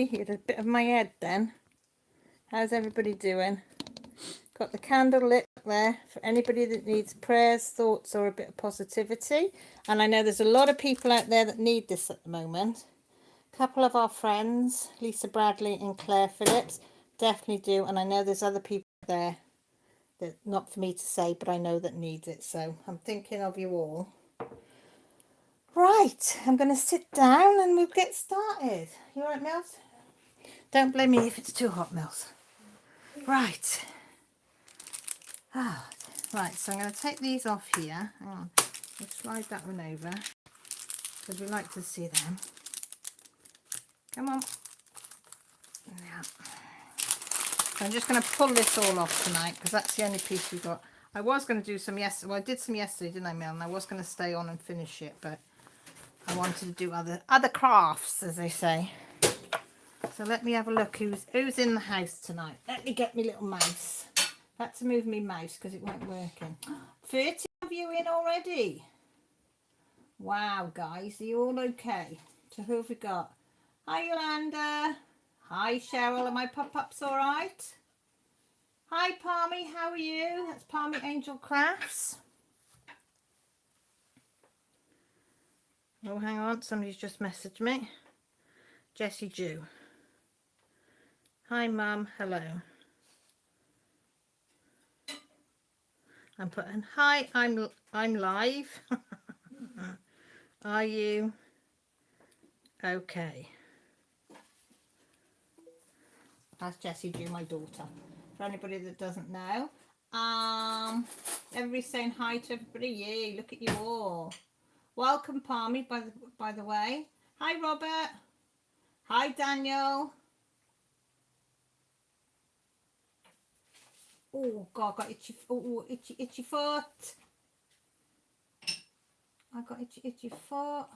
everybody. You had a bit of my head then. How's everybody doing? Got the candle lit there for anybody that needs prayers, thoughts, or a bit of positivity. And I know there's a lot of people out there that need this at the moment. A couple of our friends, Lisa Bradley and Claire Phillips, definitely do. And I know there's other people there that, not for me to say, but I know that need it. So I'm thinking of you all. Right, I'm going to sit down and we'll get started. You all right, Mills? Don't blame me if it's too hot, Mills. Right. Right, so I'm going to take these off here. Hang on. I'll slide that one over because we like to see them. Come on. Yeah. So I'm just going to pull this all off tonight because that's the only piece we got. I was going to do some yesterday. Well, I did some yesterday, didn't I, Mel? And I was going to stay on and finish it, but I wanted to do other crafts, as they say. So let me have a look who's in the house tonight. Let me get my little mouse. I had to move my mouse because it weren't working. 30 of you in already. Wow, guys, are you all okay? So who have we got? Hi, Yolanda. Hi, Cheryl. Are my pop-ups all right? Hi, Palmy. How are you? That's Palmy Angel Crafts. Oh, hang on. Somebody's just messaged me. Jessie Jew. Hi, Mum. Hello. I'm putting, hi, I'm live. Are you okay? That's Jessie Jew, my daughter. For anybody that doesn't know. Everybody's saying hi to everybody. Yay, look at you all. Welcome, Palmy, by the way. Hi, Robert. Hi, Daniel. Oh, God, I got itchy, itchy foot. I got itchy foot.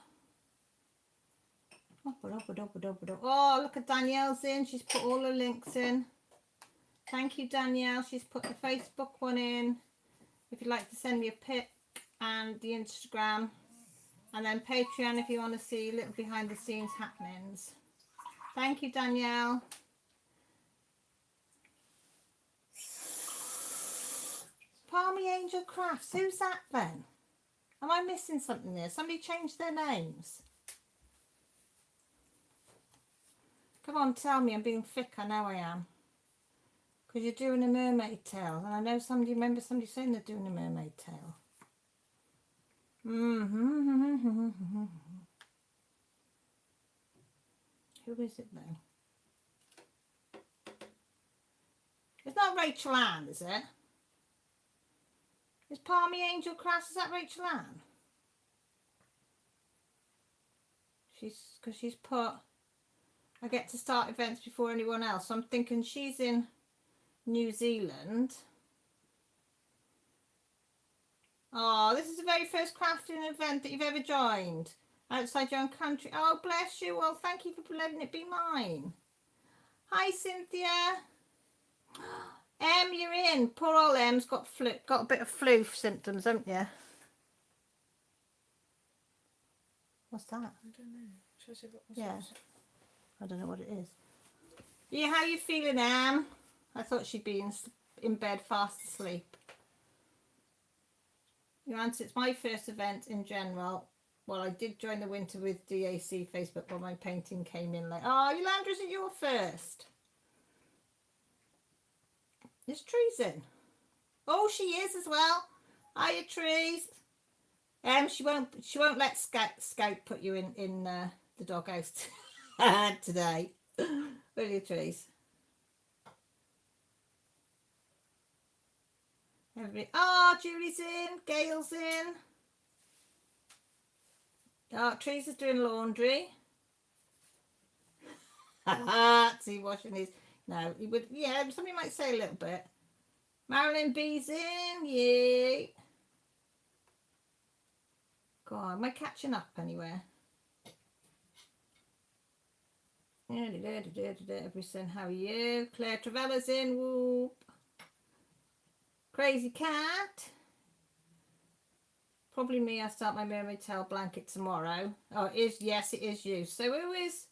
Oh, look at Danielle's in. She's put all the links in. Thank you, Danielle. She's put the Facebook one in. If you'd like to send me a pic, and the Instagram. And then Patreon if you want to see little behind the scenes happenings. Thank you, Danielle. Palmy Angel Crafts. Who's that then? Am I missing something there? Somebody changed their names. Come on, tell me. I'm being thick. I know I am. Because you're doing a mermaid tail. And I know remember somebody saying they're doing a mermaid tail. Who is it though? It's not Rachel Ann, is it? Is Palmy Angel Crafts, is that Rachel Ann? Because she's put, I get to start events before anyone else. So I'm thinking she's in New Zealand. Oh, this is the very first crafting event that you've ever joined outside your own country. Oh, bless you. Well, thank you for letting it be mine. Hi, Cynthia. Em, you're in. Poor old Em's got a bit of flu symptoms, haven't you? What's that? I don't know. Should I see what Yeah. I don't know what it is. Yeah, how you feeling, Em? I thought she'd be in bed fast asleep. You answer, it's my first event in general. Well, I did join the winter with DAC Facebook, but my painting came in late. Oh, Yolanda, is it your first? There's Trees in. Oh, she is as well. Hiya, Trees. She won't let Scout put you in the doghouse today. Will you, Trees? Julie's in. Gail's in. Oh, Trees is doing laundry. See, washing his. No, he would. Yeah, somebody might say a little bit. Marilyn B's in. Yay. God, am I catching up anywhere? Everything, how are you? Claire Travella's in. Whoop. Crazy Cat. Probably me. I start my mermaid tail blanket tomorrow. Oh, it is. Yes, it is you. So who is?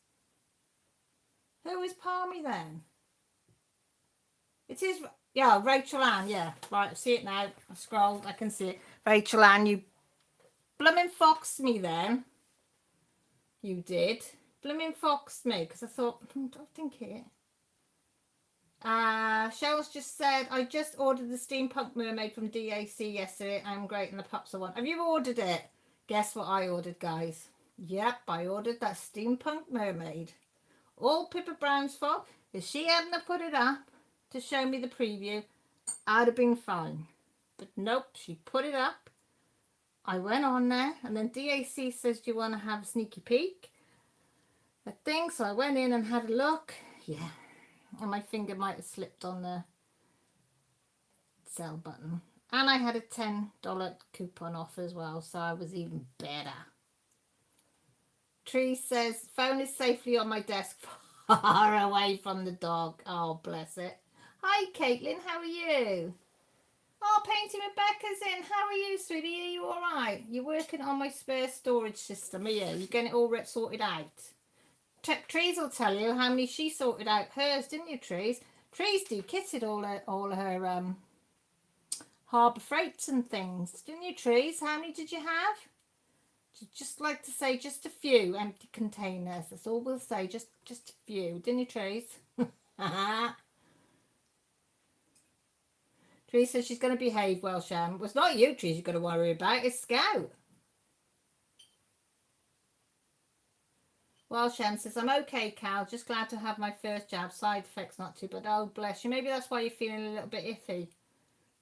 Who is Palmy then? It is, yeah, Rachel Ann, yeah. Right, I see it now. I scrolled, I can see it. Rachel Ann, you blooming foxed me then. You did. Blooming foxed me, because I thought, don't think it. Shell's just said, I just ordered the Steampunk Mermaid from DAC yesterday. I'm great and the pups are one. Have you ordered it? Guess what I ordered, guys? Yep, I ordered that Steampunk Mermaid. All Pippa Brown's fault. If she hadn't put it up to show me the preview, I'd have been fine. But nope, she put it up. I went on there, and then DAC says, do you want to have a sneaky peek? I think so. I went in and had a look. Yeah. And my finger might have slipped on the sell button. And I had a $10 coupon off as well, so I was even better. Tree says, phone is safely on my desk, far away from the dog. Oh, bless it. Hi, Caitlin, how are you? Oh, Painting Rebecca's in. How are you, sweetie? Are you all right? You're working on my spare storage system, are you? You're getting it all sorted out. Trees will tell you how many she sorted out hers, didn't you, Trees? Trees dekitted all her harbour freights and things, didn't you, Trees? How many did you have? Just like to say just a few empty containers. That's all we'll say. Just a few, didn't you, Trees? Trees says she's going to behave well, Shan. Well, it's not you, Trees, you've got to worry about. It's Scout. Well, Shan says, I'm okay, Cal. Just glad to have my first jab. Side effects not too, but oh, bless you. Maybe that's why you're feeling a little bit iffy.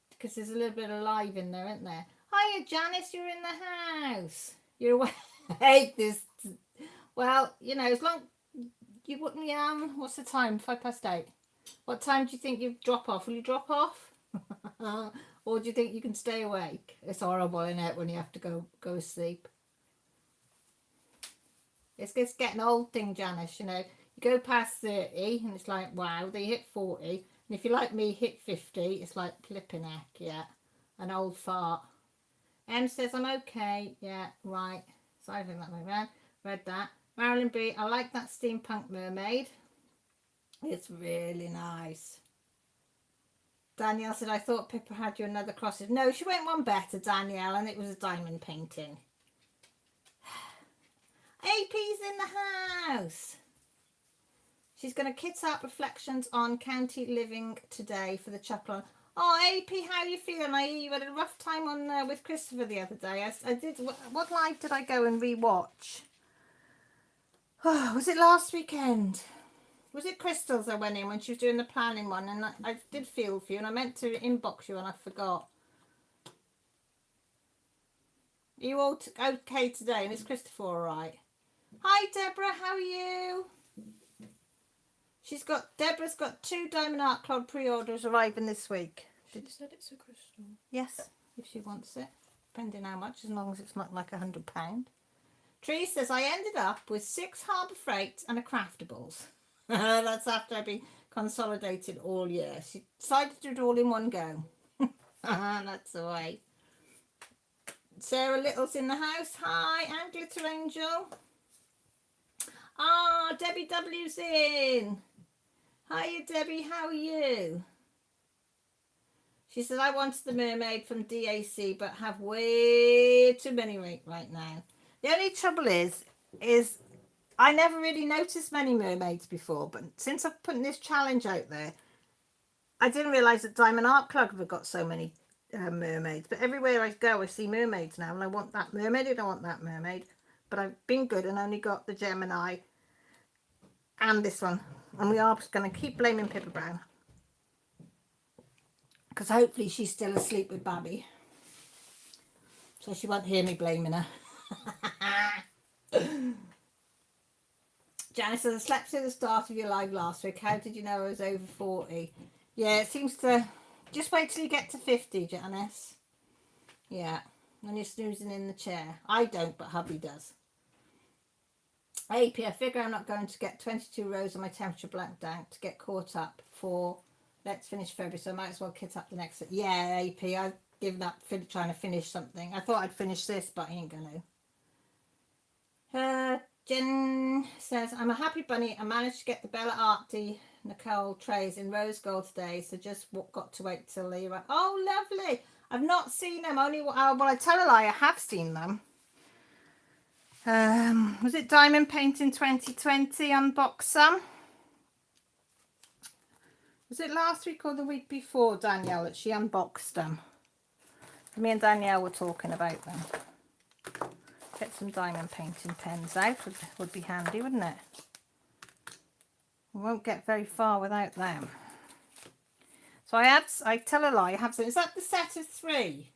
Because there's a little bit of live in there, isn't there? Hiya, Janice, you're in the house. You're awake this. Well, you know, as long you wouldn't, what's the time? 8:05. What time do you think you drop off? Will you drop off? Or do you think you can stay awake? It's horrible, isn't it, when you have to go to sleep? It's getting old thing, Janice, you know. You go past 30 and it's like, wow, they hit 40. And if you like me, hit 50, it's like flipping heck, yeah. An old fart. Em says, I'm okay, yeah, right. So I think that way around. Read that. Marilyn B, I like that Steampunk Mermaid. It's really nice. Danielle said, I thought Pippa had you another crosses. No, she went one better, Danielle, and it was a diamond painting. AP's in the house. She's going to kit up reflections on county living today for the chapel. Oh, AP, how are you feeling? You had a rough time on with Christopher the other day. I did. What live did I go and re-watch? Oh, was it last weekend? Was it Crystal's I went in when she was doing the planning one? And I did feel for you, and I meant to inbox you, and I forgot. Are you all okay today? And is Christopher all right? Hi, Deborah. How are you? Deborah's got 2 Diamond Art Club pre-orders arriving this week. She said it's a crystal. Yes, if she wants it. Depending how much, as long as it's not like £100. Tree says, I ended up with 6 Harbour Freights and a Craftables. That's after I've been consolidated all year. She decided to do it all in one go. That's the way. Sarah Little's in the house. Hi, and Glitter Angel. Ah, Debbie W's in. Hiya, Debbie. How are you? She said, I wanted the mermaid from DAC, but have way too many right now. The only trouble is I never really noticed many mermaids before, but since I've put this challenge out there, I didn't realise that Diamond Art Club have got so many mermaids. But everywhere I go, I see mermaids now, and I want that mermaid and I want that mermaid. But I've been good and only got the Gemini and this one. And we are just going to keep blaming Pippa Brown. Because hopefully she's still asleep with Babby. So she won't hear me blaming her. Janice says, I slept through the start of your live last week. How did you know I was over 40? Yeah, it seems to... Just wait till you get to 50, Janice. Yeah, when you're snoozing in the chair. I don't, but hubby does. AP, I figure I'm not going to get 22 rows on my temperature blacked out to get caught up for Let's Finish February, so I might as well kit up the next... Yeah, AP, I've given up trying to finish something. I thought I'd finish this, but I ain't going to. Jen says, I'm a happy bunny. I managed to get the Bella Art Nicole trays in rose gold today, so just got to wait till they arrive. Oh, lovely. I've not seen them. Only, well, I tell a lie, I have seen them. Was it Diamond Painting 2020 unboxed some? Was it last week or the week before, Danielle, that she unboxed them? Me and Danielle were talking about them. Get some diamond painting pens out, would be handy, wouldn't it? We won't get very far without them. So I tell a lie, I have some. Is that the set of 3?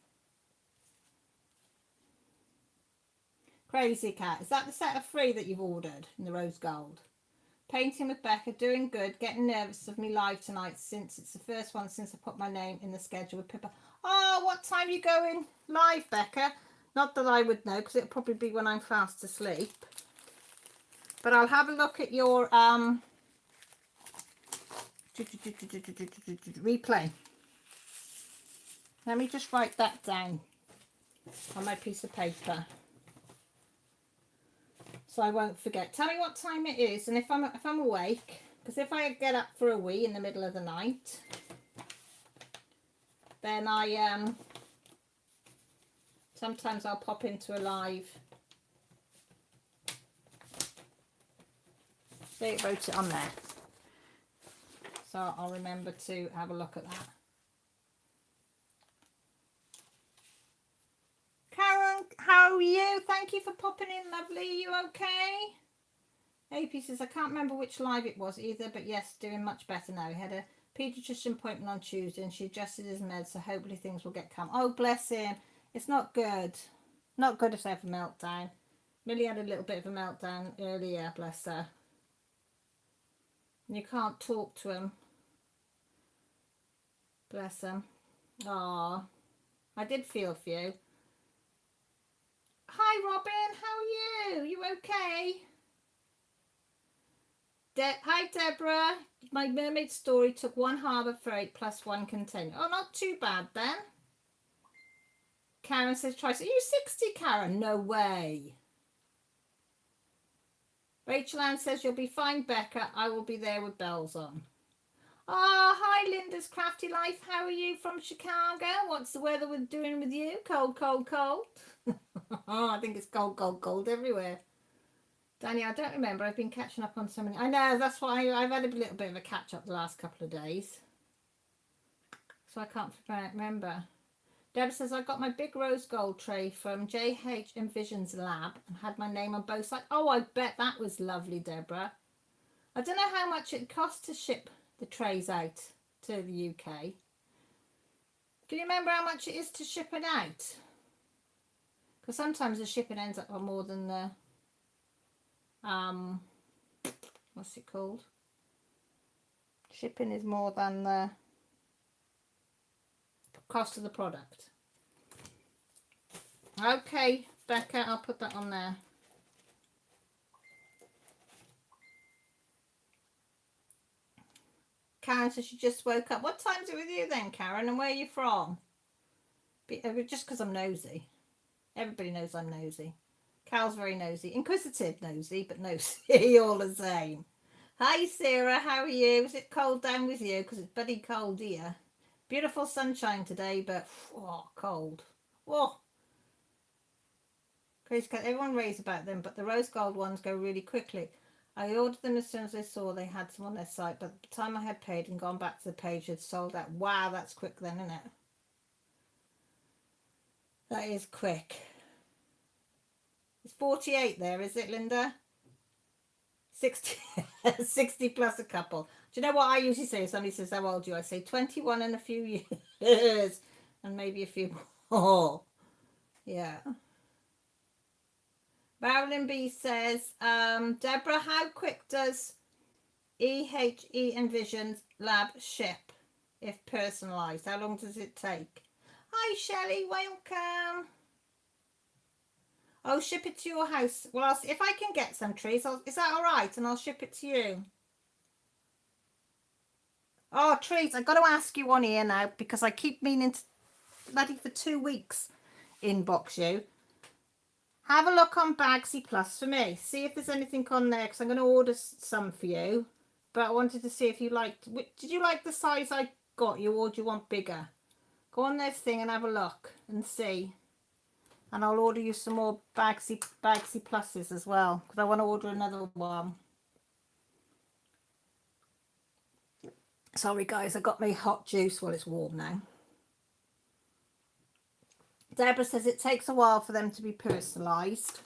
Crazy Cat, is that the set of 3 that you've ordered in the rose gold? Painting with Becca, doing good, getting nervous of me live tonight since it's the first one since I put my name in the schedule with Pippa. Oh, what time are you going live, Becca? Not that I would know, because it'll probably be when I'm fast asleep. But I'll have a look at your replay. Let me just write that down on my piece of paper, so I won't forget. Tell me what time it is, and if I'm awake, because if I get up for a wee in the middle of the night, then I sometimes I'll pop into a live. They wrote it on there, so I'll remember to have a look at that. Karen, how are you? Thank you for popping in, lovely. Are you okay? AP says, I can't remember which live it was either, but yes, doing much better now. He had a paediatrician appointment on Tuesday and she adjusted his meds, so hopefully things will get calm. Oh, bless him. It's not good. Not good if they have a meltdown. Millie had a little bit of a meltdown earlier, bless her. And you can't talk to him. Bless him. Aw, I did feel for you. Hi, Robin. How are you? You okay? Hi, Deborah. My mermaid story took 1 harbour freight plus 1 container. Oh, not too bad then. Karen says, try. Are you 60, Karen? No way. Rachel Ann says, you'll be fine, Becca. I will be there with bells on. Oh, hi, Linda's Crafty Life. How are you from Chicago? What's the weather doing with you? Cold, cold, cold. Oh, I think it's cold, cold, cold everywhere. Danny, I don't remember. I've been catching up on so many. I know, that's why I've had a little bit of a catch up the last couple of days. So I can't remember. Deb says, I got my big rose gold tray from JH Envisions Lab and had my name on both sides. Oh, I bet that was lovely, Deborah. I don't know how much it costs to ship the trays out to the UK. Can you remember how much it is to ship it out? Because sometimes the shipping ends up on more than the what's it called? Shipping is more than the cost of the product. Okay, Becca, I'll put that on there. Karen says she just woke up. What time's it with you then, Karen? And where are you from? Just because I'm nosy. Everybody knows I'm nosy. Cal's very nosy. Inquisitive nosy, but nosy all the same. Hi, Sarah. How are you? Is it cold down with you? Because it's bloody cold here. Beautiful sunshine today, but cold. Oh. Crazy Cat. Everyone raves about them, but the rose gold ones go really quickly. I ordered them as soon as I saw they had some on their site, but by the time I had paid and gone back to the page, it sold out. Wow, that's quick then, isn't it? That is quick. It's 48 there, is it, Linda? 60, 60 plus a couple. Do you know what I usually say if somebody says, how old are you? I say 21 and a few years. And maybe a few more. Yeah. Marilyn B says, Deborah, how quick does EHE Envisions Lab ship if personalised? How long does it take? Hi, Shelley. Welcome. Oh, ship it to your house. Well, I'll see if I can get some trees. Is that all right? And I'll ship it to you. Oh, trees. I've got to ask you on here now because I keep meaning to, bloody for 2 weeks, inbox you. Have a look on Bagsy Plus for me. See if there's anything on there, because I'm going to order some for you. But I wanted to see if you liked... Did you like the size I got you, or do you want bigger? Go on this thing and have a look and see. And I'll order you some more Bagsy Pluses as well, because I want to order another one. Sorry guys, I got my hot juice. Well, it's warm now. Deborah says it takes a while for them to be personalised.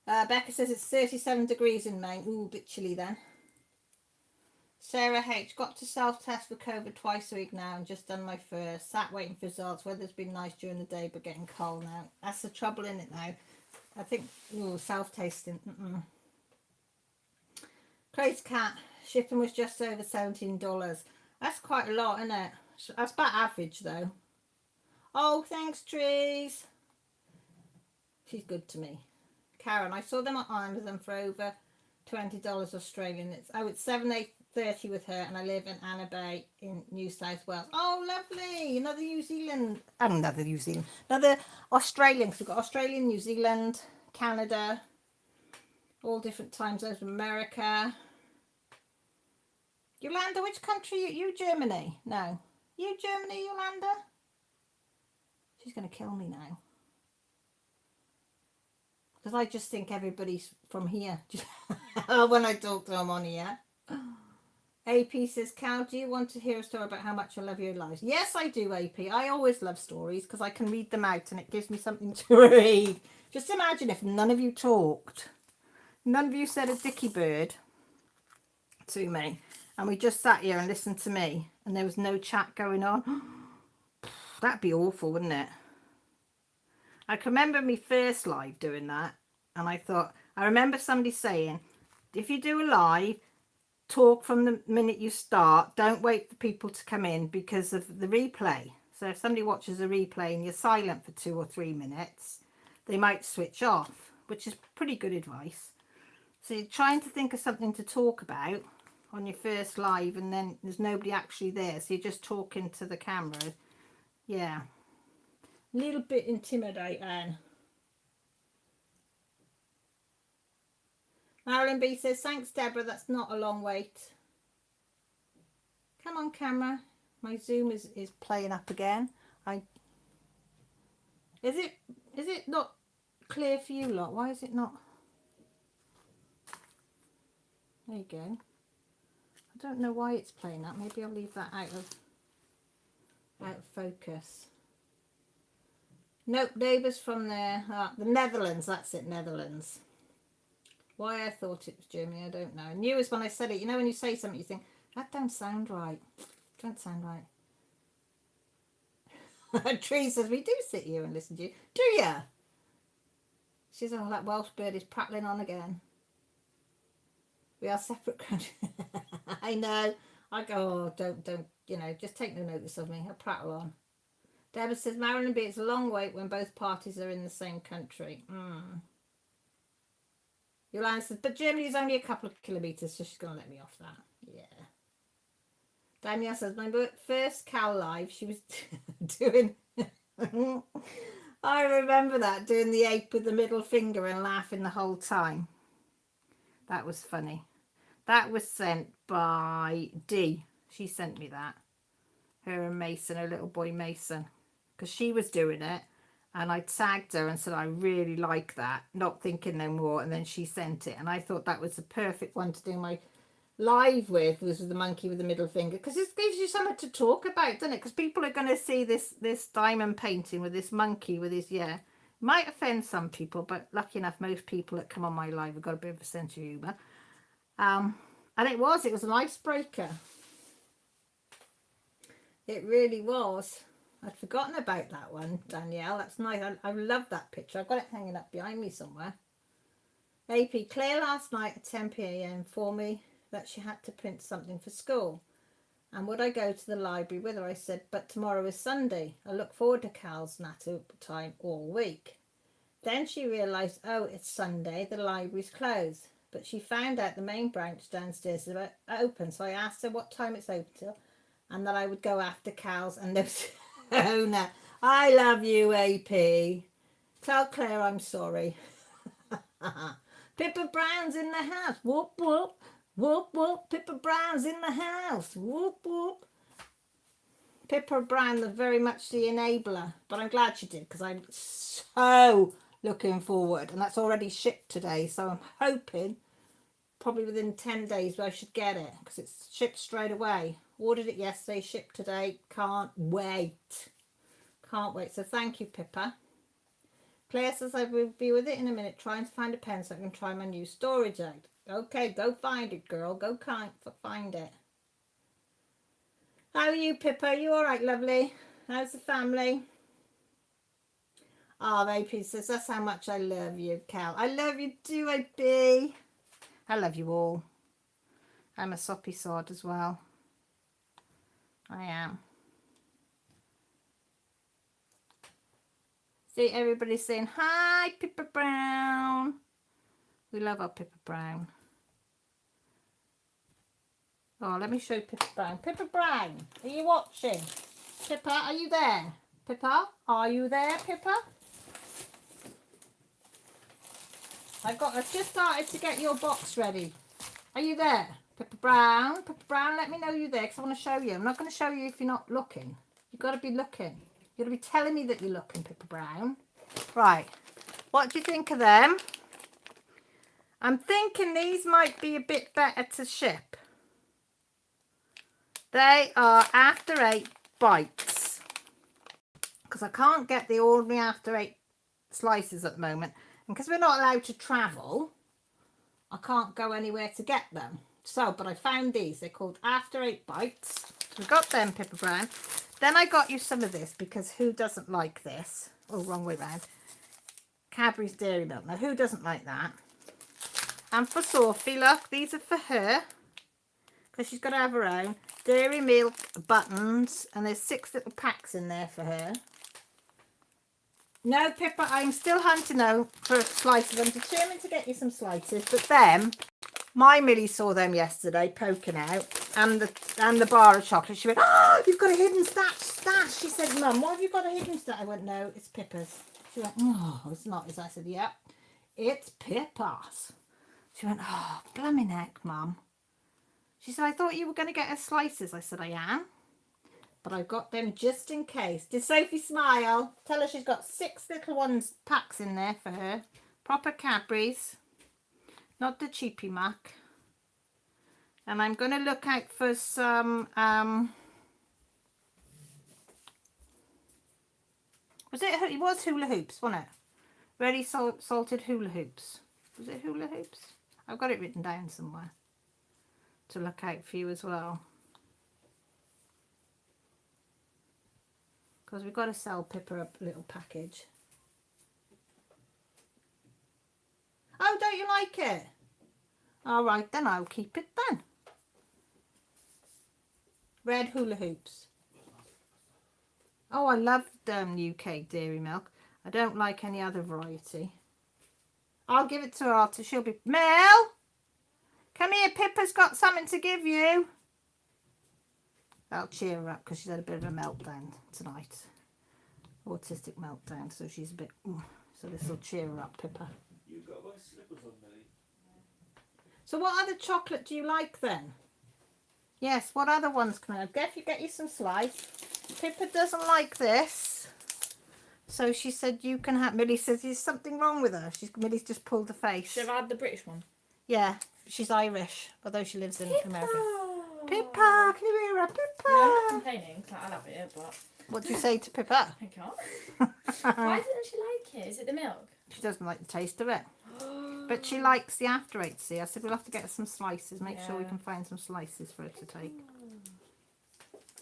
Becca says it's 37 degrees in Maine. Ooh, a bit chilly then. Sarah H. Got to self-test for COVID twice a week now and just done my first. Sat waiting for results. Weather's been nice during the day but getting cold now. That's the trouble in it now. I think, ooh, self-tasting. Crazy Cat. Shipping was just over $17. That's quite a lot, isn't it? That's about average though. Oh, thanks, Trees. She's good to me. Karen, I saw them on Amazon for over $20 Australian. It's $7.30 with her, and I live in Anna Bay in New South Wales. Oh, lovely! Another Australian. Because we've got Australian, New Zealand, Canada, all different time zones. America. Yolanda, which country? You Germany? No, you Germany, Yolanda. She's going to kill me now. Because I just think everybody's from here when I talk to them on here. AP says, Cal, do you want to hear a story about how much I love your lives? Yes, I do, AP. I always love stories because I can read them out and it gives me something to read. Just imagine if none of you talked. None of you said a dicky bird to me. And we just sat here and listened to me. And there was no chat going on. That'd be awful, wouldn't it? I can remember me first live doing that, and I remember somebody saying, if you do a live, talk from the minute you start, don't wait for people to come in because of the replay. So if somebody watches a replay and you're silent for 2 or 3 minutes, they might switch off, which is pretty good advice. So you're trying to think of something to talk about on your first live, and then there's nobody actually there, so you're just talking to the camera. Yeah. A little bit intimidating. Marilyn B says, thanks, Deborah. That's not a long wait. Come on, camera. My Zoom is playing up again. Is it not clear for you lot? Why is it not? There you go. I don't know why it's playing up. Maybe I'll leave that out of focus. Nope, neighbours from the Netherlands. That's it, Netherlands. Why I thought it was Germany, I don't know. I knew it was when I said it. You know when you say something, you think, that don't sound right. Don't sound right. Tree says, we do sit here and listen to you. Do ya? She says, oh, that Welsh bird is prattling on again. We are separate countries. I know. I go, oh, don't, you know, just take no notice of me. I prattle on. Deborah says, Marilyn B, it's a long wait when both parties are in the same country. Yolanda says, but Germany is only a couple of kilometres, so she's going to let me off that. Yeah. Danielle says, my first Cal live, she was doing... I remember that, doing the ape with the middle finger and laughing the whole time. That was funny. That was sent by Dee. She sent me that. Her and Mason, her little boy Mason. Because she was doing it. And I tagged her and said, I really like that. Not thinking no more. And then she sent it. And I thought that was the perfect one to do my live with. Was the monkey with the middle finger. Because it gives you something to talk about, doesn't it? Because people are going to see this diamond painting with this monkey with his, yeah. Might offend some people. But lucky enough, most people that come on my live have got a bit of a sense of humour. And it was an icebreaker. It really was. I'd forgotten about that one, Danielle. That's nice. I love that picture. I've got it hanging up behind me somewhere. AP, Claire last night at 10 p.m. informed me that she had to print something for school. And would I go to the library with her? I said, but tomorrow is Sunday. I look forward to Cal's Natter time all week. Then she realised, oh, it's Sunday. The library's closed. But she found out the main branch downstairs is open. So I asked her what time it's open till, and that I would go after Cal's and those owner. I love you, AP. Tell Claire I'm sorry. Pippa Brown's in the house. Whoop, whoop. Whoop, whoop. Pippa Brown's in the house. Whoop, whoop. Pippa Brown, the very much the enabler. But I'm glad she did because I'm so looking forward. And that's already shipped today. So I'm hoping probably within 10 days I should get it because it's shipped straight away. Ordered it yesterday, shipped today. Can't wait. Can't wait. So thank you, Pippa. Claire says I will be with it in a minute trying to find a pen so I can try my new storage out. Okay, go find it, girl. Go find it. How are you, Pippa? Are you all right, lovely? How's the family? Oh, AP says, that's how much I love you, Cal. I love you too, AP. I love you all. I'm a soppy sod as well. I am. See, everybody's saying, hi, Pippa Brown. We love our Pippa Brown. Oh, let me show you Pippa Brown. Pippa Brown, are you watching? Pippa, are you there? Pippa, are you there, Pippa? I've just started to get your box ready. Are you there? Pippa Brown, let me know you're there because I want to show you. I'm not going to show you if you're not looking. You've got to be looking. You've got to be telling me that you're looking, Pippa Brown. Right. What do you think of them? I'm thinking these might be a bit better to ship. They are After 8 bites. Because I can't get the ordinary After 8 slices at the moment. And because we're not allowed to travel, I can't go anywhere to get them. So, but I found these. They're called After 8 bites. So we got them, Pippa Brown. Then I got you some of this because who doesn't like this? Oh, wrong way round. Cadbury's Dairy Milk. Now, who doesn't like that? And for Sophie, look, these are for her because she's got to have her own. Dairy Milk buttons. And there's 6 little packs in there for her. No, Pippa, I'm still hunting now for slices. I'm determined to get you some slices. But them, my Millie saw them yesterday poking out. And the bar of chocolate. She went, oh, you've got a hidden stash. She said, Mum, why have you got a hidden stash? I went, no, it's Pippa's. She went, oh, it's not. I said, yep, it's Pippa's. She went, oh, blooming heck, Mum. She said, I thought you were going to get her slices. I said, I am. But I've got them just in case. Did Sophie smile? Tell her she's got 6 little ones packs in there for her. Proper Cadbury's. Not the cheapy muck. And I'm going to look out for some, it was hula hoops, wasn't it? Ready salted hula hoops. Was it hula hoops? I've got it written down somewhere to look out for you as well. Because we've got to sell Pippa a little package. Oh, don't you like it? All right, then I'll keep it then. Red hula hoops. Oh, I love UK Dairy Milk. I don't like any other variety. I'll give it to her. She'll be... Mel! Come here, Pippa's got something to give you. That'll cheer her up because she's had a bit of a meltdown tonight. Autistic meltdown, so she's a bit... So this will cheer her up, Pippa. You've got my slippers on, Millie. So what other chocolate do you like then? Yes, what other ones can I have? Get you some slice. Pippa doesn't like this. So she said you can have... Millie says there's something wrong with her. Millie's just pulled the face. Should I have the British one? Yeah, she's Irish, although she lives in Pippa! America. Pippa, can you hear her? Pippa! No, I'm not complaining, because I love it, but... What do you say to Pippa? I can't. Why doesn't she like it? Is it the milk? She doesn't like the taste of it. But she likes the After 8. See, I said we'll have to get her some slices. Make sure we can find some slices for her to take.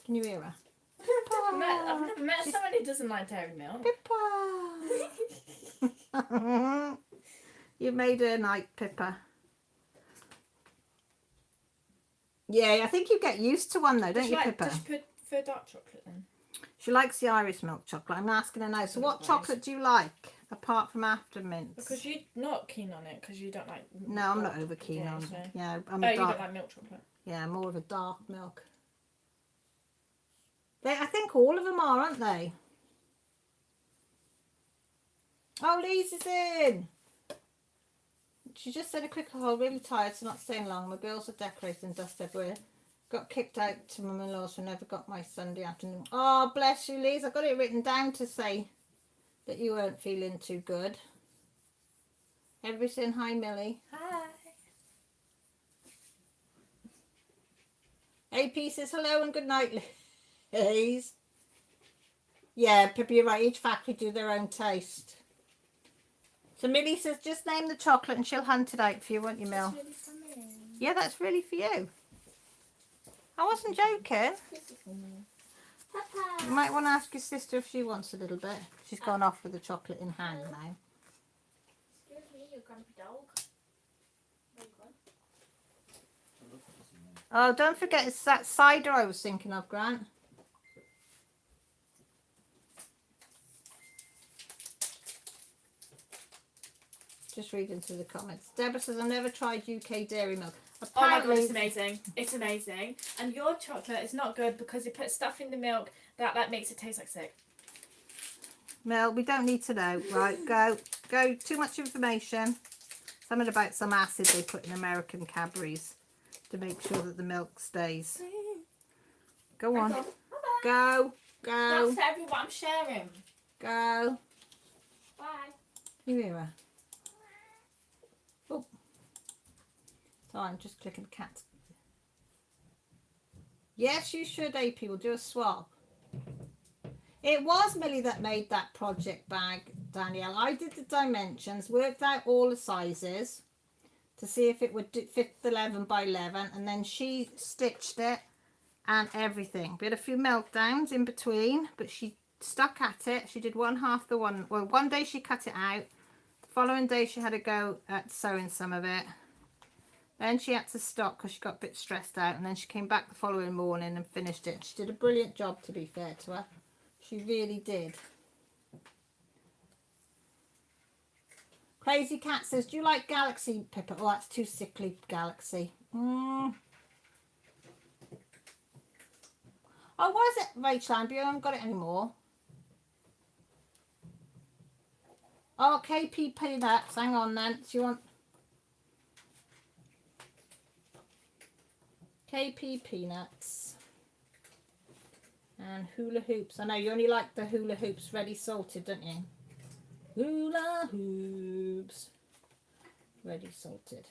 Can you hear her? I've never met someone who doesn't like dairy milk. Pippa! You made her night, Pippa. Yeah, I think you get used to one though, don't you, Pippa? Does she prefer dark chocolate then? She likes the Irish milk chocolate. I'm asking her now. So what chocolate do you like apart from After Mint? Because you're not keen on it, because you don't like... No, I'm not over keen on it. So. Yeah, I'm you a dark... don't like milk chocolate? Yeah, more of a dark milk. I think all of them are, aren't they? Oh, Lisa's in. She just said a quick call. Really tired, so not staying long. My bills are decorated and dust everywhere. Got kicked out to my in-laws, so never got my Sunday afternoon. Oh, bless you, Lisa. I got it written down to say that you weren't feeling too good. Everybody saying hi, Millie. Hi. AP says hello and good night, Liz. Yeah, Pippi, you're right. Each factory do their own taste. So Millie says, just name the chocolate and she'll hunt it out for you, won't you, Mill? That's really for me. Yeah, that's really for you. I wasn't joking. This is for me. Papa. You might want to ask your sister if she wants a little bit. She's gone off with the chocolate in hand now. Excuse me, you grumpy dog. Where you going? Oh, don't forget, it's that cider I was thinking of, Grant. Just reading through the comments. Deborah says, I've never tried UK dairy milk. Oh my god, Apparently, it's amazing. It's amazing. And your chocolate is not good because you put stuff in the milk that makes it taste like sick. Mel, we don't need to know. Right, go. Too much information. Something about some acid they put in American Cadbury's to make sure that the milk stays. Go on. Go. That's for everyone. I'm sharing. Go. Bye. You hear her? Oh. So I'm just clicking cat. Yes, you should, AP. We'll do a swap. It was Millie that made that project bag, Danielle. I did the dimensions, worked out all the sizes to see if it would fit the 11 by 11, and then she stitched it and everything. We had a few meltdowns in between, but she stuck at it. She did one day she cut it out. The following day she had to go at sewing some of it. Then she had to stop because she got a bit stressed out, and then she came back the following morning and finished it. She did a brilliant job, to be fair to her. She really did. Crazy Cat says, do you like Galaxy, Pippa? Oh, that's too sickly, Galaxy. Oh, what is it, Rachel? I haven't got it anymore. Oh, KP Peanuts. Hang on then. Do you want... KP Peanuts. And hula hoops. I know you only like the hula hoops ready salted, don't you? Hula hoops. Ready salted.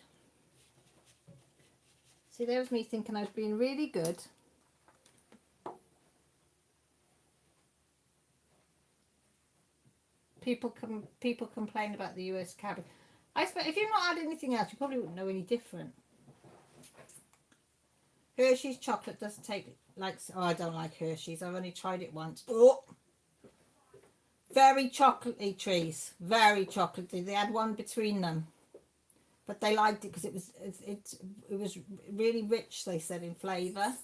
See, there was me thinking I was being really good. People complain about the US cabbage. I suppose if you've not had anything else, you probably wouldn't know any different. Hershey's chocolate doesn't take like... Oh, I don't like Hershey's. I've only tried it once. Oh! Very chocolatey trees. Very chocolatey. They had one between them. But they liked it because it was really rich, they said, in flavour.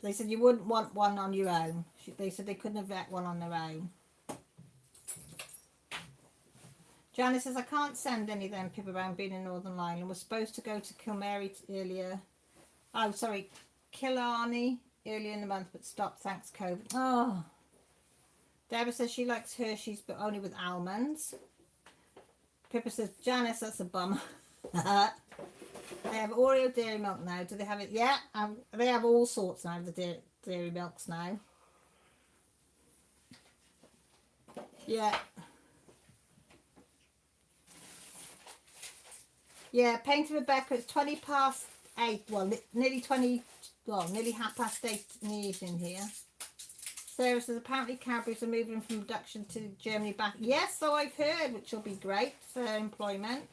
They said you wouldn't want one on your own. They said they couldn't have got one on their own. Janice says, I can't send any of them, Pippa, around being in Northern Ireland. We're supposed to go to Kilmary earlier. Oh, sorry, Killarney earlier in the month, but stopped thanks COVID. Oh. Deborah says she likes Hershey's, but only with almonds. Pippa says, Janice, that's a bummer. They have Oreo dairy milk now. Do they have it? Yeah, they have all sorts now of the dairy milks now. Yeah. Yeah, Painted Rebecca, it's 20 past 8. Well, nearly 20, well, nearly half past 8 in the evening here. Sarah says, apparently Cadbury's are moving from production to Germany back. Yes, so I've heard, which will be great for employment.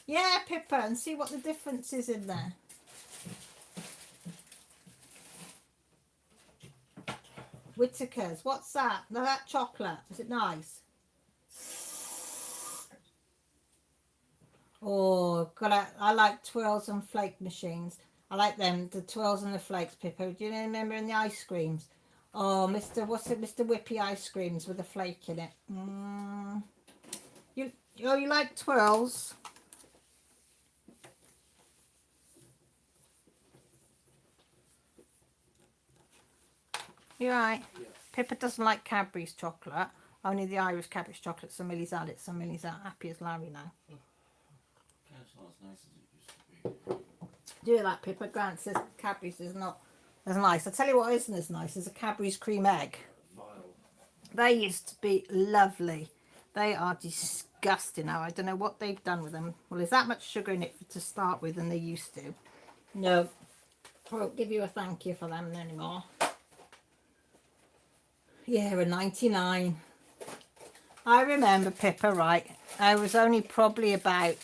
Yeah, Pippa, and see what the difference is in there. Whittaker's, what's that? Now that chocolate, is it nice? Oh, God, I like twirls and flake machines. I like them, the twirls and the flakes, Pippa. Do you remember in the ice creams? Oh, Mr. Whippy ice creams with a flake in it. You like twirls? You're right. Yeah. Pippa doesn't like Cadbury's chocolate. Only the Irish Cadbury's chocolate, so Millie's had it, so Millie's happy as Larry now. It's not as nice as it used to be. Do you like Pippa? Grant says Cadbury's is not as nice. I tell you what isn't as nice is a Cadbury's cream egg. Vile. They used to be lovely. They are disgusting now. I don't know what they've done with them. Well, there's that much sugar in it to start with than they used to. No, I won't give you a thank you for them anymore. Yeah, a 99. I remember Pippa, right? I was only probably about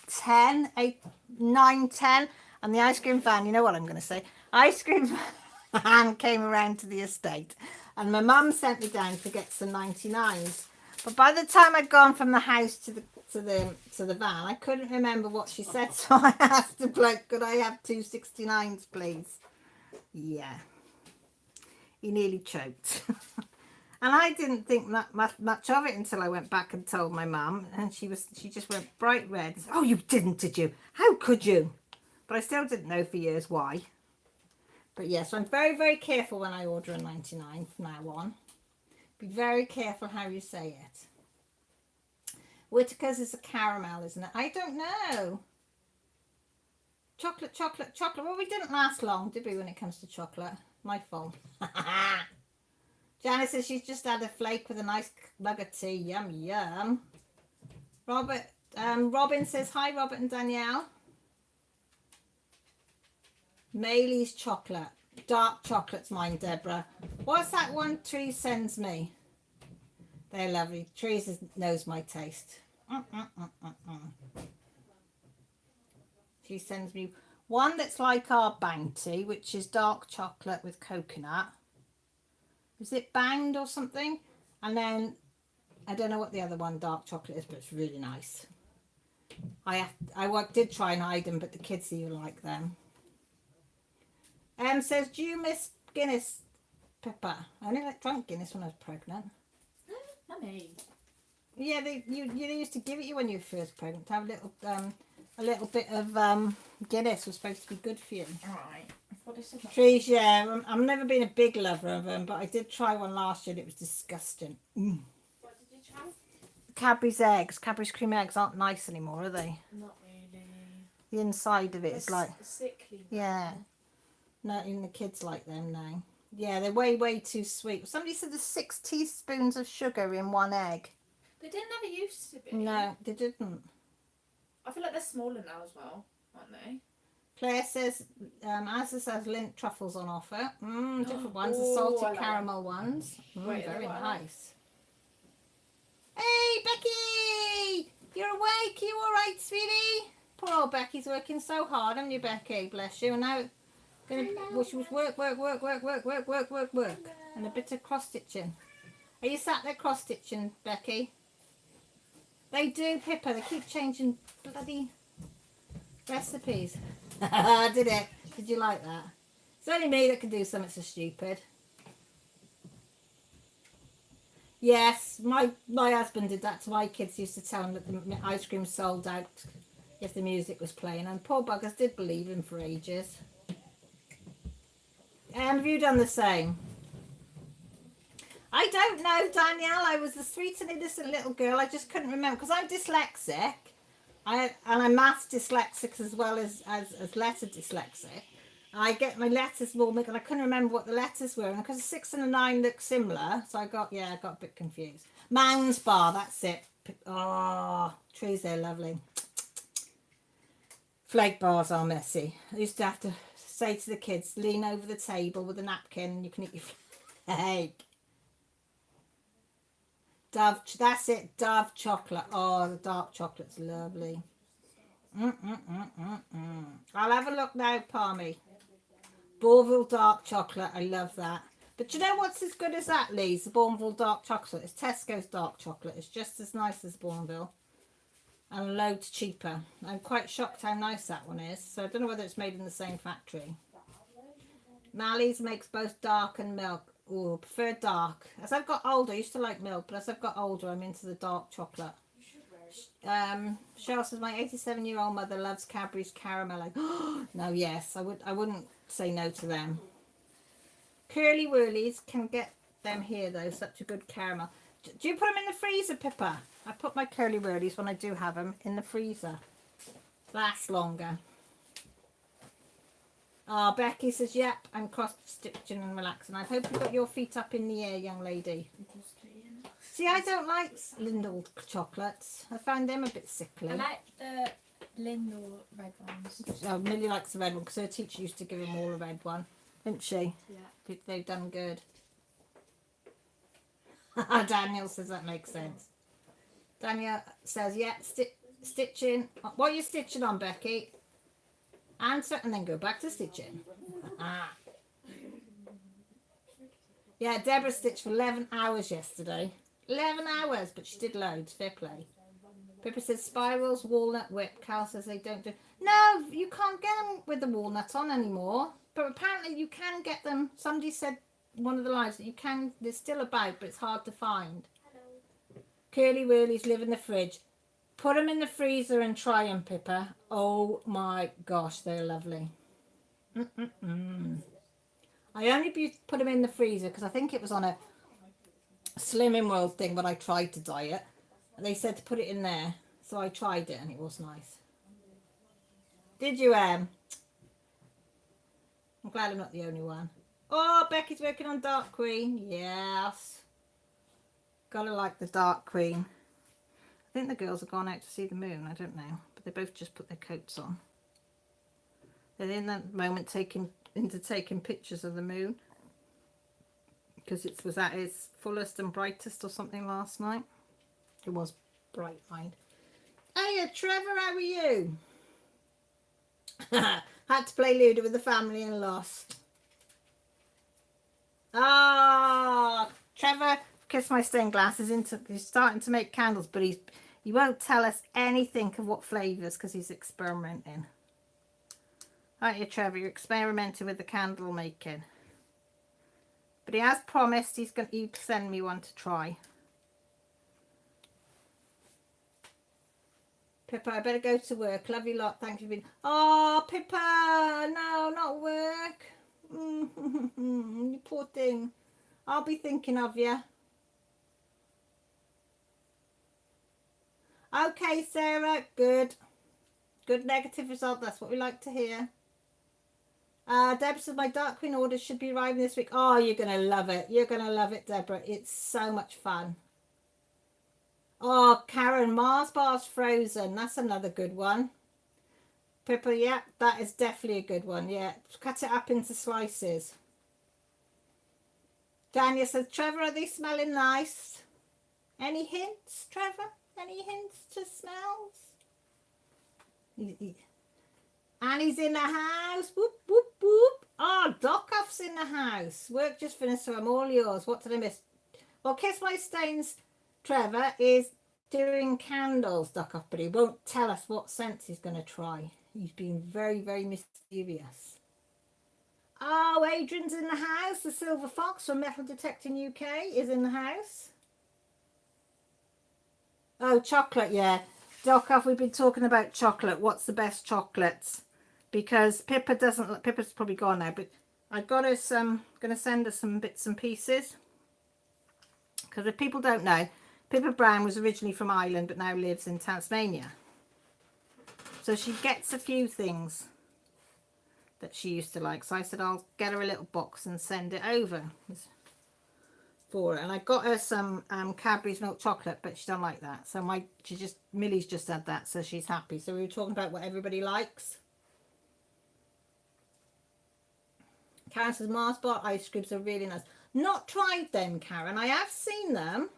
10, 8, 9, 10. And the ice cream van, you know what I'm going to say? Ice cream van came around to the estate. And my mum sent me down to get some 99s. But by the time I'd gone from the house to the van, I couldn't remember what she said. So I asked the bloke, could I have 2 69s, please? Yeah. He nearly choked. And I didn't think much of it until I went back and told my mum, and she just went bright red. Oh, you didn't, did you? How could you? But I still didn't know for years why. But yes, I'm very, very careful when I order a 99 from now on. Be very careful how you say it. Whittaker's is a caramel, isn't it? I don't know. Chocolate, chocolate, chocolate. Well, we didn't last long, did we, when it comes to chocolate? My fault. Janice says she's just had a flake with a nice mug of tea. Yum, yum. Robin says, hi, Robert and Danielle. Maylee's chocolate. Dark chocolate's mine, Deborah. What's that one Tree sends me? They're lovely. Trees knows my taste. She sends me one that's like our Bounty, which is dark chocolate with coconut. Is it Bound or something? And then I don't know what the other one dark chocolate is, but it's really nice. I did try and hide them, but the kids even like them. Says, do you miss Guinness, Pippa? I only drank Guinness when I was pregnant. Mummy. Yeah, you used to give it you when you were first pregnant. To have a little bit of Guinness was supposed to be good for you. Alright. Trees, yeah. I've never been a big lover of them, but I did try one last year and it was disgusting. What did you try? Cadbury's eggs. Cadbury's cream eggs aren't nice anymore, are they? Not really. The inside of it is like... sickly. Yeah. No, even the kids like them now. Yeah, they're way, way too sweet. Somebody said there's 6 teaspoons of sugar in one egg. They didn't never used to be. No, they didn't. I feel like they're smaller now as well, aren't they? Claire says, Azza says Lindt truffles on offer. Different ones, the Oh, salted I like caramel ones. Wait, Very what? nice. Hey, Becky! You're awake? You all right, sweetie? Poor old Becky's working so hard, haven't you, Becky? Bless you. And now, she was work, and a bit of cross-stitching. Are you sat there cross-stitching, Becky? They do, Pippa. They keep changing bloody recipes. Did it? Did you like that? It's only me that can do something so stupid. Yes, my husband did that to my kids. Used to tell them that the ice cream sold out if the music was playing, and poor buggers did believe him for ages. Have you done the same? I don't know, Danielle. I was the sweet and innocent little girl. I just couldn't remember because I'm dyslexic. I'm maths dyslexic as well as letter dyslexic. I get my letters all mixed, and I couldn't remember what the letters were. And because a 6 and a 9 look similar, so I got a bit confused. Mounds bar, that's it. Oh, trees, they're lovely. Flake bars are messy. I used to have to say to the kids, lean over the table with a napkin and you can eat your flake. Dove, that's it, Dove chocolate. Oh, the dark chocolate's lovely. I'll have a look now, Palmy. Bourneville dark chocolate, I love that. But you know what's as good as that, Lee? The Bourneville dark chocolate. It's Tesco's dark chocolate. It's just as nice as Bourneville. And loads cheaper. I'm quite shocked how nice that one is. So I don't know whether it's made in the same factory. Mally's makes both dark and milk. Oh, I prefer dark. As I've got older, I used to like milk, but as I've got older, I'm into the dark chocolate. Cheryl says, my 87-year-old mother loves Cadbury's caramel. No, yes, I wouldn't say no to them. Curly Whirlies can get them here though. Such a good caramel. Do you put them in the freezer, Pippa? I put my curly whirlies when I do have them in the freezer. Lasts longer. Oh, Becky says, yep, I'm cross-stitching and relaxing. I hope you've got your feet up in the air, young lady. See, I don't like Lindor chocolates. I find them a bit sickly. I like the Lindor red ones. Oh, Millie likes the red one because her teacher used to give them all a red one, didn't she? Yeah. They've done good. Daniel says that makes sense. Daniel says, yeah, stitching. What are you stitching on, Becky? Answer and then go back to stitching. Yeah, Deborah stitched for 11 hours yesterday. 11 hours, but she did loads. Fair play. Pippa says spirals, walnut whip. Cal says they don't do. No, you can't get them with the walnut on anymore. But apparently you can get them. Somebody said one of the lives that you can. They're still about, but it's hard to find. Hello. Curly whirlies live in the fridge. Put them in the freezer and try them, Pippa. Oh my gosh, they're lovely. I only put them in the freezer because I think it was on a Slimming World thing when I tried to diet. And they said to put it in there. So I tried it and it was nice. Did you, Em? I'm glad I'm not the only one. Oh, Becky's working on Dark Queen. Yes. Gotta like the Dark Queen. I think the girls have gone out to see the moon. I don't know. But they both just put their coats on. They're in that moment taking pictures of the moon. Because it was at its fullest and brightest or something last night. It was bright, mind. Hiya, Trevor, how are you? Had to play Ludo with the family and lost. Ah, Trevor, Kiss My Stained Glass he's starting to make candles, but he won't tell us anything of what flavours because he's experimenting. Aren't you, Trevor? You're experimenting with the candle making. But he has promised he'd send me one to try. Pippa, I better go to work. Love you lot. Thank you for being. Oh, Pippa, no, not work. You poor thing. I'll be thinking of you. Okay, Sarah. Good. Good negative result. That's what we like to hear. Deborah says my Dark Queen orders should be arriving this week. Oh, you're going to love it. You're going to love it, Deborah. It's so much fun. Oh, Karen, Mars bars frozen. That's another good one. Pippa, yeah, that is definitely a good one. Yeah, cut it up into slices. Dania says, Trevor, are they smelling nice? Any hints, Trevor? Any hints to smells? Annie's in the house. Whoop, whoop, whoop. Oh, Doc-Off's in the house. Work just finished, so I'm all yours. What did I miss? Well, Kiss My Stains, Trevor, is doing candles, Doc-Off, but he won't tell us what scents he's going to try. He's been very, very mysterious. Oh, Adrian's in the house. The Silver Fox from Metal Detecting UK is in the house. Oh, chocolate, yeah. Doc-Off, we've been talking about chocolate. What's the best chocolates? Because Pippa's probably gone now, but I got us going to send her some bits and pieces. Because if people don't know, Pippa Brown was originally from Ireland, but now lives in Tasmania. So she gets a few things that she used to like. So I said, I'll get her a little box and send it over for her. And I got her some Cadbury's milk chocolate, but she don't like that. So Millie's just had that, so she's happy. So we were talking about what everybody likes. Karen says Mars bar ice creams are really nice. Not tried them, Karen. I have seen them.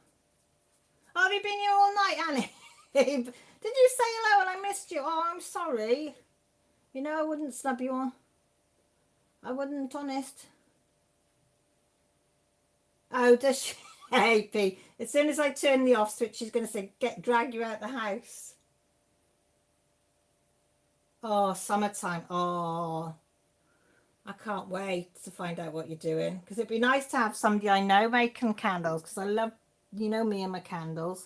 Oh, have you been here all night, Annie? Did you say hello and I missed you? Oh, I'm sorry. You know I wouldn't snub you on. I wouldn't, honest. Oh, does she? Hey, P. As soon as I turn the off switch, she's going to say, drag you out the house. Oh, summertime. Oh, I can't wait to find out what you're doing. Because it'd be nice to have somebody I know making candles. Because I love, you know me and my candles.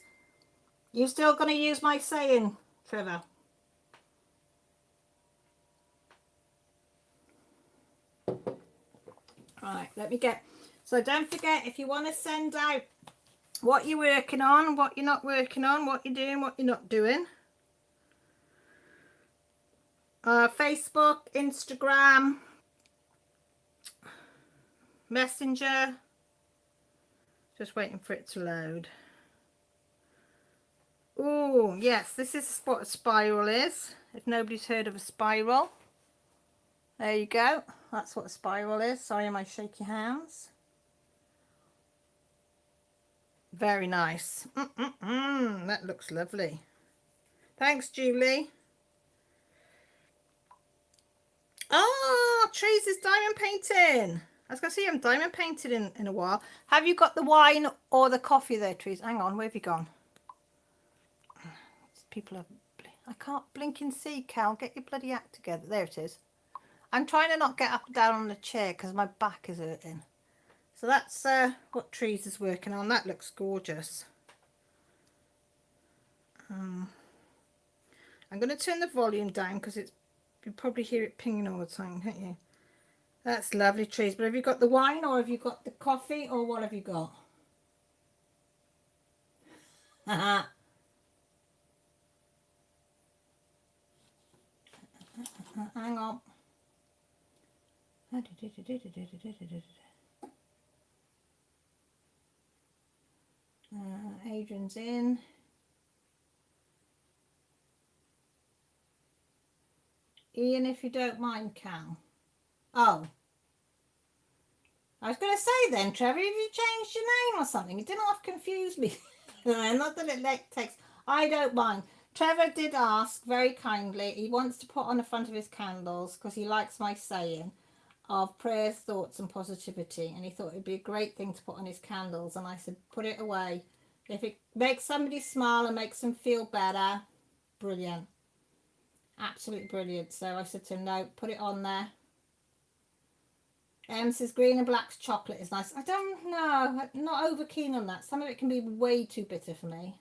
You still going to use my saying, Trevor? Right, let me get... So don't forget, if you want to send out what you're working on, what you're not working on, what you're doing, what you're not doing. Facebook, Instagram, Messenger. Just waiting for it to load. Oh, yes, this is what a spiral is. If nobody's heard of a spiral. There you go. That's what a spiral is. Sorry, my shaky hands. Very nice. That looks lovely. Thanks, Julie. Oh, Tracy's diamond painting. I was going to see him diamond painted in a while. Have you got the wine or the coffee there, Tracy? Hang on, where have you gone? People are... I can't blink and see, Cal. Get your bloody act together. There it is. I'm trying to not get up and down on the chair because my back is hurting. So that's what Trees is working on. That looks gorgeous. I'm going to turn the volume down because it's, you probably hear it pinging all the time, can't you? That's lovely, Trees. But have you got the wine or have you got the coffee or what have you got? Hang on. Adrian's in. Ian, if you don't mind, Cal. Oh. I was going to say then, Trevor, have you changed your name or something? It didn't half confuse me. Not that it takes... I don't mind. Trevor did ask very kindly. He wants to put on the front of his candles because he likes my saying of prayers, thoughts and positivity. And he thought it'd be a great thing to put on his candles. And I said, put it away. If it makes somebody smile and makes them feel better, brilliant. Absolutely brilliant. So I said to him, no, put it on there. Says green and black's chocolate is nice. I don't know. I'm not over keen on that. Some of it can be way too bitter for me.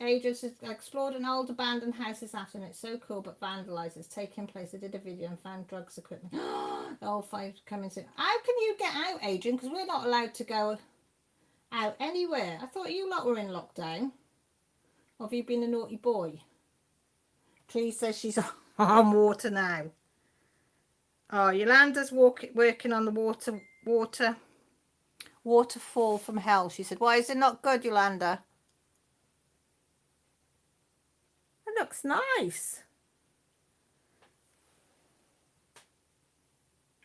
Adrian says, explored an old abandoned house this afternoon. It's so cool, but vandalised. It's taking place. I did a video and found drugs equipment. Oh, 5 coming soon. How can you get out, Adrian? Because we're not allowed to go out anywhere. I thought you lot were in lockdown. Or have you been a naughty boy? Tree says she's on water now. Oh, Yolanda's working on the waterfall from hell. She said, why is it not good, Yolanda? It looks nice.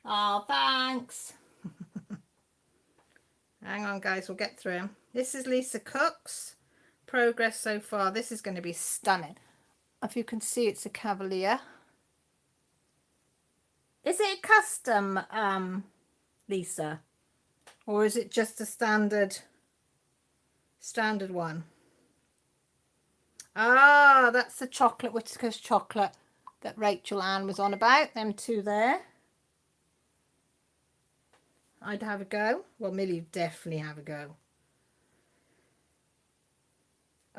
Oh, thanks. Hang on, guys. We'll get through them. This is Lisa Cook's progress so far. This is going to be stunning. If you can see, it's a Cavalier. Is it a custom, Lisa? Or is it just a standard one? Ah, that's the chocolate, Whittaker's chocolate that Rachel Ann was on about. Them two there. I'd have a go. Well, Millie would definitely have a go.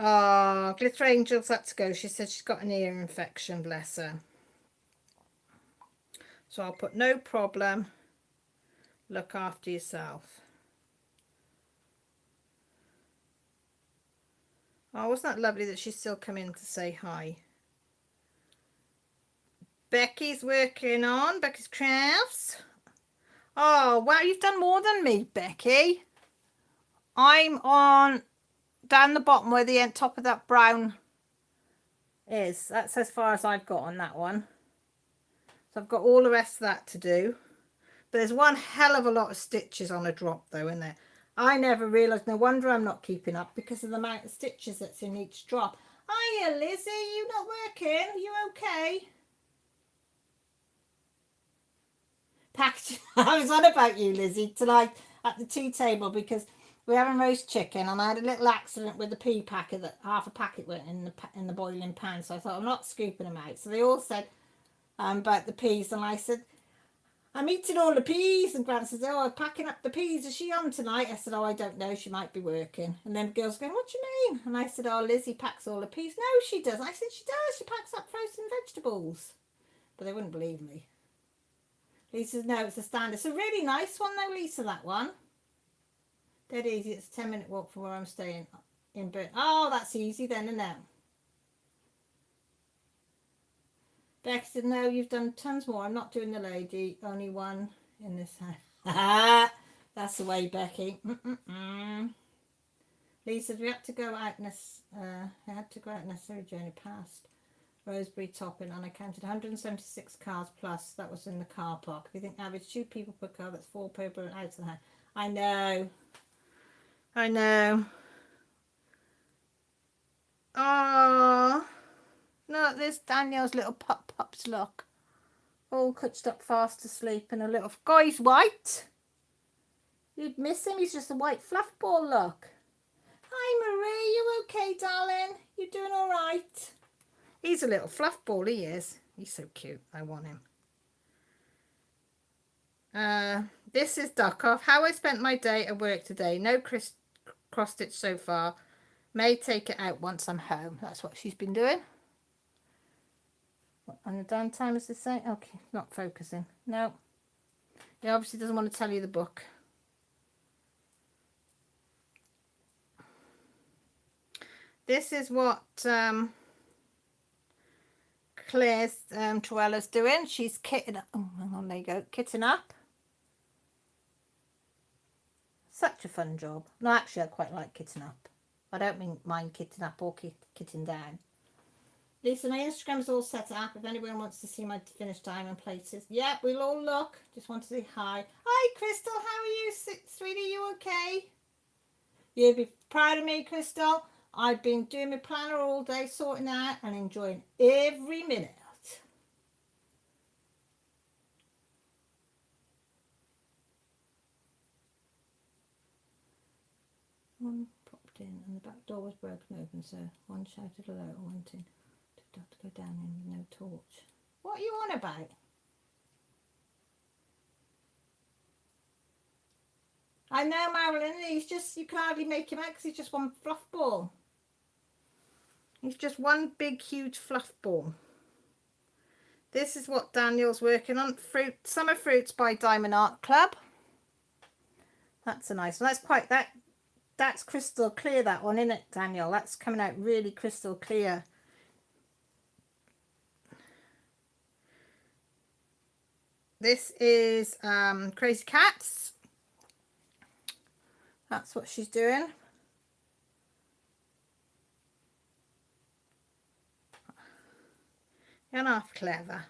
Oh, Glitter Angel's had to go. She said she's got an ear infection, bless her. So I'll put no problem. Look after yourself. Oh, wasn't that lovely that she's still come in to say hi? Becky's working on Becky's Crafts. Oh, wow, you've done more than me, Becky. I'm on down the bottom where the top of that brown is. That's as far as I've got on that one. So I've got all the rest of that to do. But there's one hell of a lot of stitches on a drop though, isn't there? I never realised. No wonder I'm not keeping up because of the amount of stitches that's in each drop. Hiya, Lizzie. You not working? You okay? Packaging. I was on about you, Lizzie, tonight at the tea table because we're having roast chicken and I had a little accident with the pea packet that half a packet went in the boiling pan. So I thought I'm not scooping them out. So they all said about the peas and I said, I'm eating all the peas. And Grant says, oh, I'm packing up the peas. Is she on tonight? I said, oh, I don't know. She might be working. And then the girl's going, what do you mean? And I said, oh, Lizzie packs all the peas. No, she doesn't. I said, she does. She packs up frozen vegetables. but they wouldn't believe me. Lisa says, no, it's a standard. It's a really nice one though, Lisa, that one. Dead easy. It's a 10-minute walk from where I'm staying in Burton. Oh, that's easy then, isn't it? Becky said, no, you've done tons more. I'm not doing the lady. Only one in this house. That's the way, Becky. Lisa said, we had to go out necessary journey past Rosebery Topping, and I counted 176 cars plus. That was in the car park. If you think average 2 people per car, that's 4 people out of the house. I know. Oh, look, there's Danielle's little pups, look. All couched up fast asleep, and a little guy, he's white. You'd miss him, he's just a white fluff ball, look. Hi Marie, you okay, darling? You doing all right? He's a little fluff ball, he is. He's so cute, I want him. This is Duck Off. How I spent my day at work today. No cross stitch so far. May take it out once I'm home. That's what she's been doing. And the downtime is the same. Okay, not focusing. No. He obviously doesn't want to tell you the book. This is what Claire's Truella's doing. She's kitting up. Oh, hang on, there you go. Kitting up. Such a fun job. No, actually, I quite like kitting up. I don't mind kitting up or kitting down. Lisa, my Instagram's all set up. If anyone wants to see my finished diamond places. Yeah, we'll all look. Just want to say hi. Hi, Crystal. How are you, sweetie? You okay? You'll be proud of me, Crystal. I've been doing my planner all day, sorting out and enjoying every minute. One popped in and the back door was broken open, so one shouted hello and went in. Have to go down in with no torch. What are you on about? I know, Marilyn, he's just, you can hardly make him out because he's just one fluff ball. He's just one big, huge fluff ball. This is what Daniel's working on. Summer Fruits by Diamond Art Club. That's a nice one. That's crystal clear, that one, isn't it, Daniel? That's coming out really crystal clear. This is Crazy Cats. That's what she's doing. You're not clever.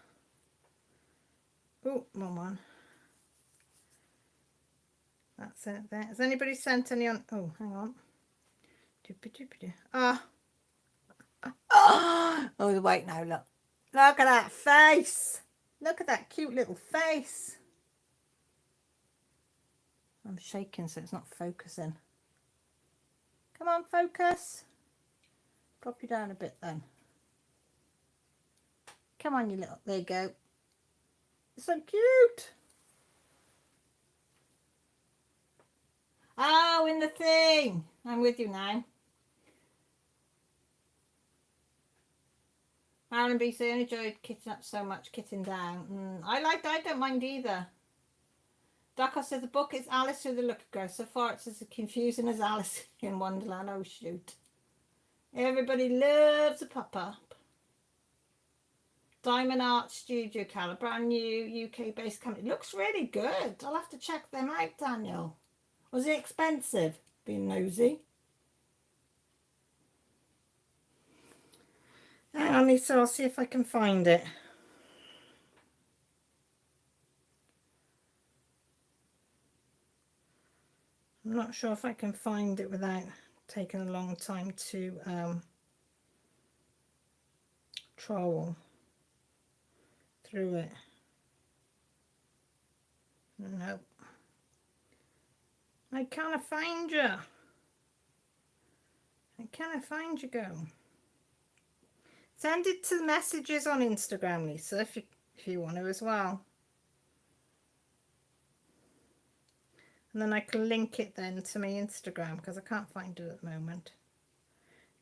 Oh, wrong one. That's it there. Has anybody sent any on? Oh, hang on. Oh, the white now, look. Look at that face. Look at that cute little face. I'm shaking so it's not focusing. Come on, focus. Drop you down a bit then. Come on, you little, there you go. It's so cute. Oh, in the thing. I'm with you now. Aaron B. said, I enjoyed kitting up so much, kitting down. I don't mind either. Ducko says the book is Alice Through the Looking Glass. So far it's as confusing as Alice in Wonderland. Oh, shoot. Everybody loves a pop-up. Diamond Art Studio, Cal, a brand new UK-based company. Looks really good. I'll have to check them out, Daniel. Was it expensive? Being nosy. Hang on, Lisa, I'll see if I can find it. I'm not sure if I can find it without taking a long time to trawl through it. Nope. I can't find you. I can't find you, girl. Send it to the messages on Instagram, Lisa, if you want to as well. And then I can link it then to my Instagram because I can't find it at the moment.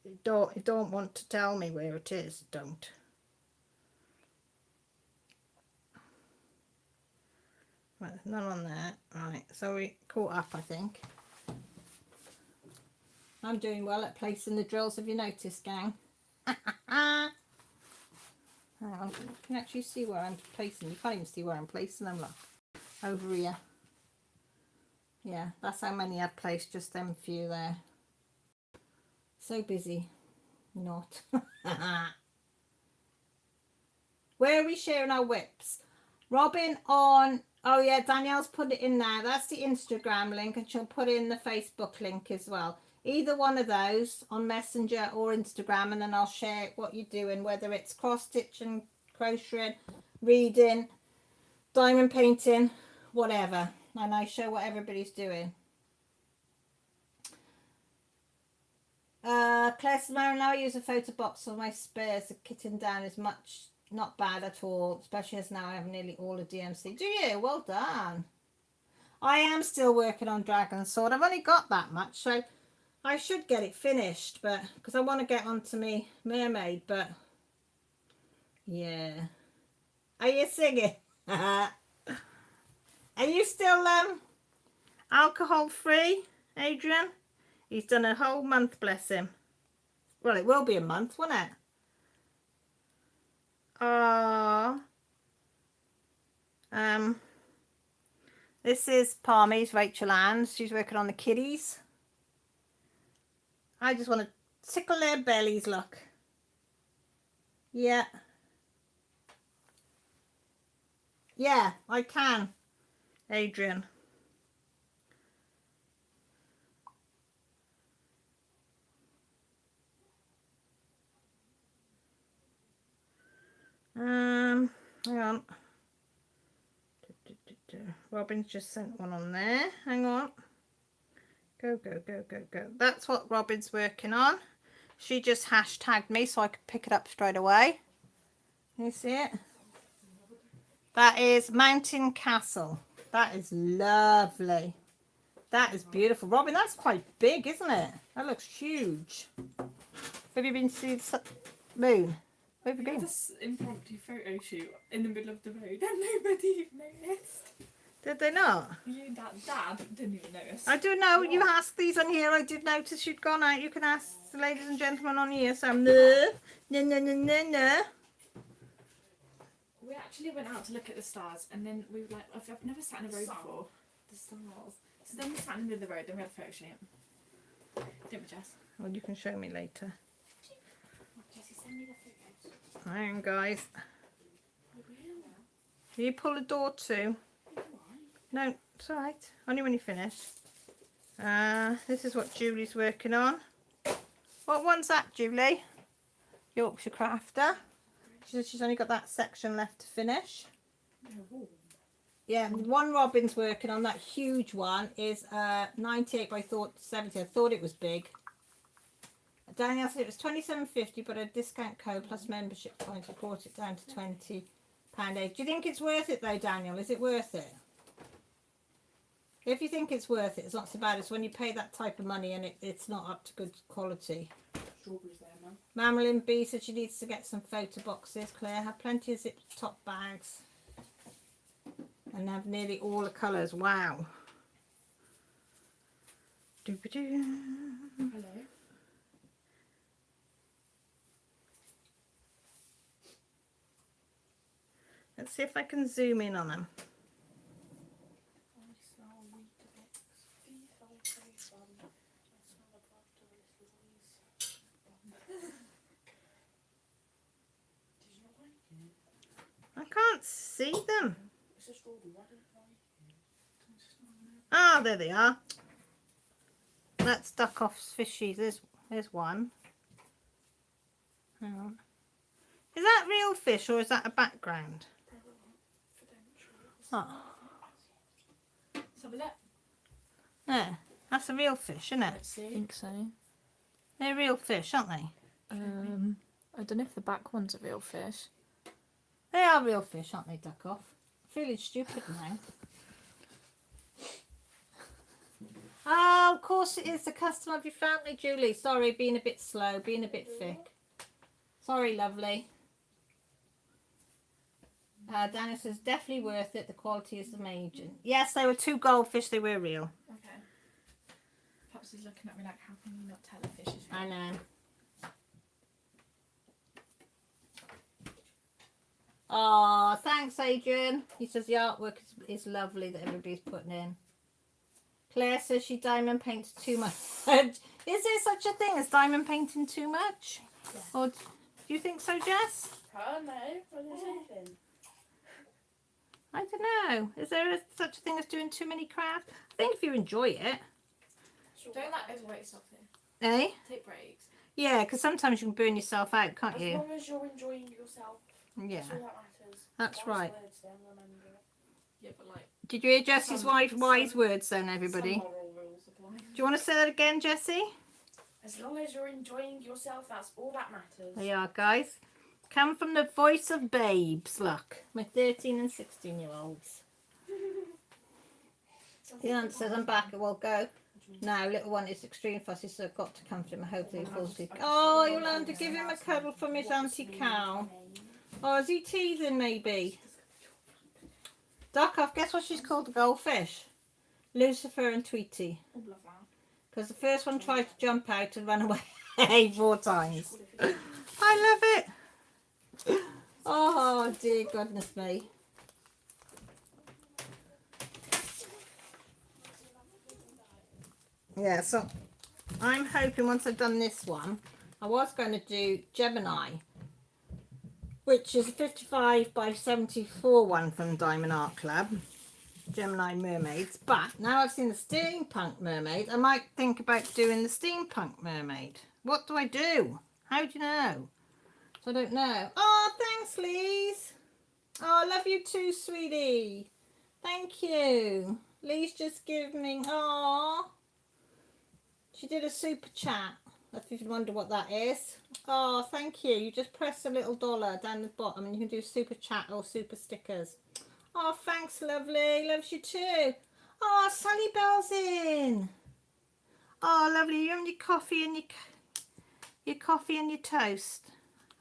You don't want to tell me where it is, don't. Right, none on there. Right, so we caught up, I think. I'm doing well at placing the drills, have you noticed, gang? Hang on, you can actually see where I'm placing. You can't even see where I'm placing them, look. Over here. Yeah, that's how many I've placed, just them few there. So busy. Not. Where are we sharing our whips? Robin on, oh yeah, Danielle's put it in there. That's the Instagram link, and she'll put in the Facebook link as well. Either one of those on Messenger or Instagram, and then I'll share what you're doing, whether it's cross stitching, crocheting, reading, diamond painting, whatever. And I show what everybody's doing. Claire Samara, now I use a photo box for my spares. The kitting down is much not bad at all, especially as now I have nearly all of DMC. Do you? Well done. I am still working on Dragon Sword. I've only got that much, so I should get it finished, but because I want to get onto me mermaid, but yeah. Are you singing? Are you still alcohol free, Adrian? He's done a whole month, bless him. Well, it will be a month, won't it? This is Palmy's Rachel Ann. She's working on the kiddies. I just want to tickle their bellies, look. Yeah. Yeah, I can, Adrian. Hang on. Robin's just sent one on there. Hang on. Go, go, go, go, go. That's what Robin's working on. She just hashtagged me so I could pick it up straight away. Can you see it? That is Mountain Castle. That is lovely. That is beautiful. Robin, that's quite big, isn't it? That looks huge. Have you been to see the moon? Where have you been? This impromptu photo shoot in the middle of the road and nobody even noticed. Did they not? You, Dad didn't even notice. I do know. You asked these on here. I did notice you'd gone out. You can ask the ladies and gentlemen on here. So no. We actually went out to look at the stars, and then we were like, I've never sat in a road before. The stars. So then we sat in the middle of the road, then we had a photo shoot. Didn't we, Jess? Well, you can show me later. Jessie, send me the photos. Hang on, guys. Can you pull the door too? No, it's alright. Only when you finish. This is what Julie's working on. What one's that, Julie? Yorkshire Crafter. She said she's only got that section left to finish. Yeah, one Robin's working on, that huge one, is 98 by 70. I thought it was big. Danielle said it was $27.50, but a discount code plus membership points brought it down to £20. Do you think it's worth it though, Daniel? Is it worth it? If you think it's worth it, it's not so bad. It's when you pay that type of money and it's not up to good quality. Strawberries there, Mum. Marilyn B said she needs to get some photo boxes. Claire had plenty of zip top bags. And have nearly all the colours. Wow. Doo-ba-doo. Hello. Let's see if I can zoom in on them. I can't see them. Ah, there they are. That's duck off fishies. There's one. Hang on. Is that real fish or is that a background? Oh. Let's have a look. There. That's a real fish, isn't it? Let's see. I think so. They're real fish, aren't they? I don't know if the back one's a real fish. They are real fish, aren't they, duck off? I'm feeling stupid now. Oh, of course it is the custom of your family, Julie. Sorry, being a bit slow, being a bit thick. Sorry, lovely. Daniel says, definitely worth it. The quality is amazing. Yes, they were 2 goldfish. They were real. Okay. Perhaps he's looking at me like, how can you not tell a fish is real? I know. Oh, thanks, Adrian. He says the artwork is lovely that everybody's putting in. Claire says she diamond paints too much. Is there such a thing as diamond painting too much? Yeah. Or do you think so, Jess? Oh no, I didn't say anything. I don't know. Is there such a thing as doing too many crafts? I think if you enjoy it. Don't like overweight stuff here. Eh? Take breaks. Yeah, because sometimes you can burn yourself out, can't As you? long as you're enjoying yourself, Yeah, that's all that matters. that's right. Words then, remember it. Yeah, but like Did you hear Jessie's Some- wise some- words then, everybody? some moral rules apply. Do you want to say that again, Jessie? As long as you're enjoying yourself, that's all that matters. There you are, guys. Come from the voice of babes, look. My 13 and 16-year-olds. The aunt says, I'm back. Well, go. Now, little one is extreme fussy, so I've got to comfort him. I hope he falls asleep. Oh, you'll have to give him a cuddle from his Auntie Cal. Oh, is he teething, maybe? Duck off. Guess what she's called the goldfish? Lucifer and Tweety. Oh, love that. Because the first one tried to jump out and run away 4 times. I love it. Oh, dear goodness me. Yeah, so I'm hoping once I've done this one, I was going to do Gemini, which is a 55 by 74 one from Diamond Art Club, Gemini Mermaids. But now I've seen the Steampunk Mermaid, I might think about doing the Steampunk Mermaid. What do I do? How do you know? So I don't know. Oh, thanks, Lise. Oh, I love you too, sweetie. Thank you. Lise just give me, oh. She did a super chat, if you wonder what that is. Oh, thank you. You just press a little dollar down the bottom and you can do super chat or super stickers. Oh, thanks, lovely. Loves you too. Oh, Sally Bell's in. Oh, lovely. You're having your coffee and your coffee and your toast.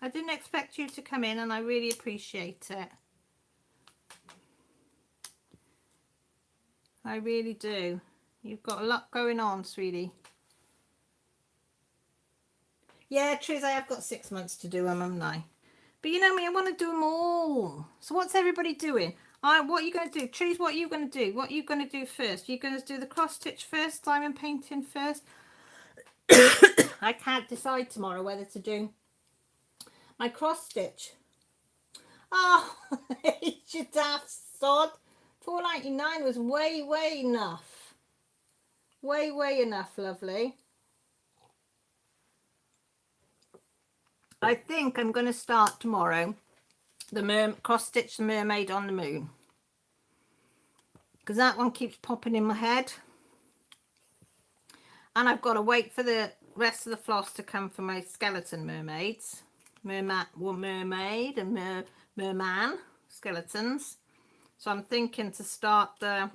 I didn't expect you to come in and I really appreciate it. I really do. You've got a lot going on, sweetie. Yeah, Triz, I have got 6 months to do them, haven't I? But you know me, I want to do them all. So what's everybody doing? What are you going to do? Triz, what are you going to do? What are you going to do first? Are you going to do the cross stitch first, diamond painting first? I can't decide tomorrow whether to do my cross stitch. Oh, you daft sod. $4.99 was way enough. Way enough, lovely. I think I'm going to start tomorrow the cross stitch the mermaid on the moon, because that one keeps popping in my head, and I've got to wait for the rest of the floss to come for my skeleton mermaids, mermaid and merman skeletons. So I'm thinking to start the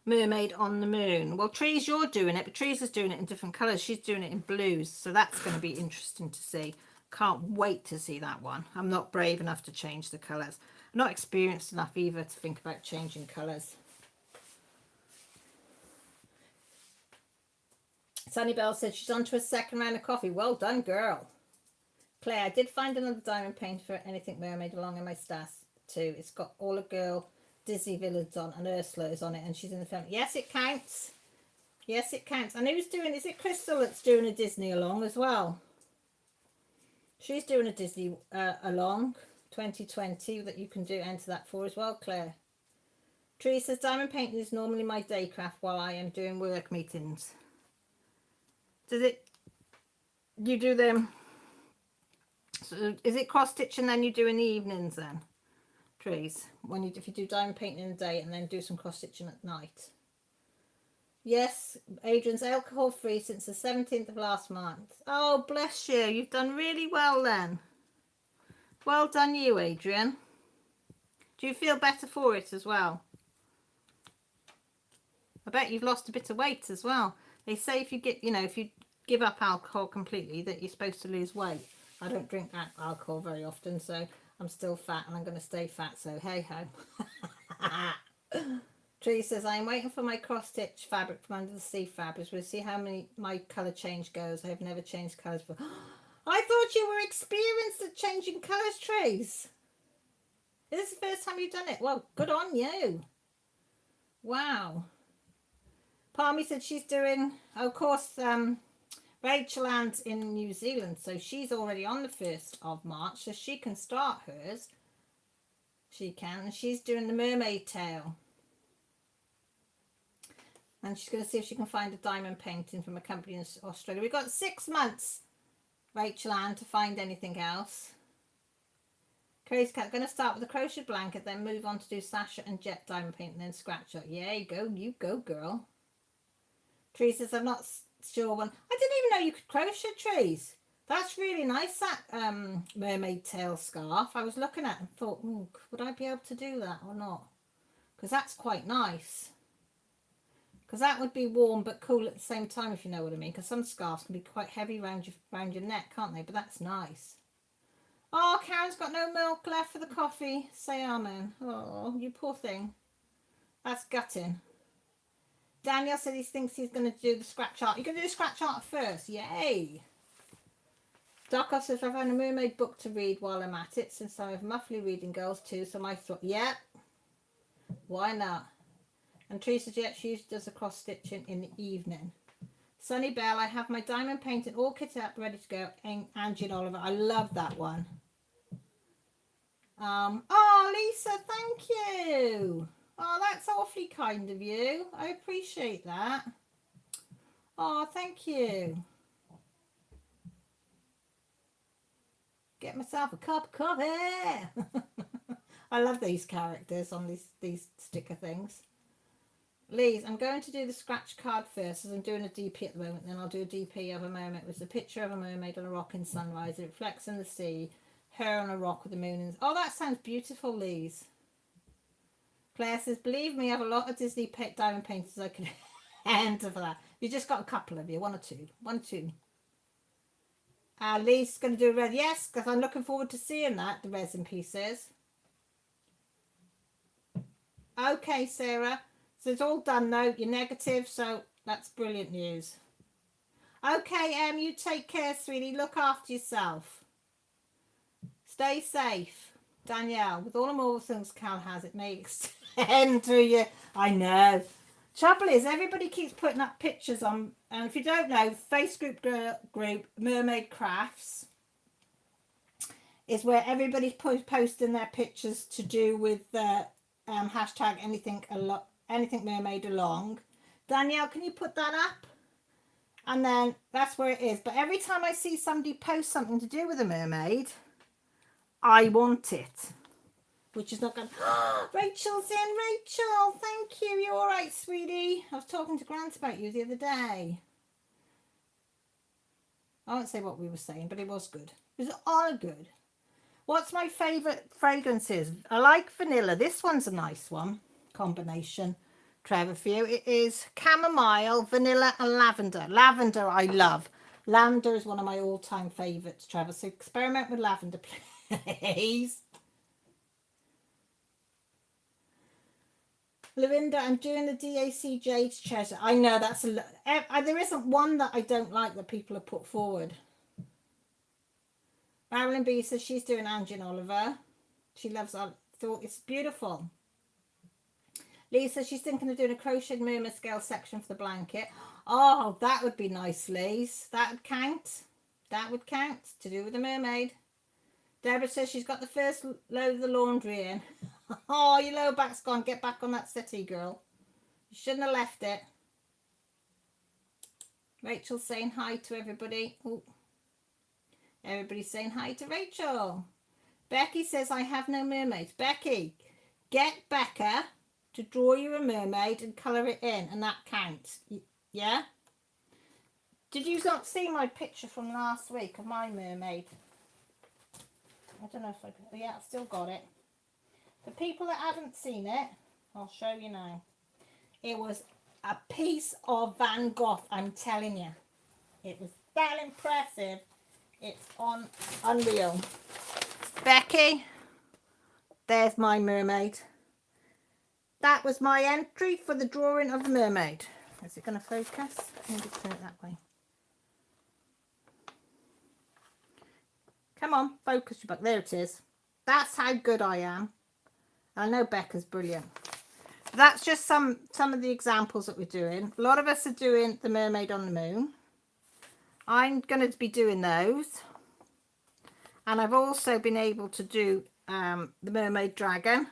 mermaid on the moon. Well, Trees, you're doing it, but Trees is doing it in different colours. She's doing it in blues, so that's going to be interesting to see. Can't wait to see that one. I'm not brave enough to change the colours. I'm not experienced enough either to think about changing colours. Sunny Bell said she's on to a second round of coffee. Well done, girl. Claire, I did find another diamond paint for Anything Mermaid along in my stash too. It's got all a girl Disney villains on, and Ursula is on it, and she's in the film. Yes, it counts. Yes, it counts. And who's doing? Is it Crystal that's doing a Disney along as well? She's doing a Disney along 2020 that you can do enter that for as well, Claire. Tree says diamond painting is normally my day craft while I am doing work meetings. Does it? You do them? So is it cross stitch and then you do in the evenings then? Trees, if you do diamond painting in the day and then do some cross stitching at night. Yes, Adrian's alcohol free since the 17th of last month. Oh, bless you. You've done really well then. Well done you, Adrian. Do you feel better for it as well? I bet you've lost a bit of weight as well. They say if you if you give up alcohol completely that you're supposed to lose weight. I don't drink alcohol very often, so I'm still fat and I'm going to stay fat, so hey ho. Tree says, I'm waiting for my cross-stitch fabric from Under the Sea Fabrics. We'll see how my colour change goes. I have never changed colours before. I thought you were experienced at changing colours, Trace. Is this the first time you've done it? Well, good on you. Wow. Palmy said she's doing, of course, Rachel Ann's in New Zealand, so she's already on the 1st of March, so she can start hers. She can, and she's doing the mermaid tail. And she's going to see if she can find a diamond painting from a company in Australia. We've got 6 months, Rachel Ann, to find anything else. Crazy Cat, going to start with a crochet blanket, then move on to do Sasha and Jet diamond paint, and then scratch up. Yeah, you go, girl. Tree says, I'm not sure when. I didn't even know you could crochet, Trees. That's really nice, that mermaid tail scarf. I was looking at it and thought, would I be able to do that or not? Because that's quite nice. Because that would be warm but cool at the same time, if you know what I mean. Because some scarves can be quite heavy around your neck, can't they? But that's nice. Oh, Karen's got no milk left for the coffee. Say amen. Oh, you poor thing. That's gutting. Daniel said he thinks he's going to do the scratch art. You're going to do the scratch art first. Yay. Doc says, I've had a mermaid book to read while I'm at it, since I have monthly reading goals too. So I thought, yep, why not? And Teresa Jet, she usually does a cross stitching in the evening. Sunny Bell, I have my diamond painting all kitted up, ready to go. Angie and Oliver, I love that one. Oh, Lisa, thank you. Oh, that's awfully kind of you. I appreciate that. Oh, thank you. Get myself a cup of coffee. I love these characters on these sticker things. Liz, I'm going to do the scratch card first, as I'm doing a DP at the moment. Then I'll do a DP of a moment. It's a picture of a mermaid on a rock in sunrise. It reflects in the sea. Her on a rock with the moon. And oh, that sounds beautiful, Liz. Claire says, believe me, I have a lot of Disney diamond painters I could enter for that. You just got a couple of you, one or two. Lee's going to do a red. Yes, because I'm looking forward to seeing that, the resin pieces. Okay, Sarah. So it's all done though. You're negative, so that's brilliant news. Okay, you take care, sweetie. Look after yourself. Stay safe. Danielle, with all the more things Cal has, it may extend to you. I know. Trouble is, everybody keeps putting up pictures on, and if you don't know, Facebook group Mermaid Crafts is where everybody's posting their pictures to do with the hashtag anything mermaid along. Danielle, can you put that up? And then that's where it is. But every time I see somebody post something to do with a mermaid, I want it. Which is not going to... Rachel's in. Rachel, thank you. You all right, sweetie? I was talking to Grant about you the other day. I won't say what we were saying, but it was good. It was all good. What's my favourite fragrances? I like vanilla. This one's a nice one. Combination. Trevor, for you. It is chamomile, vanilla and lavender. Lavender I love. Lavender is one of my all-time favourites, Trevor. So experiment with lavender, please. Lorinda, I'm doing the DAC Jade's Treasure. I know that's there isn't one that I don't like that people have put forward. Marilyn B says she's doing Angie and Oliver. She loves thought it's beautiful. Lisa, she's thinking of doing a crocheted mermaid scale section for the blanket. Oh, that would be nice, Lise. That would count. That would count to do with the mermaid. Deborah says she's got the first load of the laundry in. Oh, your lower back's gone. Get back on that settee, girl. You shouldn't have left it. Rachel's saying hi to everybody. Ooh. Everybody's saying hi to Rachel. Becky says, I have no mermaids. Becky, get Becca to draw you a mermaid and colour it in, and that counts. Yeah? Did you not see my picture from last week of my mermaid? I don't know if I... Yeah, I've still got it. For people that haven't seen it, I'll show you now. It was a piece of Van Gogh, I'm telling you. It was that impressive. It's unreal. Becky, there's my mermaid. That was my entry for the drawing of the mermaid. Is it going to focus? Maybe turn it that way. Come on, focus your back. There it is. That's how good I am. I know Becca's brilliant. That's just some of the examples that we're doing. A lot of us are doing the mermaid on the moon. I'm going to be doing those. And I've also been able to do the mermaid dragon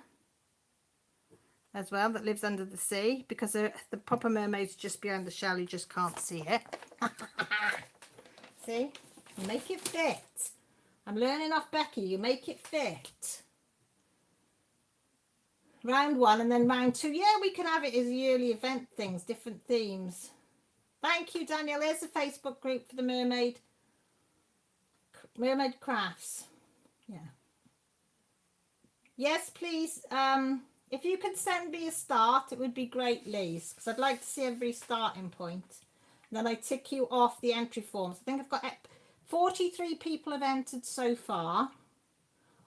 as well, that lives under the sea, because the proper mermaid's just behind the shell. You just can't see it. See? You make it fit. I'm learning off Becky. You make it fit. Round 1 and then round 2. Yeah, we can have it as yearly event things, different themes. Thank you, Danielle. There's a Facebook group for the mermaid crafts. Yeah. Yes, please. If you could send me a start, it would be great, Liz, because I'd like to see every starting point. And then I tick you off the entry forms. I think I've got 43 people have entered so far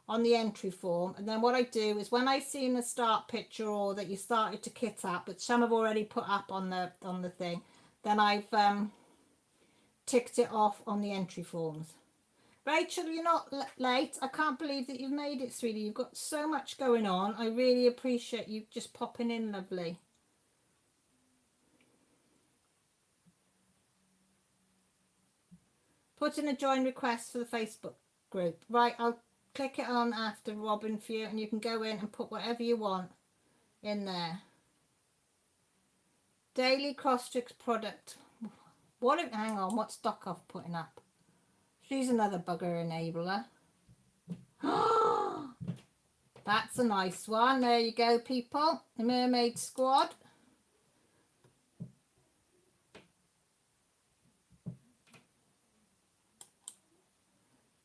on the entry form. And then what I do is when I've seen a start picture or that you started to kit up, but some have already put up on the thing, then I've ticked it off on the entry forms. Rachel, you're not late. I can't believe that you've made it, sweetie. You've got so much going on. I really appreciate you just popping in, lovely. Put in a join request for the Facebook group. Right, I'll click it on after Robin for you, and you can go in and put whatever you want in there. Daily cross-stitch product. Hang on, what stock I've putting up? She's another bugger enabler. That's a nice one. There you go, people. The Mermaid Squad.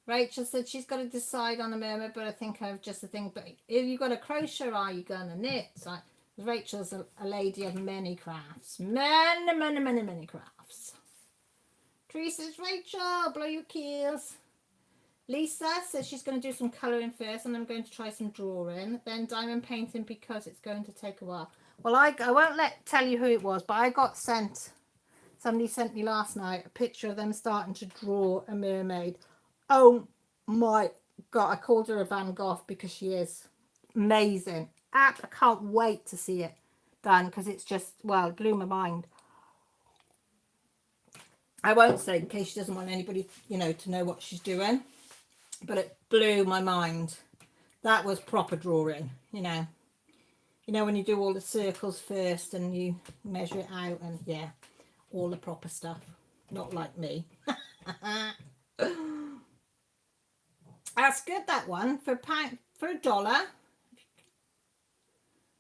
Rachel said she's got to decide on a mermaid, but I think I've just a thing. But if you've got a crochet, are you going to knit? So Rachel's a lady of many crafts. Many crafts. Teresa says, Rachel, blow your keels. Lisa says she's going to do some colouring first, and I'm going to try some drawing, then diamond painting because it's going to take a while. Well, I won't tell you who it was, but I got somebody sent me last night a picture of them starting to draw a mermaid. Oh my God, I called her a Van Gogh because she is amazing. I can't wait to see it done because it's just, well, it blew my mind. I won't say in case she doesn't want anybody, to know what she's doing. But it blew my mind. That was proper drawing, when you do all the circles first and you measure it out and, yeah, all the proper stuff. Not like me. That's good, that one. For $1.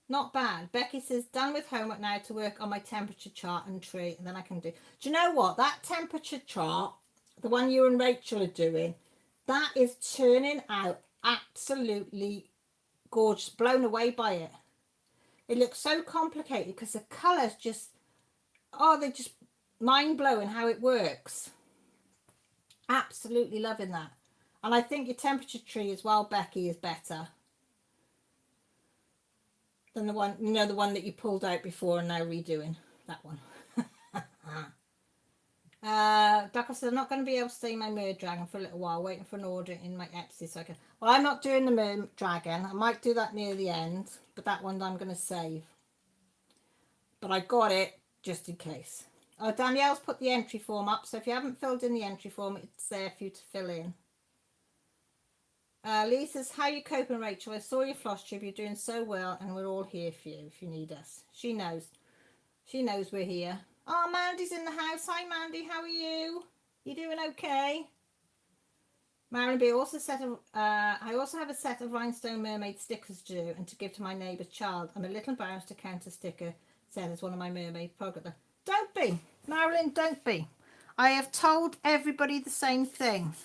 Not bad. Becky says, done with homework now to work on my temperature chart and tree, and then I can do. Do you know what? That temperature chart, the one you and Rachel are doing, that is turning out absolutely gorgeous. Blown away by it. It looks so complicated because the colours just, they're just mind-blowing how it works. Absolutely loving that. And I think your temperature tree as well, Becky, is better than the one, the one that you pulled out before and now redoing. That one. Becca said, I'm not going to be able to see my mermaid dragon for a little while, waiting for an order in my Etsy so I can. Well, I'm not doing the mermaid dragon. I might do that near the end, but that one I'm going to save. But I got it just in case. Oh, Danielle's put the entry form up, so if you haven't filled in the entry form, it's there for you to fill in. Lee says, how are you coping, Rachel? I saw your floss tube. You're doing so well, and we're all here for you if you need us. She knows. She knows we're here. Oh, Mandy's in the house. Hi, Mandy. How are you? You doing okay? Marion B. I also have a set of rhinestone mermaid stickers to do and to give to my neighbour's child. I'm a little embarrassed to count a sticker said as one of my mermaid programs. Don't be, Marilyn. Don't be. I have told everybody the same thing.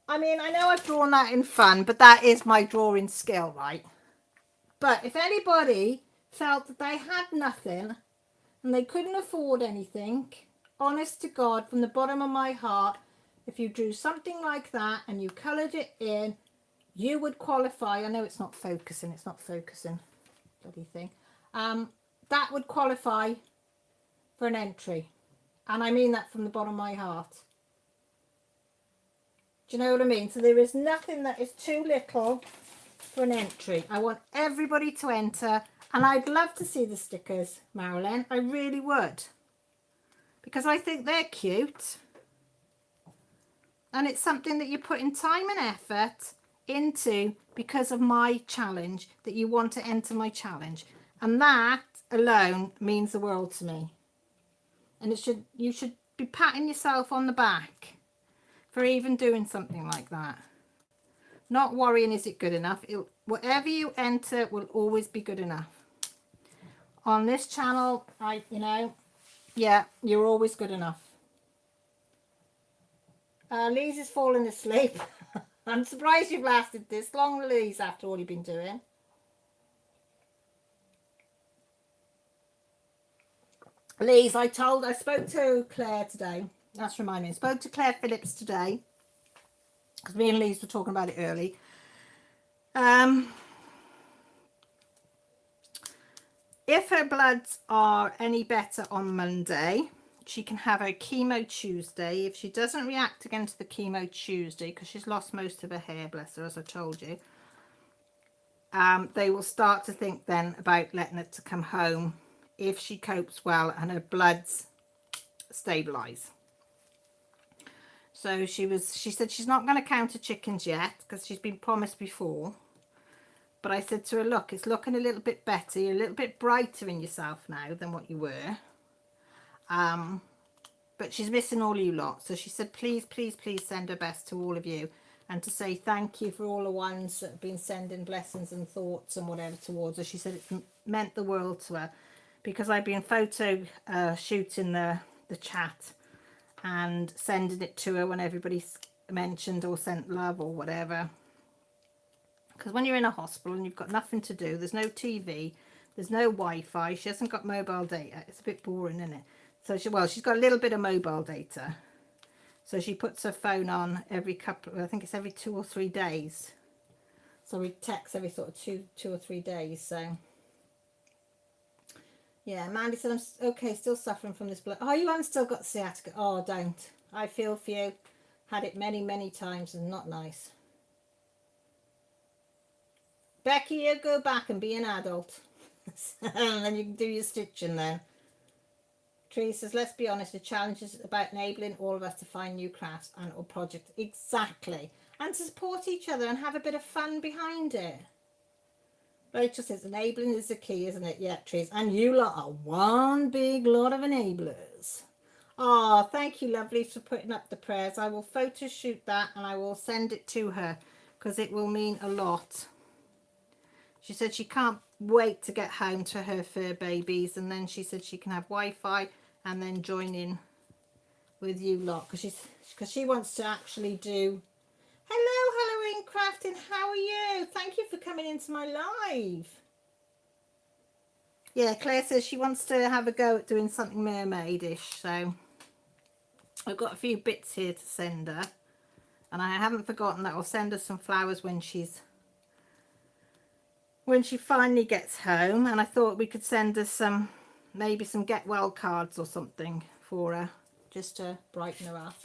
I mean, I know I've drawn that in fun, but that is my drawing skill, right? But if anybody felt that they had nothing and they couldn't afford anything, honest to God, from the bottom of my heart, if you drew something like that and you coloured it in, you would qualify. I know it's not focusing, bloody thing. That would qualify for an entry. And I mean that from the bottom of my heart. Do you know what I mean? So there is nothing that is too little for an entry. I want everybody to enter, and I'd love to see the stickers, Marilyn. I really would, because I think they're cute, and it's something that you're putting time and effort into because of my challenge, that you want to enter my challenge, and that alone means the world to me. And you should be patting yourself on the back for even doing something like that. Not worrying, is it good enough? Whatever you enter will always be good enough. On this channel, yeah, you're always good enough. Lise is falling asleep. I'm surprised you've lasted this long, Lise, after all you've been doing. Lise, I spoke to Claire today. That's reminding me. I spoke to Claire Phillips today, because me and Lise were talking about it early. If her bloods are any better on Monday, she can have her chemo Tuesday. If she doesn't react again to the chemo Tuesday, because she's lost most of her hair, bless her, as I told you, they will start to think then about letting her to come home if she copes well and her bloods stabilise. So she said she's not going to count her chickens yet, because she's been promised before. But I said to her, look, it's looking a little bit better. You're a little bit brighter in yourself now than what you were. But she's missing all you lot. So she said, please, please, please send her best to all of you. And to say thank you for all the ones that have been sending blessings and thoughts and whatever towards her. She said it's meant the world to her. Because I've been photo shooting the chat and sending it to her when everybody's mentioned or sent love or whatever. Because when you're in a hospital and you've got nothing to do, there's no TV, there's no Wi-Fi, she hasn't got mobile data. It's a bit boring, isn't it? So she's got a little bit of mobile data. So she puts her phone on every I think it's every 2 or 3 days. So we text every sort of two or 3 days. So yeah, Mandy said, I'm okay, still suffering from this blood. Oh, you haven't still got sciatica? Oh, don't. I feel for you. Had it many, many times and not nice. Becky, you go back and be an adult. And then you can do your stitching then. Tree says, let's be honest, the challenge is about enabling all of us to find new crafts and or projects. Exactly. And to support each other and have a bit of fun behind it. Rachel says, enabling is the key, isn't it? Yeah, Trees. And you lot are one big lot of enablers. Oh, thank you, lovely, for putting up the prayers. I will photo shoot that and I will send it to her because it will mean a lot. She said she can't wait to get home to her fur babies, and then she said she can have Wi-Fi and then join in with you lot because she wants to actually do. Hello, Halloween Crafting. How are you? Thank you for coming into my live. Yeah, Claire says she wants to have a go at doing something mermaidish, so I've got a few bits here to send her, and I haven't forgotten that I'll send her some flowers when she finally gets home. And I thought we could send her maybe some get well cards or something for her, just to brighten her up.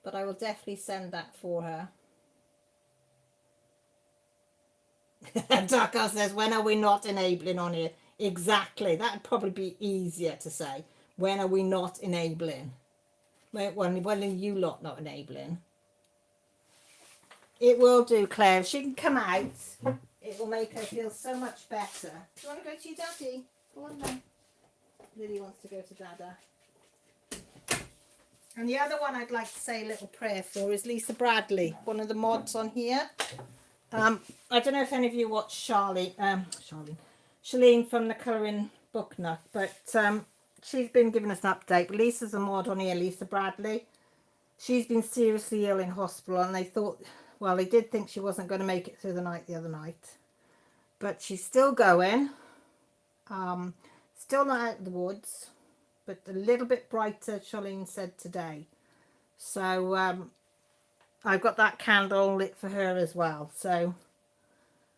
But I will definitely send that for her. Dakar says, when are we not enabling on here? Exactly. That would probably be easier to say. When are we not enabling? When are you lot not enabling? It will do, Claire. If she can come out, it will make her feel so much better. Do you want to go to your daddy? Go on then. Lily wants to go to Dada. And the other one I'd like to say a little prayer for is Lisa Bradley, one of the mods on here. I don't know if any of you watch Shalene from the Colouring Book Nut, but she's been giving us an update. Lisa's a mod on here, Lisa Bradley. She's been seriously ill in hospital, and they did think she wasn't going to make it through the night the other night. But she's still going. Still not out of the woods, but a little bit brighter, Charlene said today. So I've got that candle lit for her as well. So,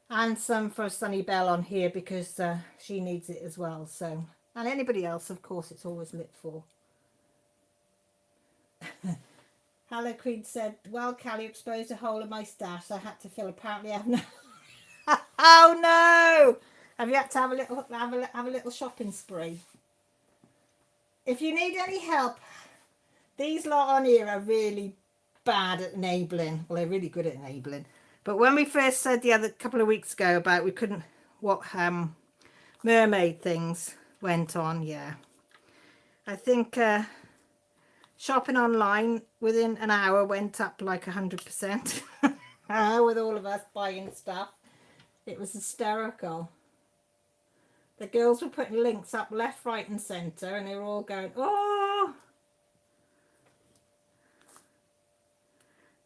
and some for Sunny Bell on here because she needs it as well. So, and anybody else, of course, it's always lit for. Hello Queen said, well, Callie exposed a hole in my stash. I had to fill. Apparently, I've no. Oh no! Have you had to have a little shopping spree? If you need any help, these lot on here are really bad at enabling. Well, they're really good at enabling. But when we first said the other couple of weeks ago about we couldn't, what mermaid things went on, yeah. I think shopping online within an hour went up like 100% with all of us buying stuff. It was hysterical. The girls were putting links up left, right and centre and they were all going, oh!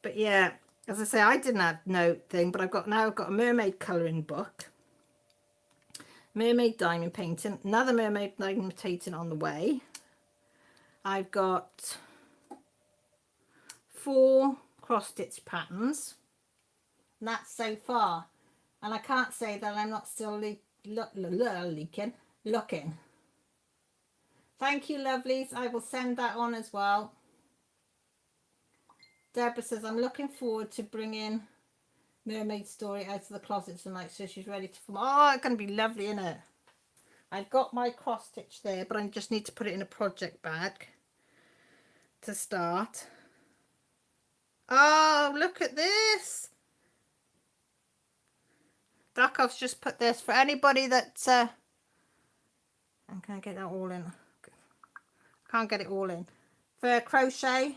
But yeah, as I say, I didn't have no thing, but I've got a mermaid colouring book, mermaid diamond painting, another mermaid diamond painting on the way. I've got 4 cross stitch patterns, and that's so far. And I can't say that I'm not still looking. Thank you, lovelies. I will send that on as well. Deborah says, I'm looking forward to bringing Mermaid Story out of the closet tonight, so she's ready to film. Oh, it's going to be lovely, isn't it? I've got my cross stitch there, but I just need to put it in a project bag to start. Oh, look at this. Darkov's just put this for anybody that and can I get that all in? Can't get it all in. For crochet,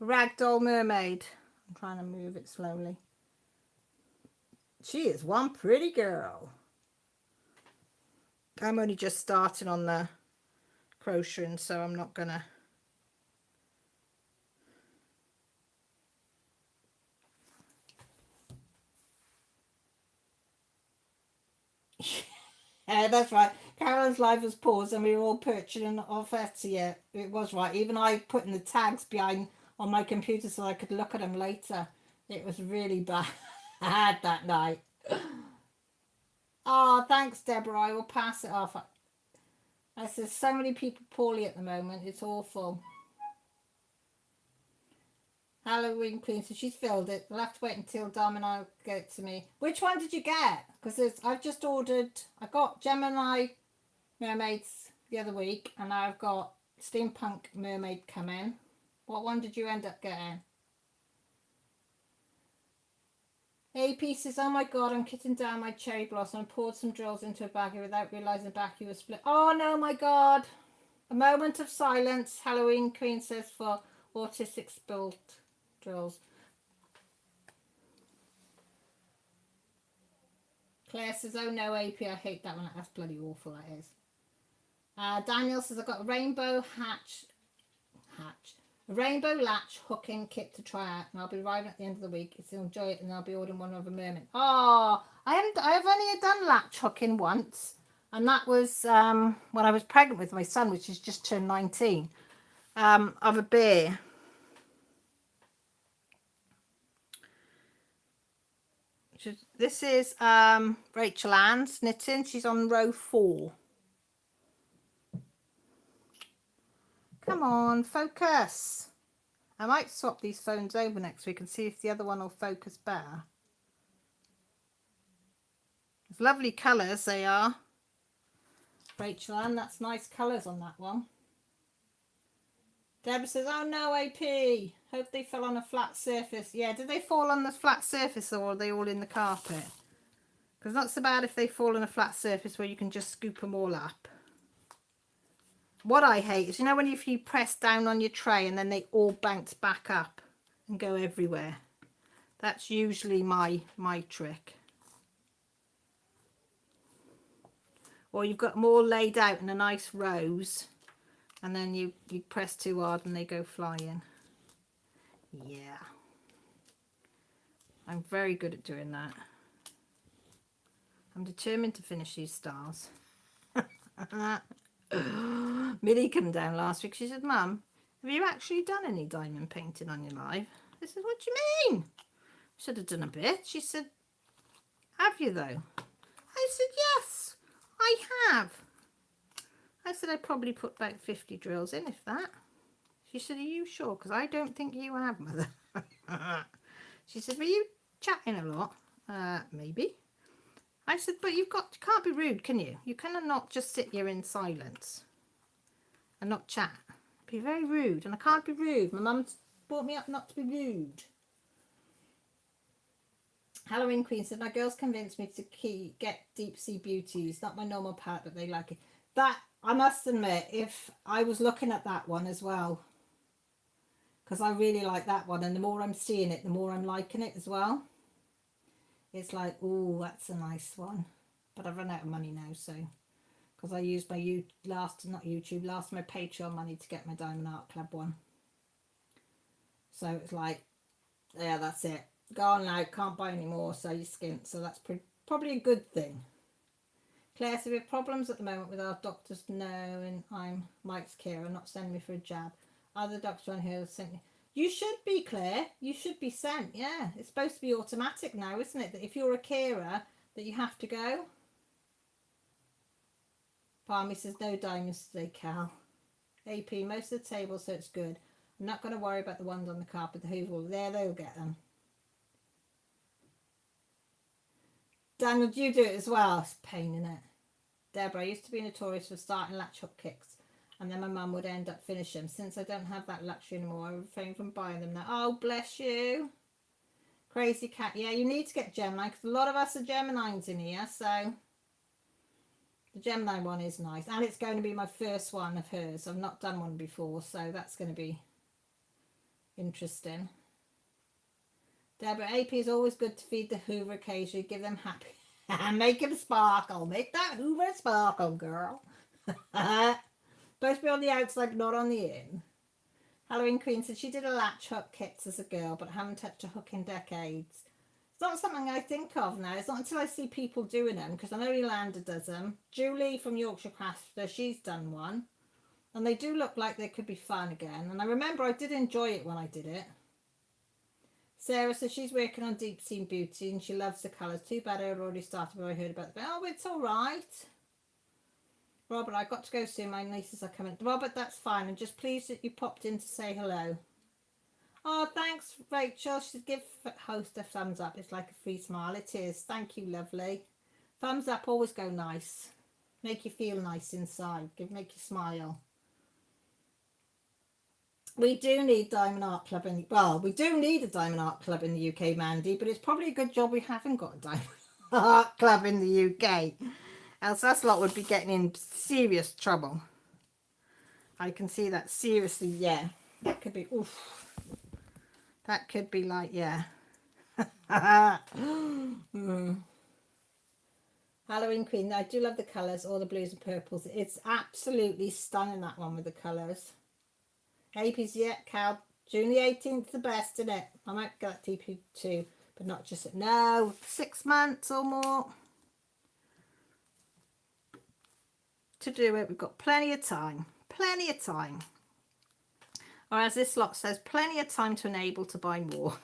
ragdoll mermaid. I'm trying to move it slowly. She is one pretty girl. I'm only just starting on the crocheting, so I'm not gonna. Yeah, that's right. Carolyn's live was paused and we were all perching off Etsy. Yeah, it was right. Even I put in the tags behind on my computer so I could look at them later. It was really bad that night. Oh, thanks, Deborah. I will pass it off. There's so many people poorly at the moment. It's awful. Halloween Queen, so she's filled it. We'll have to wait until Dom and I get it to me. Which one did you get? Because I've just ordered, I got Gemini Mermaids the other week, and now I've got Steampunk Mermaid coming. What one did you end up getting? AP says, oh my god, I'm kitting down my cherry blossom and poured some drills into a baggie without realising the baggie was split. Oh no, my god. A moment of silence, Halloween Queen says, for autistic spilt drills. Claire says, oh no, AP, I hate that one. That's bloody awful, that is. Daniel says, I've got a rainbow a rainbow latch hooking kit to try out, and I'll be arriving at the end of the week. If you enjoy it, and I'll be ordering one of a mermaid. Oh, I've only done latch hooking once, and that was when I was pregnant with my son, which is just turned 19, of a bear. This is Rachel Ann's knitting. She's on row 4. Come on, focus. I might swap these phones over next week and see if the other one will focus better. It's lovely colours they are. Rachel Ann, that's nice colours on that one. Deborah says, oh no, AP. Hope they fell on a flat surface. Yeah, did they fall on the flat surface or are they all in the carpet? Because not so bad if they fall on a flat surface where you can just scoop them all up. What I hate is, you know, when if you press down on your tray and then they all bounce back up and go everywhere. That's usually my trick. Or you've got them all laid out in a nice rows and then you press too hard and they go flying. Yeah. I'm very good at doing that. I'm determined to finish these stars. Millie came down last week. She said, Mum, Have you actually done any diamond painting on your life? I said, what do you mean? I should have done a bit. She said, have you though? I said, yes, I have. I said, I probably put about 50 drills in, if that. She said, are you sure? Because I don't think you have, Mother. She said, were you chatting a lot? Maybe. I said, but you can't be rude, can you? You cannot not just sit here in silence and not chat. Be very rude, and I can't be rude. My mum's brought me up not to be rude. Halloween Queen said, my girls convinced me to get deep sea beauties. Not my normal palette, but they like it. That, I must admit, if I was looking at that one as well, because I really like that one, and the more I'm seeing it, the more I'm liking it as well. It's like, oh, that's a nice one. But I've run out of money now, so, because I used my last my Patreon money to get my Diamond Art Club one. So it's like, yeah, that's it. Gone now, can't buy any more, so you skint. So that's probably a good thing. Claire, so we have problems at the moment with our doctors knowing I'm Mike's carer, not sending me for a jab. Other doctor on here sent me. You should be, Claire. You should be sent. Yeah, it's supposed to be automatic now, isn't it? That if you're a carer, that you have to go. Palmy says no diamonds today, Cal. AP, most of the table, so it's good. I'm not going to worry about the ones on the carpet, the Hoover. There, they'll get them. Daniel, do you do it as well? It's a pain, isn't it? Deborah, I used to be notorious for starting latch hook kicks, and then my mum would end up finishing them. Since I don't have that luxury anymore, I refrain from buying them now. Oh, bless you. Crazy cat. Yeah, you need to get Gemini, because a lot of us are Geminis in here, so the Gemini one is nice. And it's going to be my first one of hers. I've not done one before, so that's going to be interesting. Deborah, AP is always good to feed the Hoover occasionally. Give them happy. Make them sparkle. Make that Hoover sparkle, girl. Supposed to be on the outside, not on the in. Halloween Queen said she did a latch hook kits as a girl, but haven't touched a hook in decades. It's not something I think of now. It's not until I see people doing them, because I know Yolanda does them. Julie from Yorkshire Crafter, she's done one. And they do look like they could be fun again. And I remember I did enjoy it when I did it. Sarah says she's working on Deep Sea Beauty and she loves the colours. Too bad I had already started when I heard about it. Oh, it's all right. Robert, I've got to go soon. My nieces are coming. Robert, that's fine. I'm just pleased that you popped in to say hello. Oh, thanks, Rachel. She give host a thumbs up. It's like a free smile. It is. Thank you, lovely. Thumbs up always go nice. Make you feel nice inside. Make you smile. We do need Diamond Art Club we do need a Diamond Art Club in the UK, Mandy, but it's probably a good job we haven't got a Diamond Art Club in the UK. Else us lot would be getting in serious trouble. I can see that seriously, yeah. That could be, oof. That could be like, yeah. Halloween Queen, I do love the colours, all the blues and purples. It's absolutely stunning, that one with the colours. AP's, yeah, Cal. June the 18th, the best, isn't it? I might get that TP too, but not just, no, 6 months or more to do it. We've got plenty of time. Plenty of time. Or as this lot says, plenty of time to enable to buy more.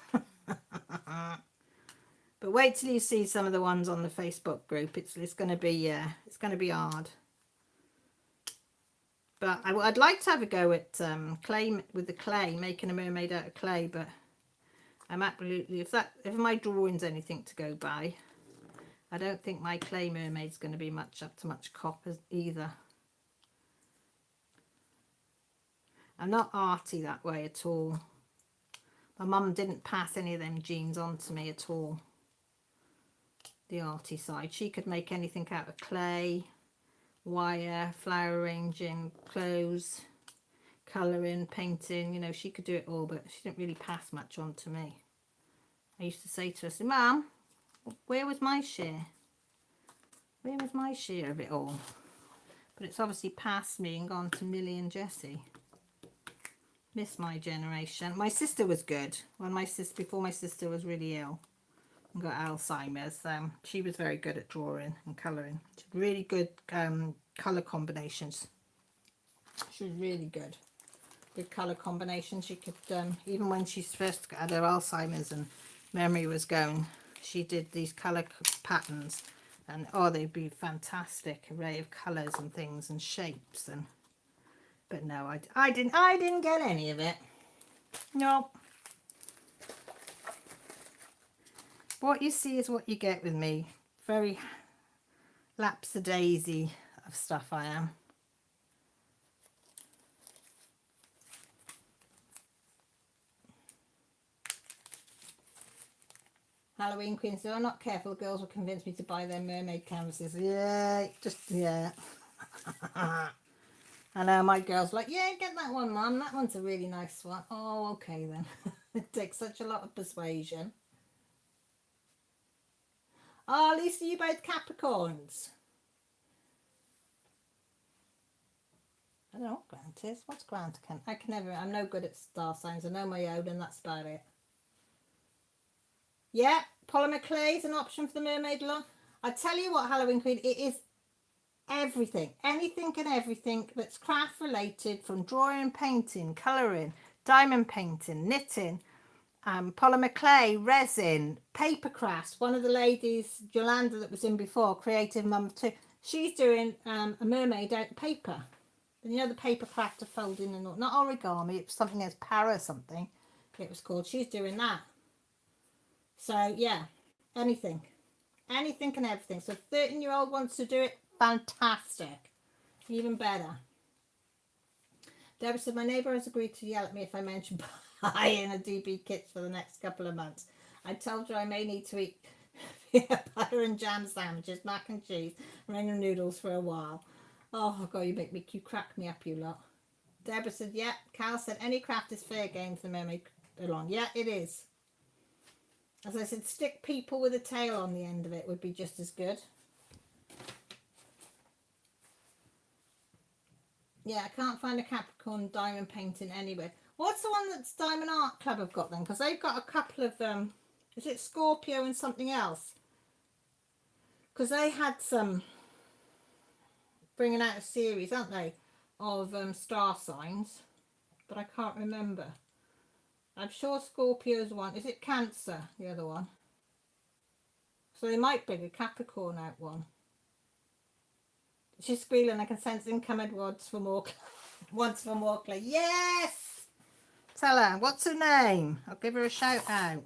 But wait till you see some of the ones on the Facebook group. It's going to be, yeah, it's going to be hard. But I'd like to have a go at clay, with the clay, making a mermaid out of clay. But I'm absolutely, if my drawing's anything to go by, I don't think my clay mermaid's going to be up to much copper either. I'm not arty that way at all. My mum didn't pass any of them genes on to me at all. The arty side. She could make anything out of clay, wire, flower arranging, clothes, colouring, painting, you know, she could do it all, but she didn't really pass much on to me. I used to say to her, Mum, where was my share? Where was my share of it all? But it's obviously passed me and gone to Millie and Jessie. Miss my generation. My sister was good. Before my sister was really ill and got Alzheimer's, she was very good at drawing and colouring. She had really good colour combinations. She was really good. with colour combinations. She could, even when she's first had her Alzheimer's and memory was going, she did these colour patterns, and oh, they'd be fantastic array of colours and things and shapes. And but no, I didn't get any of it. No. What you see is what you get with me. Very lapsadaisy of stuff I am. Halloween Queen, so I'm not careful, girls will convince me to buy their mermaid canvases. Yeah, just, yeah. I know my girls are like, yeah, get that one, Mum. That one's a really nice one. Oh, okay then. It takes such a lot of persuasion. Oh, Lisa, you both Capricorns. I don't know what Grant is. What's Grant? I can never, I'm no good at star signs. I know my own and that's about it. Yeah, polymer clay is an option for the mermaid look. I tell you what, Halloween Queen, it is everything. Anything and everything that's craft related, from drawing and painting, colouring, diamond painting, knitting, polymer clay, resin, paper crafts. One of the ladies, Yolanda, that was in before, Creative Mum too, she's doing a mermaid out of paper. You know, the paper craft of folding and all, not origami, it was something as para something it was called. She's doing that. So yeah, anything and everything. So 13-year-old wants to do it, fantastic, even better. Deborah said, my neighbour has agreed to yell at me if I mention buying a DB kit for the next couple of months. I told her I may need to eat peanut butter and jam sandwiches, mac and cheese, and ramen noodles for a while. Oh God, you crack me up, you lot. Deborah said, yeah. Cal said, any craft is fair game for the mermaid along. Yeah, it is. As I said, stick people with a tail on the end of it would be just as good. Yeah, I can't find a Capricorn diamond painting anywhere. What's the one that's Diamond Art Club have got then? Because they've got a couple of, is it Scorpio and something else? Because they had some, bringing out a series, aren't they, of star signs. But I can't remember. I'm sure Scorpio's one. Is it Cancer, the other one? So they might bring a Capricorn out one. She's squealing. I can sense incoming wants for more clay. Yes! Tell her. What's her name? I'll give her a shout out.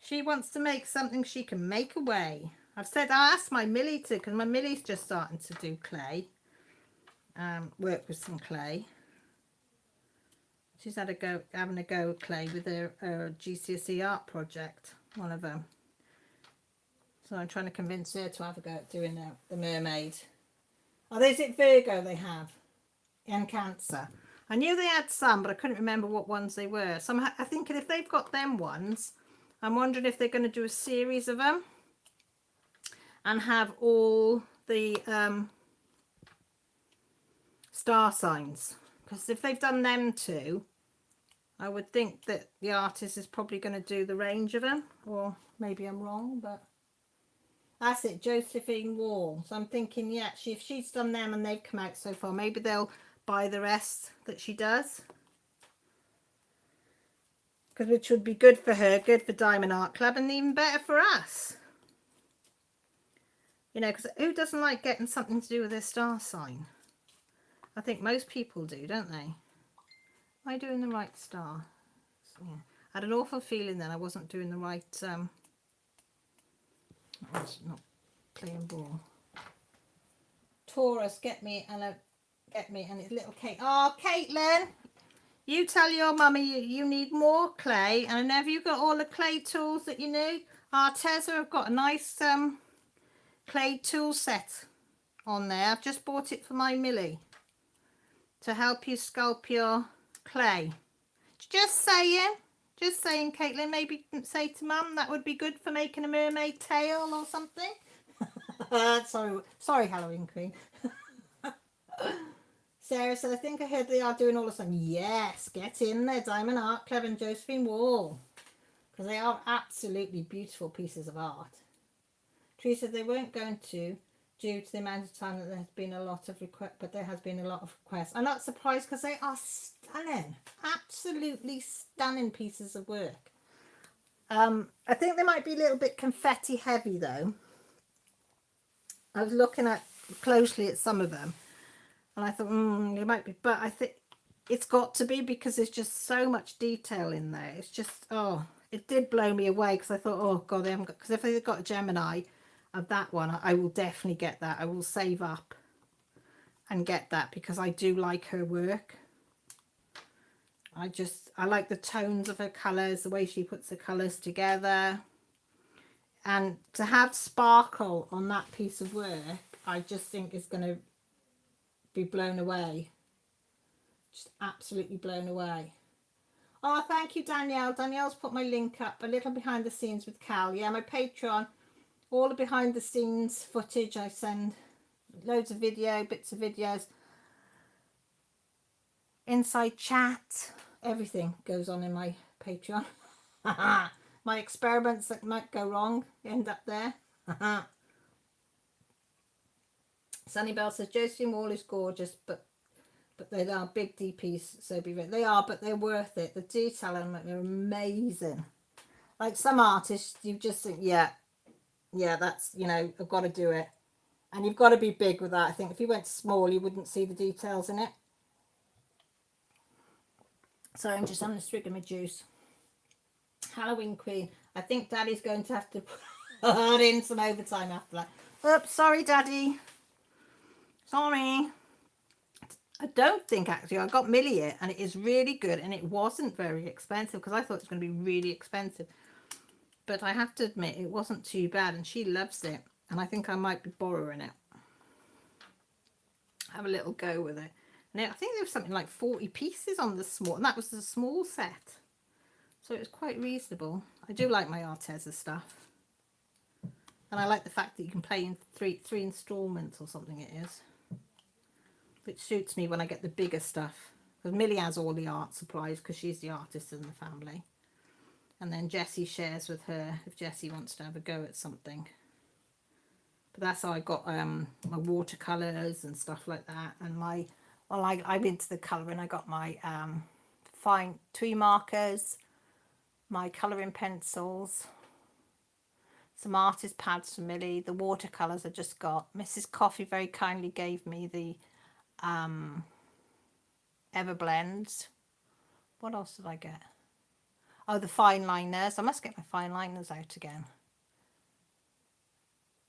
She wants to make something she can make away. I've said I asked my Millie to, because my Millie's just starting to do clay. Work with some clay. She's having a go at clay with her GCSE art project, one of them. So I'm trying to convince her to have a go at doing the mermaid. Oh, is it Virgo they have? And Cancer. I knew they had some, but I couldn't remember what ones they were. So I think if they've got them ones, I'm wondering if they're going to do a series of them and have all the star signs. Because if they've done them two, I would think that the artist is probably going to do the range of them, or maybe I'm wrong, but that's it, Josephine Wall. So I'm thinking, yeah, if she's done them and they've come out so far, maybe they'll buy the rest that she does, which would be good for her, good for Diamond Art Club, and even better for us. You know, because who doesn't like getting something to do with their star sign? I think most people do, don't they? Am I doing the right star? So, yeah. I had an awful feeling then I wasn't doing the right, I was not playing ball. Taurus, get me and it's little Kate. Oh, Caitlin, you tell your mummy you need more clay, and have you got all the clay tools that you need? Arteza have got a nice clay tool set on there. I've just bought it for my Millie to help you sculpt your clay. Just saying, Caitlin, maybe say to Mum that would be good for making a mermaid tail or something. Sorry, Halloween Queen. Sarah said, I think I heard they are doing all of a sudden. Yes, get in there, Diamond Art Club and Josephine Wall, because they are absolutely beautiful pieces of art. Teresa said they weren't going to due to the amount of time that there's been a lot of requests, but there has been a lot of requests. I'm not surprised because they are stunning, absolutely stunning pieces of work. I think they might be a little bit confetti heavy though. I was looking at closely at some of them and I thought, they might be, but I think it's got to be because there's just so much detail in there. It's just, oh, it did blow me away because I thought, oh God, they haven't got, because if they've got a Gemini of that one, I will definitely get that. I will save up and get that because I do like her work. I like the tones of her colours, the way she puts the colours together. And to have sparkle on that piece of work, I just think is going to be blown away. Just absolutely blown away. Oh, thank you, Danielle. Danielle's put my link up, a little behind the scenes with Cal. Yeah, my Patreon, all the behind the scenes footage I send, loads of video, bits of videos, inside chat, everything goes on in my Patreon. My experiments that might go wrong end up there. Sunny Bell says Josephine Wall is gorgeous, but they are big DPs, so be ready. They are, but they're worth it. The detail on them are amazing. Like some artists, you just think, yeah, that's, you know, I've got to do it. And you've got to be big with that. I think if you went small, you wouldn't see the details in it. Sorry, I'm just having a swig of my juice. Halloween Queen. I think Daddy's going to have to put in some overtime after that. Oops, sorry, Daddy. Sorry. I don't think actually, I got Millie it and it is really good and it wasn't very expensive because I thought it was going to be really expensive. But I have to admit it wasn't too bad and she loves it and I think I might be borrowing it. Have a little go with it. And I think there was something like 40 pieces on the small, and that was the small set. So it was quite reasonable. I do like my Arteza stuff. And I like the fact that you can pay in three installments or something it is. Which suits me when I get the bigger stuff. Because Millie has all the art supplies because she's the artist in the family. And then Jessie shares with her if Jessie wants to have a go at something. But that's how I got my watercolours and stuff like that. And my, well, I'm into the colouring. I got my fine twee markers, my colouring pencils, some artist pads for Millie, the watercolours I just got. Mrs. Coffee very kindly gave me the Everblends. What else did I get? Oh, the fine liners. I must get my fine liners out again.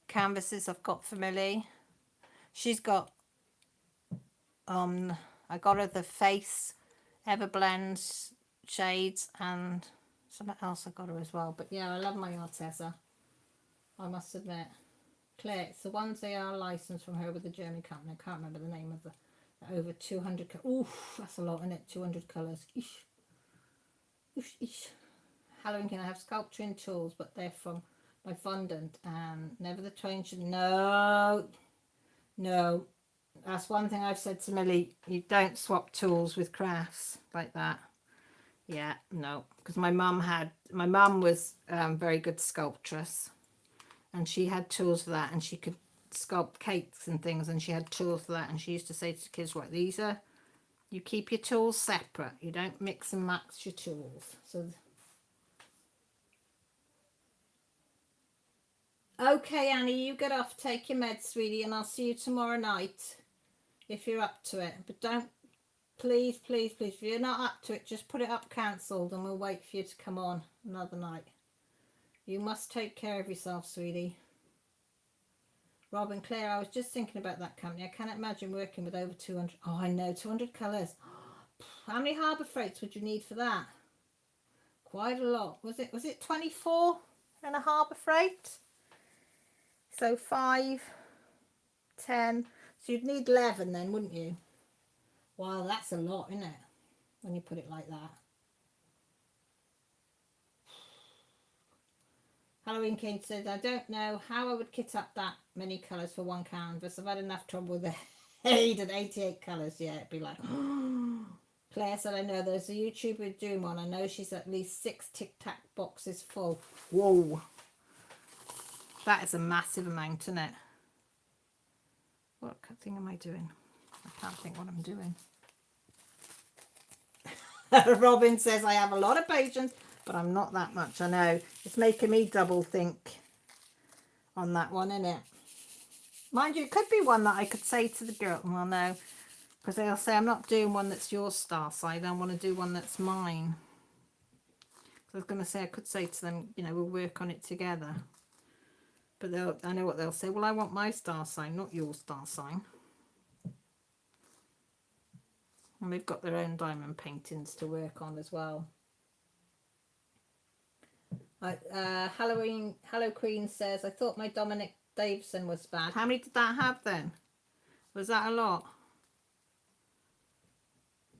Canvases I've got for Millie. She's got I got her the face Everblends shades and something else I got her as well. But yeah, I love my Arteza, I must admit. Claire, it's the ones they are licensed from her with the German company. I can't remember the name of the over 200. Oof, that's a lot, isn't it? 200 colours. Eesh. Oof, eesh. Halloween can I have sculpturing tools, but they're from my fondant and never the twain should. No, that's one thing I've said to Millie. You don't swap tools with crafts like that. Yeah, no, because my mum was very good sculptress, and she had tools for that, and she could sculpt cakes and things, and she had tools for that, and she used to say to the kids, right, these are, you keep your tools separate, you don't mix and match your tools. So okay, Annie, you get off, take your meds, sweetie, and I'll see you tomorrow night if you're up to it. But don't, please, if you're not up to it, just put it up cancelled and we'll wait for you to come on another night. You must take care of yourself, sweetie. Robin, Claire, I was just thinking about that company. I can't imagine working with over 200. Oh, I know, 200 colours. How many harbour freights would you need for that? Quite a lot. Was it 24 and a harbour freight? So 5, 10. So you'd need 11 then, wouldn't you? Wow, that's a lot, isn't it? When you put it like that. Halloween King says, I don't know how I would kit up that many colours for one canvas. I've had enough trouble with the 88 colours. Yeah, it'd be like, Claire said, I know there's a YouTuber doing one. I know she's at least 6 Tic Tac boxes full. Whoa. That is a massive amount, isn't it? What thing am I doing? I can't think what I'm doing. Robin says I have a lot of patience, but I'm not that much. I know. It's making me double think on that one, isn't it? Mind you, it could be one that I could say to the girl. Well, no, because they'll say I'm not doing one that's your star sign. I want to do one that's mine. So I was going to say, I could say to them, you know, we'll work on it together. But I know what they'll say. Well, I want my star sign, not your star sign. And they've got their own diamond paintings to work on as well. Hello Queen says, I thought my Dominic Davison was bad. How many did that have then? Was that a lot?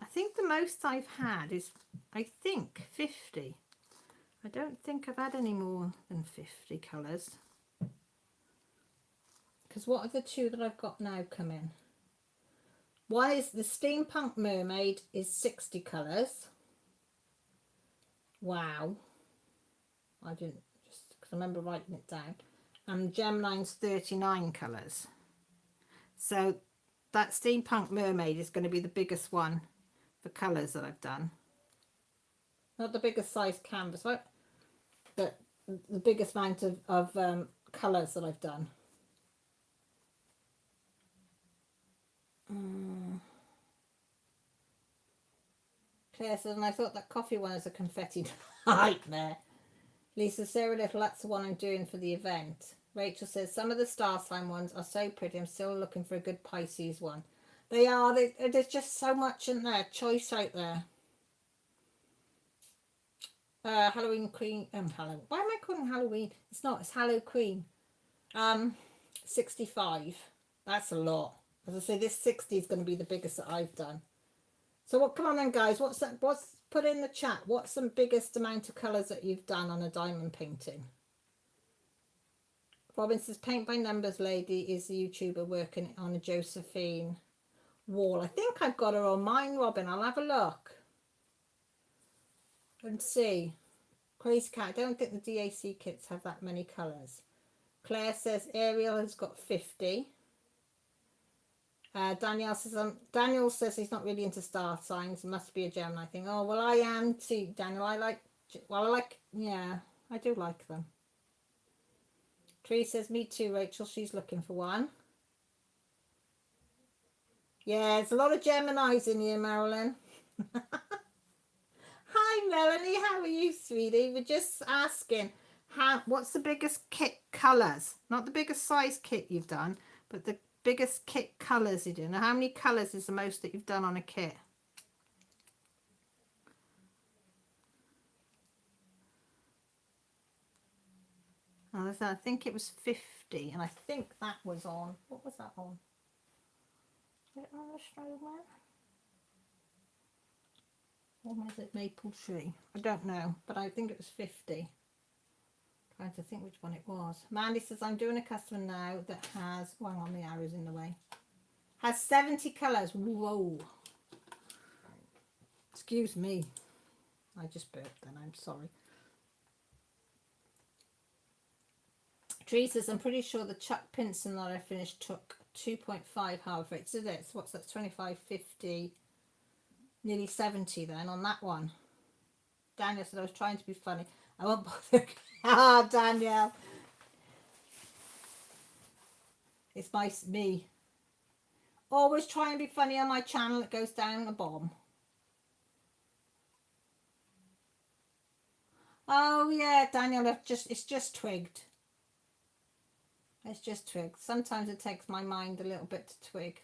I think the most I've had is, I think, 50. I don't think I've had any more than 50 colours. Because what are the two that I've got now come in? One is the Steampunk Mermaid is 60 colours. Wow. I didn't, just because I remember writing it down. And Geminine's 39 colours. So that Steampunk Mermaid is going to be the biggest one for colours that I've done. Not the biggest size canvas, right? But the biggest amount of colours that I've done. Claire said, and I thought that coffee one is a confetti nightmare. Lisa, Sarah Little, that's the one I'm doing for the event. Rachel says, some of the star sign ones are so pretty. I'm still looking for a good Pisces one. They are. There's just so much in there. Choice out there. Halloween Queen. Why am I calling Halloween? It's not. It's Hallow Queen. 65. That's a lot. As I say, this 60 is going to be the biggest that I've done. So what? Come on then, guys. What's put in the chat? What's the biggest amount of colours that you've done on a diamond painting? Robin says, Paint by Numbers Lady is the YouTuber working on a Josephine wall. I think I've got her on mine, Robin. I'll have a look and see. Crazy Cat, I don't think the DAC kits have that many colours. Claire says Ariel has got 50. Danielle says he's not really into star signs. It must be a Gemini thing. Oh, well, I am too, Daniel. Yeah, I do like them. Tree says, me too, Rachel. She's looking for one. Yeah, there's a lot of Geminis in here, Marilyn. Hi, Melanie. How are you, sweetie? We're just asking, what's the biggest kit colours? Not the biggest size kit you've done, but the biggest kit colours you do. Now, how many colours is the most that you've done on a kit? I think it was 50, and I think that was on, what was that on? Was it on the snowman? Or was it maple tree? I don't know, but I think it was 50. Trying to think which one it was. Mandy says, I'm doing a customer now that has, well, hang on, the arrow's in the way. Has 70 colours. Whoa. Excuse me. I just burped then, I'm sorry. Tree says, I'm pretty sure the Chuck Pinson that I finished took 2.5 half rates. So that's, what's that, 25, 50, nearly 70 then on that one. Daniel said, I was trying to be funny. I won't bother. Ah, Danielle. It's me. Always try and be funny on my channel. It goes down a bomb. Oh, yeah, Daniel, it's just twigged. It's just twigged. Sometimes it takes my mind a little bit to twig.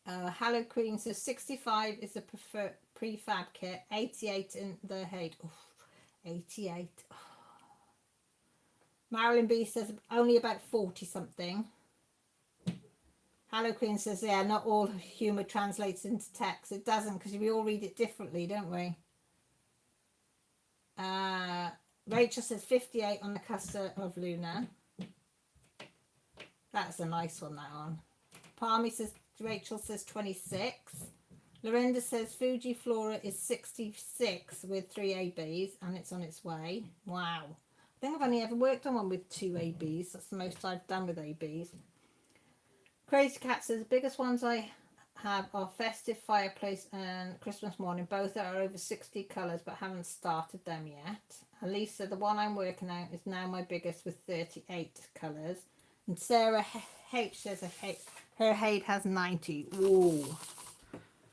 Hello Queen says 65 is the preferred prefab kit, 88 in the head. Oof, 88. Oh. Marilyn B says only about 40 something. Hello Queen says, yeah, not all humour translates into text. It doesn't, because we all read it differently, don't we? Rachel says 58 on the Custer of Luna. That's a nice one, that one. Palmy says, Rachel says 26. Lorinda says Fuji Flora is 66 with 3 ABs and it's on its way. Wow. I think I've only ever worked on one with 2 ABs. That's the most I've done with ABs. Crazy Cat says the biggest ones I have are Festive, Fireplace and Christmas Morning. Both are over 60 colours, but haven't started them yet. Lisa, the one I'm working on is now my biggest with 38 colours. And Sarah H says her Hade has 90. Ooh.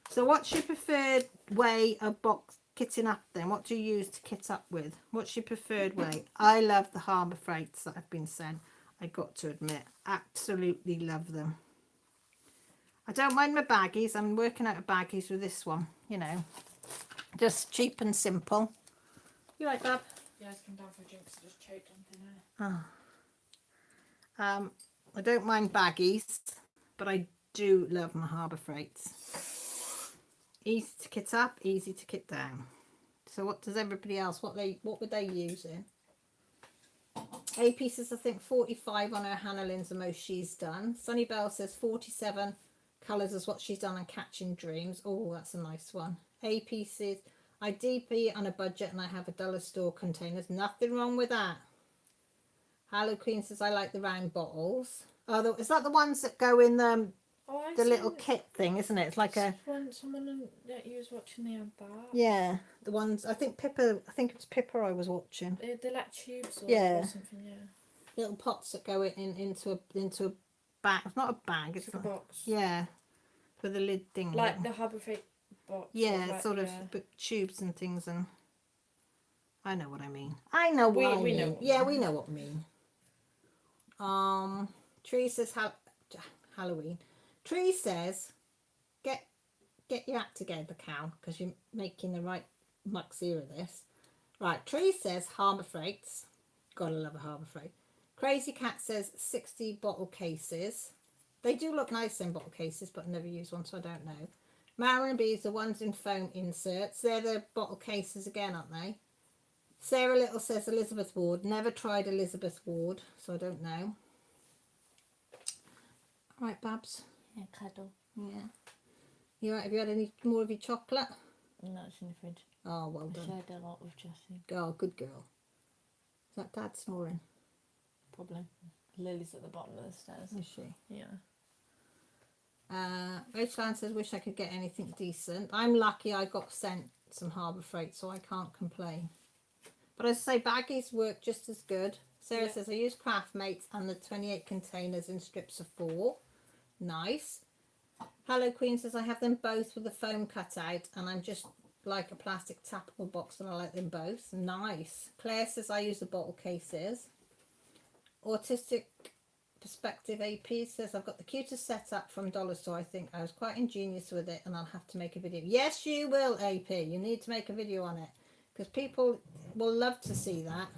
So what's your preferred way of box kitting up then? What do you use to kit up with? What's your preferred way? I love the Harbour Freights that have been sent. I got to admit, absolutely love them. I don't mind my baggies. I'm working out of baggies with this one, you know, just cheap and simple. You like that? Yeah, I just come down for a drink because I just choked on thin air. I don't mind baggies, but I do love my Harbour Freights. Easy to kit up, easy to kit down. So what does everybody else, what would they use in? A pieces, I think 45 on her Hannah Lynn's the most she's done. Sunny Bell says 47 colours is what she's done on Catching Dreams. Oh, that's a nice one. A pieces, I DP on a budget and I have a dollar store containers. Nothing wrong with that. Hello Queen says I like the round bottles. Oh, is that the ones that go in the little kit thing, isn't it? It's like a someone that you was watching the that. Yeah, the ones I think Pippa. I think it was Pippa I was watching. They're like tubes or, Yeah. or something. Yeah. Little pots that go into a bag. It's not a bag. It's It's like a box. Yeah, with a lid thing. Like the Harbour Freight box. Yeah, like, sort of yeah. but tubes and things, and I know what I mean. I know what I we mean. know what Yeah, you we know what I mean. Tree says Halloween. Tree says get your act together, Cal, because you're making the right mucks here of this. Right, Tree says Harbour Freights. Gotta love a Harbour Freight. Crazy Cat says 60 bottle cases. They do look nice in bottle cases, but I never use one, so I don't know. Marion B's the ones in foam inserts. They're the bottle cases again, aren't they? Sarah Little says Elizabeth Ward. Never tried Elizabeth Ward, so I don't know. All right, Babs. Yeah, cuddle. Yeah. You right? Have you had any more of your chocolate? No, it's in the fridge. Oh, well I done. shared a lot with Jessie. Oh, good girl. Is that Dad snoring? Probably. Lily's at the bottom of the stairs. Is she? Yeah. Rachel Ann says, wish I could get anything decent. I'm lucky I got sent some Harbour Freight, so I can't complain. But as I say, baggies work just as good. Sarah says, I use Craft Mates and the 28 containers in strips of 4. Nice. Hello Queen says, I have them both with the foam cut out and I'm just like a plastic tappable box and I like them both. Nice. Claire says, I use the bottle cases. Autistic Perspective AP says, I've got the cutest setup from Dollar Store. I think I was quite ingenious with it and I'll have to make a video. Yes, you will, AP. You need to make a video on it because people will love to see that.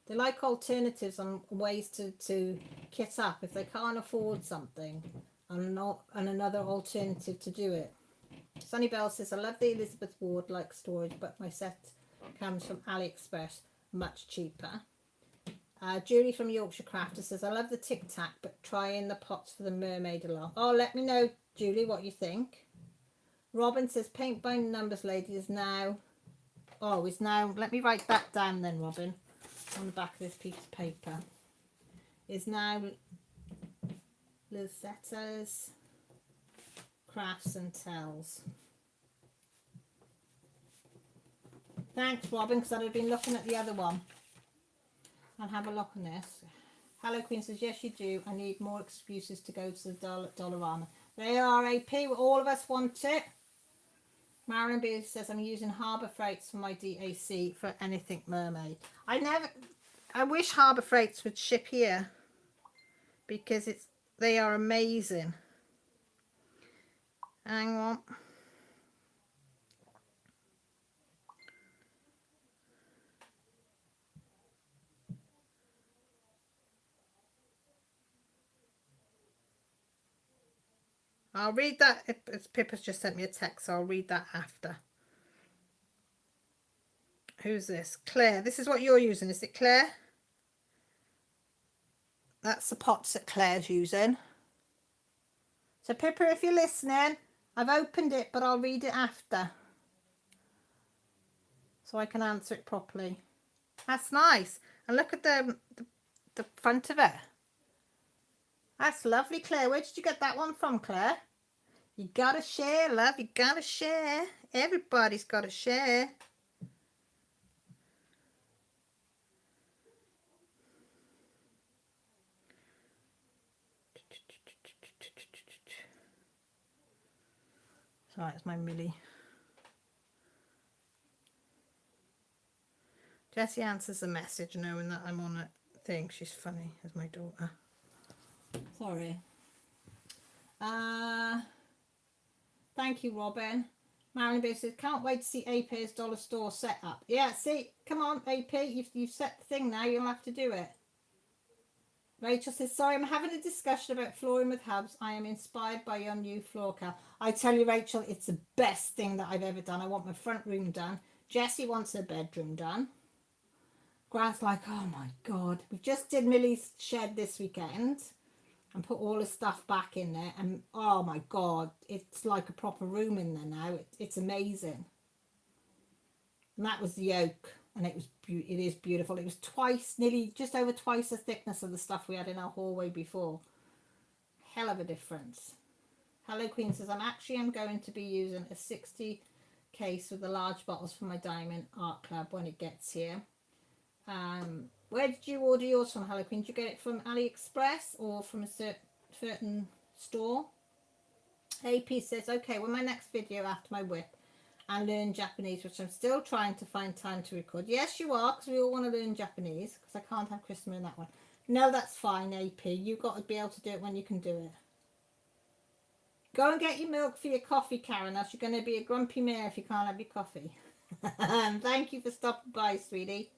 They like alternatives on ways to kit up if they can't afford something and another alternative to do it. Sunny Bell says, I love the Elizabeth Ward like storage, but my set comes from AliExpress, much cheaper. Julie from Yorkshire Crafter says, I love the Tic Tac, but try in the pots for the mermaid along. Oh, let me know, Julie, what you think. Robin says, Paint by Numbers Lady is now, let me write that down then, Robin, on the back of this piece of paper. Is now Lizetta's Crafts and Tells. Thanks, Robin, because I'd have been looking at the other one. I'll have a look on this. Hello Queen says, yes you do. I need more excuses to go to the Dollarama. They are AP. All of us want it. Marion B says, I'm using Harbour Freights for my DAC for anything mermaid. I wish Harbour Freights would ship here because they are amazing. Hang on. I'll read that. Pippa's just sent me a text, so I'll read that after. Who's this? Claire. This is what you're using, is it, Claire? That's the pots that Claire's using. So, Pippa, if you're listening, I've opened it, but I'll read it after. So I can answer it properly. That's nice. And look at the front of it. That's lovely, Claire. Where did you get that one from, Claire? You gotta share, love. You gotta share. Everybody's gotta share. Sorry, it's my Millie. Jessie answers the message knowing that I'm on a thing. She's funny as my daughter. Sorry. Thank you, Robin. Marilyn B says, can't wait to see AP's dollar store set up. Yeah, see, come on, AP, you've set the thing now, you'll have to do it. Rachel says, sorry, I'm having a discussion about flooring with hubs. I am inspired by your new floor cal. I tell you, Rachel, it's the best thing that I've ever done. I want my front room done. Jessie wants her bedroom done. Grant's like, oh my God. We just did Millie's shed this weekend and put all the stuff back in there. And oh my God, it's like a proper room in there now. It's amazing. And that was the oak. And it is beautiful. It was twice, nearly just over twice the thickness of the stuff we had in our hallway before. Hell of a difference. Hello Queen says, I'm going to be using a 60 case with the large bottles for my Diamond Art Club when it gets here. Where did you order yours from, Hello Queen? Did you get it from AliExpress or from a certain store? AP says, okay, well, my next video after my whip and learn Japanese, which I'm still trying to find time to record. Yes, you are, because we all want to learn Japanese, because I can't have Christmas in that one. No, that's fine, AP. You've got to be able to do it when you can do it. Go and get your milk for your coffee, Karen, else you're going to be a grumpy mare if you can't have your coffee. Thank you for stopping by, sweetie.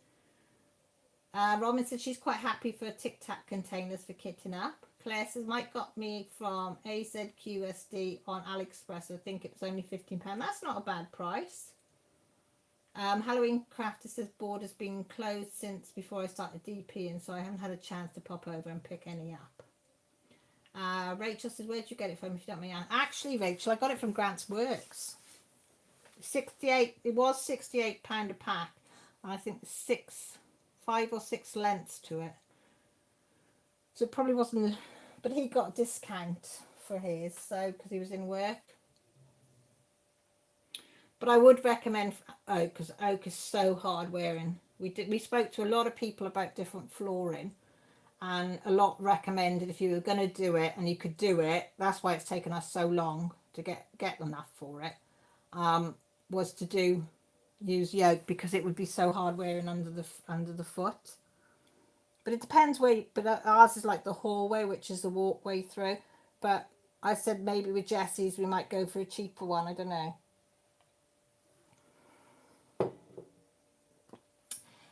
Robin said she's quite happy for Tic Tac containers for kitting up. Claire says Mike got me from AZQSD on AliExpress. I think it was only £15. That's not a bad price. Halloween Crafter says Border's been closed since before I started DPing, so I haven't had a chance to pop over and pick any up. Rachel says, where'd you get it from if you don't mind? Actually, Rachel, I got it from Grant's Works. 68. It was £68 a pack. And I think 5 or 6 lengths to it. So it probably wasn't, but he got a discount for his, so because he was in work. But I would recommend oak, because oak is so hard wearing. We spoke to a lot of people about different flooring, and a lot recommended if you were going to do it and you could do it. That's why it's taken us so long to get enough for it. Was to use yoke, because it would be so hard wearing under the foot. But it depends where. But ours is like the hallway, which is the walkway through. But I said maybe with Jessie's we might go for a cheaper one. I don't know.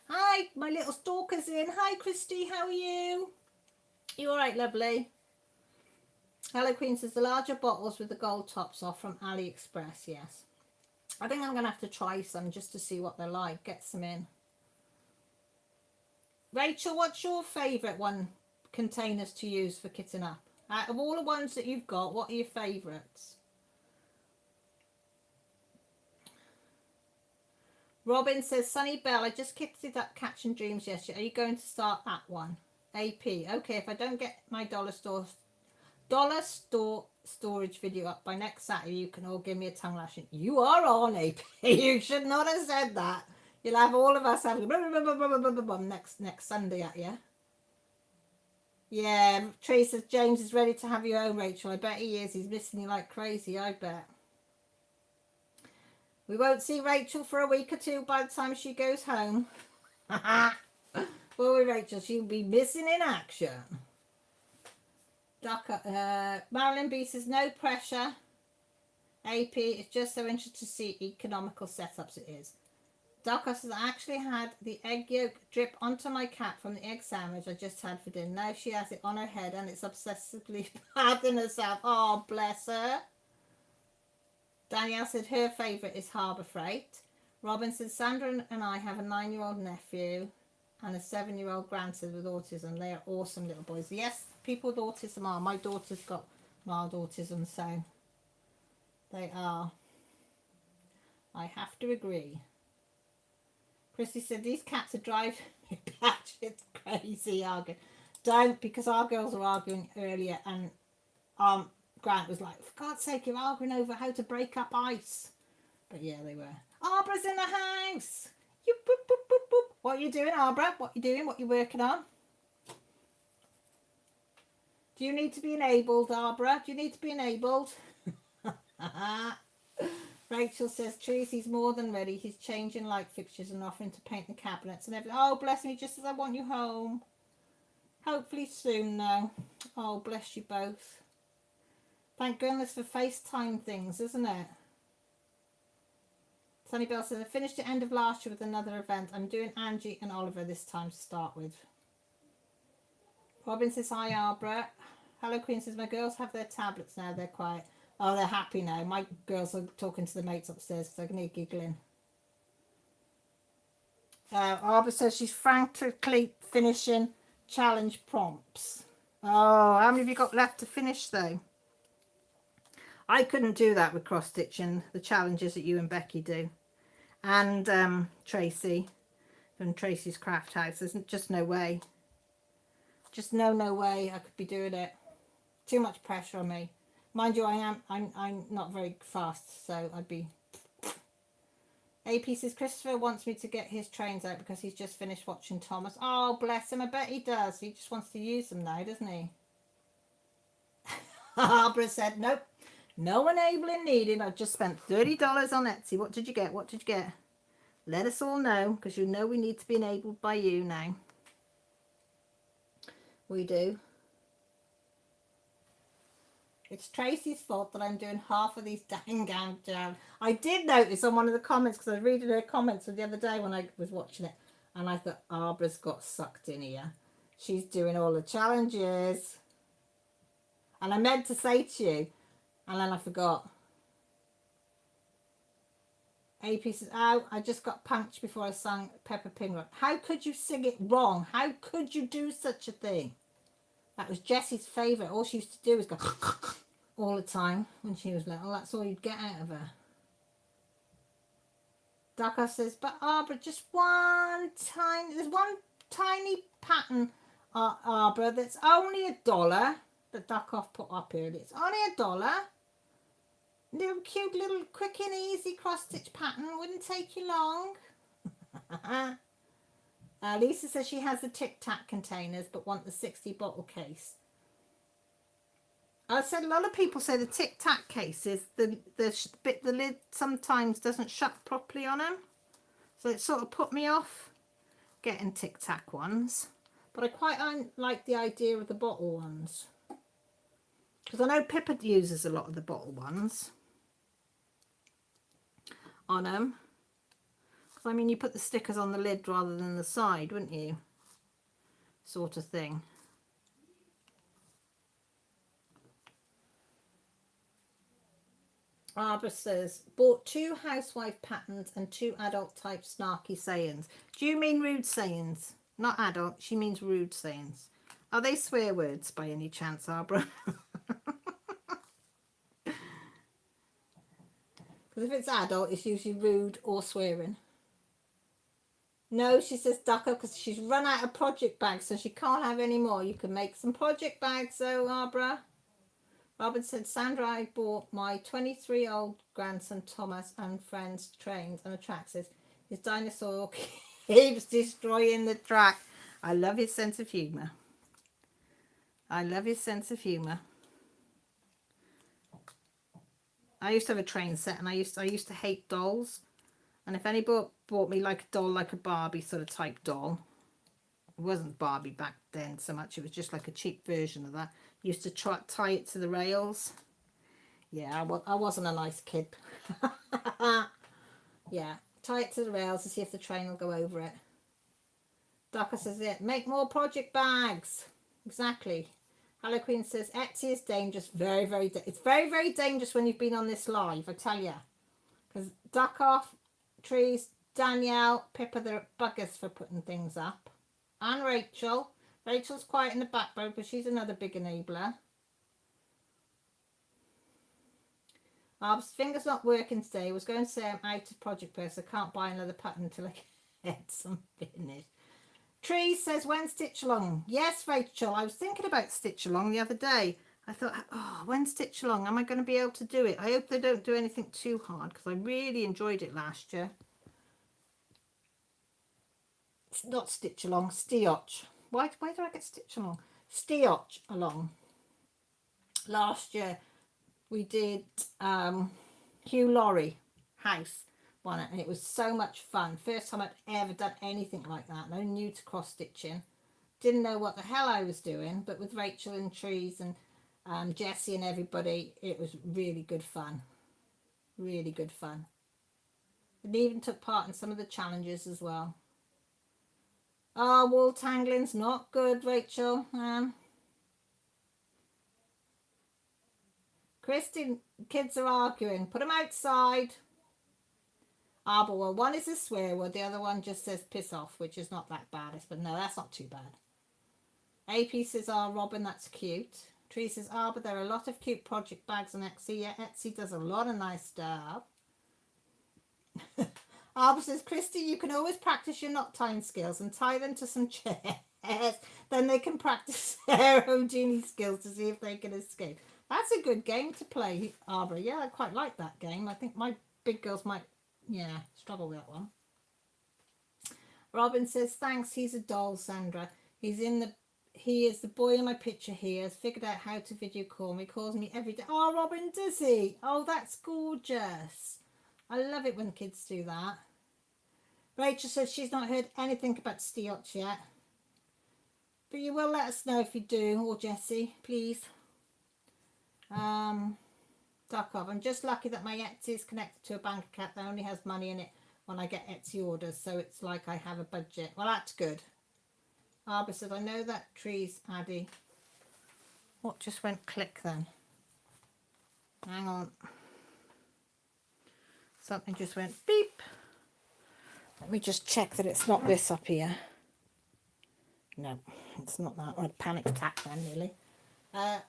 Hi, my little stalker's in. Hi, Christy. How are you? You all right, lovely? Hello, Queen says the larger bottles with the gold tops are from AliExpress. Yes. I think I'm going to have to try some just to see what they're like. Get some in. Rachel, what's your favourite containers to use for kitting up? Out of all the ones that you've got, what are your favourites? Robin says, Sunny Bell, I just kitted up Catching Dreams yesterday. Are you going to start that one? AP. Okay, if I don't get my dollar store storage video up by next Saturday, you can all give me a tongue lashing. You are on, AP. You should not have said that. You'll have all of us having next Sunday at you. Yeah, Tree says James is ready to have you home, Rachel. I bet he is. He's missing you like crazy, I bet. We won't see Rachel for a week or two by the time she goes home. Will we, Rachel? She'll be missing in action. Marilyn B says no pressure. AP, it's just so interesting to see economical setups it is. Doc says, I actually had the egg yolk drip onto my cat from the egg sandwich I just had for dinner. Now she has it on her head and it's obsessively patting herself. Oh, bless her. Danielle said her favourite is Harbour Freight. Robin says, Sandra and I have a 9-year-old nephew and a 7-year-old grandson with autism. They are awesome little boys. Yes, people with autism are. My daughter's got mild autism, so they are. I have to agree. Christy said, these cats are driving me batshit crazy arguing. Don't, because our girls were arguing earlier and Grant was like, for God's sake, you're arguing over how to break up ice. But yeah, they were. Arbra's in the house. You boop, boop, boop, boop. What are you doing, Arbra? What are you doing? What are you working on? Do you need to be enabled, Arbra? Do you need to be enabled? Rachel says Tracy's more than ready. He's changing light fixtures and offering to paint the cabinets and everything. Oh, bless me, just as I want you home. Hopefully soon, though. Oh, bless you both. Thank goodness for FaceTime things, isn't it? Sunny Bell says, I finished the end of last year with another event. I'm doing Angie and Oliver this time to start with. Robin says, hi, Arbra. Hello, Queen says, my girls have their tablets now. They're quiet. Oh, they're happy now. My girls are talking to the mates upstairs because I can hear giggling. Arbra says she's frantically finishing challenge prompts. Oh, how many have you got left to finish, though? I couldn't do that with cross stitching, the challenges that you and Becky do. And Tracy from Tracy's Craft House. There's just no way. Just no way I could be doing it. Too much pressure on me. Mind you, I'm not very fast, so I'd be. AP says Christopher wants me to get his trains out because he's just finished watching Thomas. Oh, bless him. I bet he does. He just wants to use them now, doesn't he? Barbara said, nope. No enabling needed. I've just spent $30 on Etsy. What did you get? What did you get? Let us all know, because you know we need to be enabled by you now. We do. It's Tracy's fault that I'm doing half of these dang jam. I did notice on one of the comments, because I was reading her comments the other day when I was watching it, and I thought, Arbra's got sucked in here. She's doing all the challenges. And I meant to say to you, and then I forgot. AP says, oh, I just got punched before I sang Peppa Pig. How could you sing it wrong? How could you do such a thing? That was Jessie's favourite. All she used to do was go all the time when she was little. That's all you'd get out of her. Ducker says, but Arbra, just there's one tiny pattern, Arbra, that's only $1 that Duckoff put up here. It's only $1. Little cute, little quick and easy cross stitch pattern. Wouldn't take you long. Lisa says she has the Tic Tac containers but want the 60 bottle case. I said a lot of people say the Tic Tac cases, the lid sometimes doesn't shut properly on them, so it sort of put me off getting Tic Tac ones. But I quite like the idea of the bottle ones, because I know Pippa uses a lot of the bottle ones on them. Because I mean, you put the stickers on the lid rather than the side, wouldn't you? Sort of thing. Arbra says, bought 2 housewife patterns and 2 adult type snarky sayings. Do you mean rude sayings? Not adult, she means rude sayings. Are they swear words by any chance, Arbra? Because if it's adult, it's usually rude or swearing. No, she says Ducker, because she's run out of project bags, so she can't have any more. You can make some project bags, though, Arbra. Robin said, Sandra, I bought my 23-year-old grandson Thomas and friends trains and a track. Says his dinosaur keeps destroying the track. I love his sense of humour. I love his sense of humour. I used to have a train set, and I used to hate dolls. And if anybody bought me like a doll, like a Barbie sort of type doll, it wasn't Barbie back then so much. It was just like a cheap version of that. Used to tie it to the rails. Yeah, I wasn't a nice kid. Yeah, tie it to the rails to see if the train will go over it. Ducker says, yeah, make more project bags. Exactly. Hello Queen says, Etsy is dangerous. Very, very it's very, very dangerous when you've been on this live, I tell you. Because Duckoff, Trees, Danielle, Pippa, they're buggers for putting things up. And Rachel. Rachel's quiet in the background, but she's another big enabler. Arb's finger's not working today. I was going to say I'm out of project purse. I can't buy another pattern until I It's unfinished. Tree says, when Stitch Along? Yes, Rachel, I was thinking about Stitch Along the other day. I thought, oh, when Stitch Along? Am I going to be able to do it? I hope they don't do anything too hard because I really enjoyed it last year. It's not Stitch Along, Stioch. Why do I get Stitch Along? Stioch Along. Last year we did Hugh Laurie house one, and it was so much fun. First time I'd ever done anything like that. No, new to cross stitching. Didn't know what the hell I was doing, but with Rachel and Trees and Jessie and everybody, it was really good fun. Really good fun. And even took part in some of the challenges as well. Oh, wool tangling's not good, Rachel. Christine, kids are arguing. Put them outside. Ah, but well, one is a swear word, the other one just says piss off, which is not that bad. But no, that's not too bad. AP says, ah, Robin, that's cute. Tree says, ah, but there are a lot of cute project bags on Etsy. Yeah, Etsy does a lot of nice stuff. Arbor says, Christy, you can always practice your knot tying skills and tie them to some chairs. Then they can practice their own genie skills to see if they can escape. That's a good game to play, Arbor. Yeah, I quite like that game. I think my big girls might, struggle with that one. Robin says, thanks, he's a doll, Sandra. He is the boy in my picture here. Has figured out how to video call me. Calls me every day. Oh, Robin, does he? Oh, that's gorgeous. I love it when kids do that. Rachel says she's not heard anything about Stioch yet. But you will let us know if you do, or Jessie, please. Duck off. I'm just lucky that my Etsy is connected to a bank account that only has money in it when I get Etsy orders, so it's like I have a budget. Well, that's good. Arbor said, I know that Trees, Addy. What just went click then? Hang on. Something just went beep. Let me just check that it's not this up here. No, it's not that. I had a panic attack then, nearly.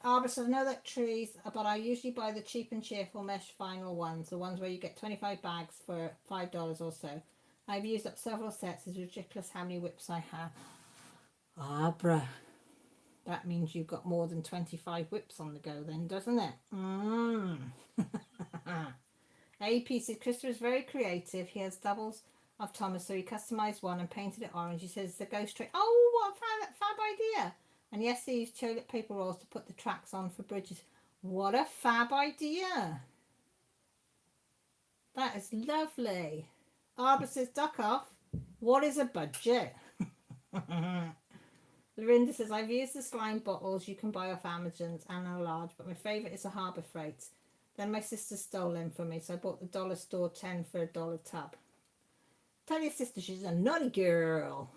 Arbor said, I know that Trees, but I usually buy the cheap and cheerful mesh vinyl ones, the ones where you get 25 bags for $5 or so. I've used up several sets. It's ridiculous how many whips I have. Arbor, that means you've got more than 25 whips on the go then, doesn't it? AP said, Christopher is very creative. He has doubles of Thomas, so he customised one and painted it orange. He says the ghost trick. Oh, what a fab idea. And yes, they used toilet paper rolls to put the tracks on for bridges. What a fab idea. That is lovely. Arbor says, duck off. What is a budget? Lorinda says, I've used the slime bottles you can buy off Amazon and are large, but my favourite is a Harbour Freight. Then my sister stole them from me, so I bought the dollar store 10 for $1 tub. Tell your sister she's a naughty girl.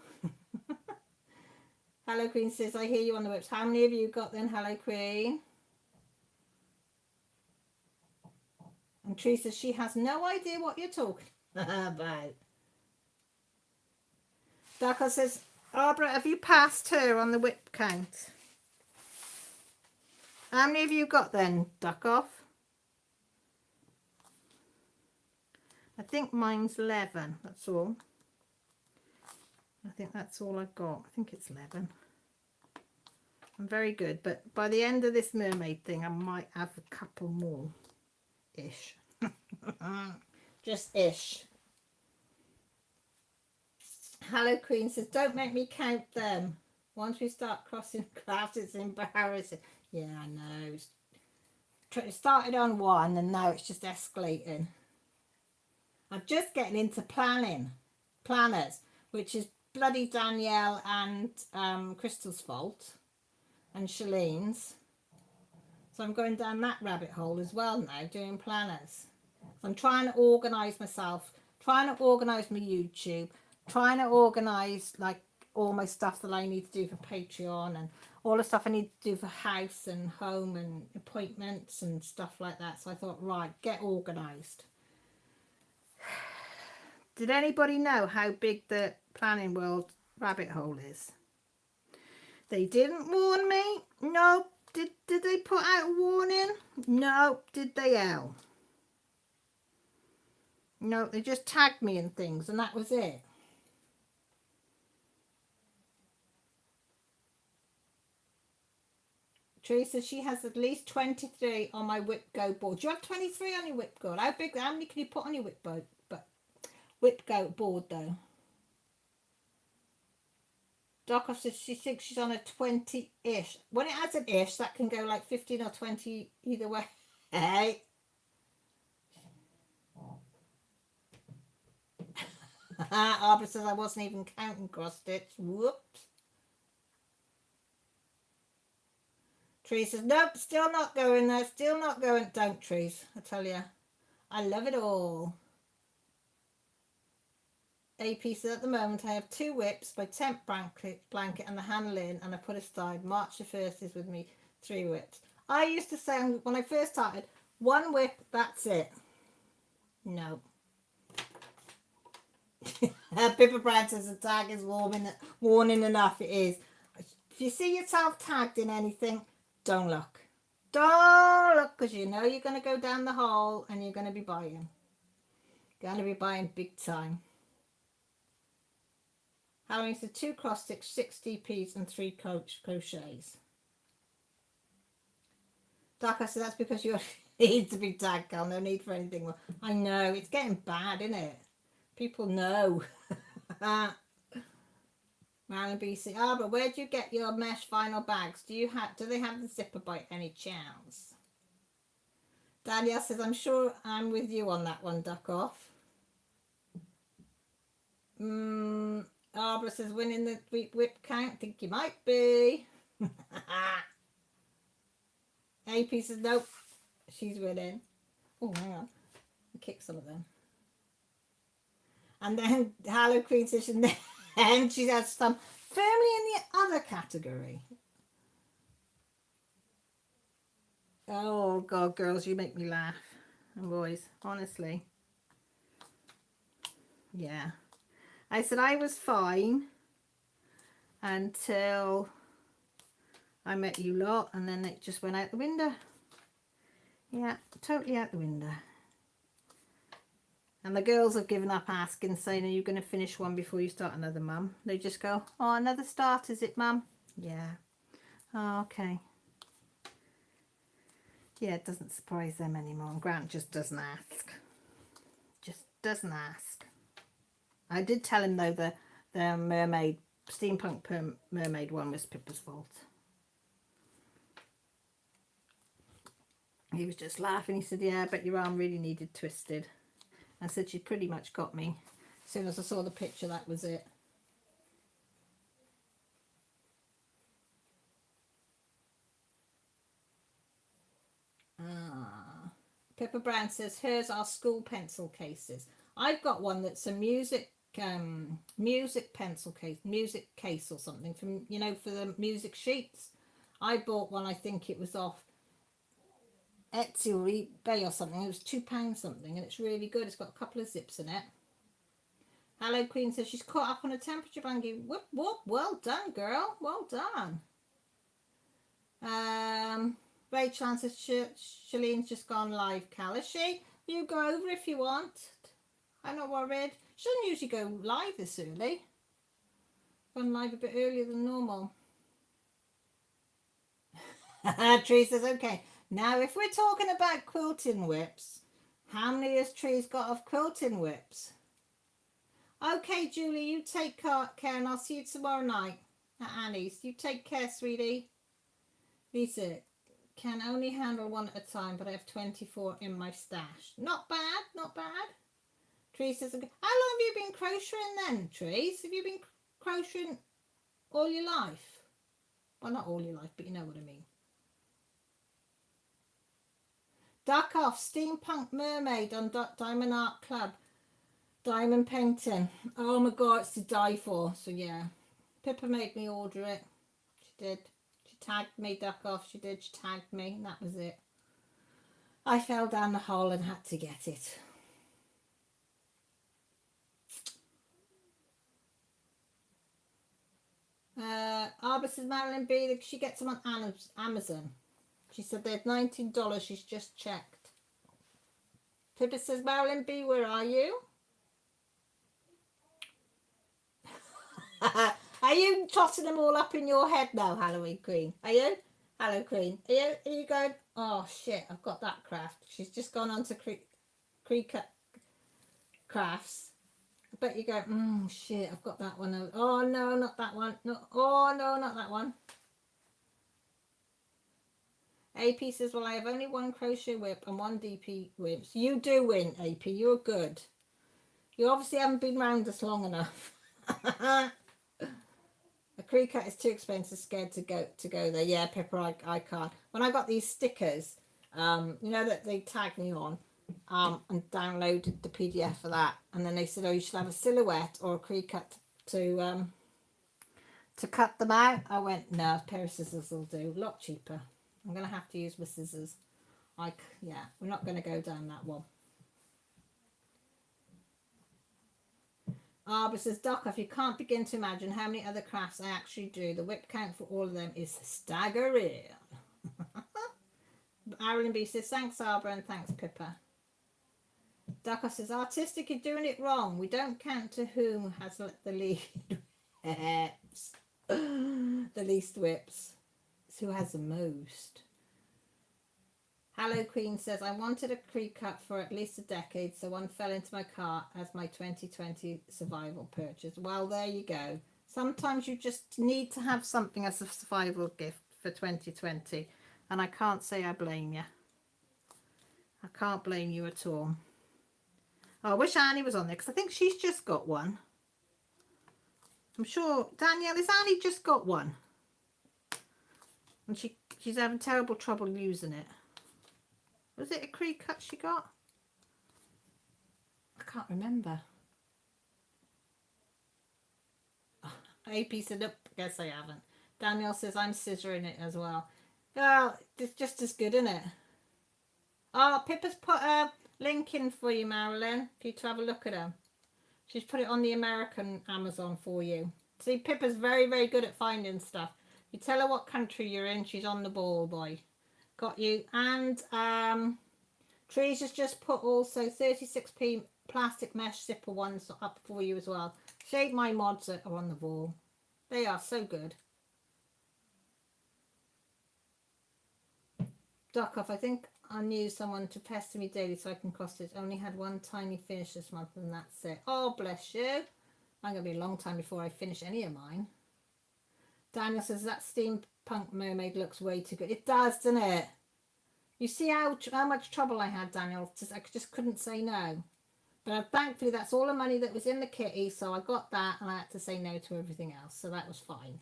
Hello Queen says, I hear you on the whips. How many have you got then, Hello Queen? And Tree says she has no idea what you're talking about. Darko says, Barbara, have you passed her on the whip count? How many have you got then, duck off? I think mine's 11, that's all. I think that's all I've got. I think it's 11. I'm very good, but by the end of this mermaid thing, I might have a couple more. Ish. Just ish. Hello Queen says, don't make me count them. Once we start crossing clouds, it's embarrassing. Yeah, I know. It started on 1 and now it's just escalating. I'm just getting into planners, which is bloody Danielle and Crystal's fault, and Shalene's. So I'm going down that rabbit hole as well now, doing planners. So I'm trying to organise myself, trying to organise my YouTube, trying to organise like all my stuff that I need to do for Patreon and all the stuff I need to do for house and home and appointments and stuff like that. So I thought, right, get organised. Did anybody know how big the planning world rabbit hole is? They didn't warn me. No. Did they put out a warning? No. Did they, Elle? No, they just tagged me and things and that was it. Teresa, she has at least 23 on my whip go board. Do you have 23 on your whip board? How many can you put on your whip board? But whip go board though. Doc says she thinks she's on a 20-ish. When it has an ish, that can go like 15 or 20 either way. Hey. Arbor says I wasn't even counting cross stitch. Whoops. Trees says, nope, still not going there. Still not going. Don't, Trees. I tell you. I love it all. AP says, at the moment, I have 2 whips, my tent blanket and the handling, and I put aside. March the 1st is with me, 3 whips. I used to say, when I first started, 1 whip, that's it. No. Pippa Brand says the tag is warning enough. It is. If you see yourself tagged in anything, don't look. Don't look, because you know you're going to go down the hole and you're going to be buying. Going to be buying big time. Having the 2 cross stitch, 6 DPs and 3 crochets. Dark, I said that's because you need to be tagged, Carl. No need for anything more. I know, it's getting bad, isn't it? People know. Man and BC. But where do you get your mesh vinyl bags? Do they have the zipper by any chance? Danielle says, I'm sure I'm with you on that one, duck off. Barbara says, winning the whip count. Think you might be. AP says, nope. She's winning. Oh, hang on. I kicked some of them. And then Hello Queen says, and she has some firmly in the other category. Oh, God, girls, you make me laugh. And boys, honestly. Yeah. I said I was fine until I met you lot, and then it just went out the window. Yeah, totally out the window. And the girls have given up asking, saying, are you going to finish one before you start another, Mum? They just go, oh, another start, is it, Mum? Yeah. Oh, okay. Yeah, it doesn't surprise them anymore. And Grant just doesn't ask. Just doesn't ask. I did tell him, though, the mermaid, steampunk mermaid one was Pippa's fault. He was just laughing. He said, yeah, I bet your arm really needed twisted. I said, she pretty much got me. As soon as I saw the picture, that was it. Pippa Brown says, hers are school pencil cases. I've got one that's a music pencil case, music case or something, from, you know, for the music sheets. I bought one, I think it was off Etsy or eBay or something. It was £2 something, and it's really good. It's got a couple of zips in it. Hello Queen says she's caught up on a temperature blanket. Whoop whoop, well done, girl, well done. Rachel says Shalene's just gone live, Cal. Is she? You go over if you want. I'm not worried. She doesn't usually go live this early. Gone live a bit earlier than normal. Tree says, okay. Now, if we're talking about quilting whips, how many has Tree's got of quilting whips? Okay, Julie, you take care, and I'll see you tomorrow night at Annie's. You take care, sweetie. Lisa, can only handle one at a time, but I have 24 in my stash. Not bad, not bad. Tree says, how long have you been crocheting then, Trees? Have you been crocheting all your life? Well, not all your life, but you know what I mean. Duck off, steampunk mermaid on Diamond Art Club. Diamond painting. Oh my God, it's to die for. So yeah, Pippa made me order it. She did. She tagged me, duck off. She did. She tagged me, and that was it. I fell down the hole and had to get it. Arbor says Marilyn B, she gets them on Amazon. She said they're $19. She's just checked. Pippa says, Marilyn B, where are you? Are you tossing them all up in your head now, Halloween Queen? Are you? Hello, Queen. Are you going? Oh shit! I've got that craft. She's just gone on to Cricut Crafts. I bet you go. Shit! I've got that one. Oh no, not that one. No. Oh no, not that one. AP says, well, I have only one crochet whip and one DP whip. So you do win, AP. You're good. You obviously haven't been around us long enough. A Cricut is too expensive, scared to go there. Yeah, Pippa, I can't. When I got these stickers, you know that they tagged me on, and downloaded the PDF for that, and then they said, oh, you should have a silhouette or a Cricut to cut them out. I went, no, a pair of scissors will do. A lot cheaper. I'm going to have to use my scissors. Yeah, we're not going to go down that one. But says, Doc, if you can't begin to imagine how many other crafts I actually do, the whip count for all of them is staggering. Aaron B says, thanks, Arbor, and thanks, Pippa. Doc says, artistic, you're doing it wrong. We don't count to whom has the lead whips. The least whips. It's who has the most. Hello Queen says, I wanted a Cricut for at least a decade, so one fell into my cart as my 2020 survival purchase. Well, there you go. Sometimes you just need to have something as a survival gift for 2020, and I can't say I blame you. I can't blame you at all. Oh, I wish Annie was on there, because I think she's just got one. I'm sure, Danielle, has Annie just got one? And she's having terrible trouble using it. Was it a Cricut she got? I can't remember. Oh, AP said, nope, guess I haven't. Danielle says, I'm scissoring it as well. Oh, it's just as good, isn't it? Oh, Pippa's put a link in for you, Marilyn, for you to have a look at her. She's put it on the American Amazon for you. See, Pippa's very, very good at finding stuff. You tell her what country you're in, she's on the ball, boy. Got you. And Trees has just put also 36p plastic mesh zipper ones up for you as well. Shade My mods are on the wall. They are so good. Duck off. I think I knew someone to pester me daily so I can cross it. Only had one tiny finish this month and that's it. Oh, bless you. I'm going to be a long time before I finish any of mine. Daniel says that steampunk mermaid looks way too good. It does, doesn't it? You see how much trouble I had, Daniel? I just couldn't say no. But thankfully, that's all the money that was in the kitty, so I got that, and I had to say no to everything else, so that was fine.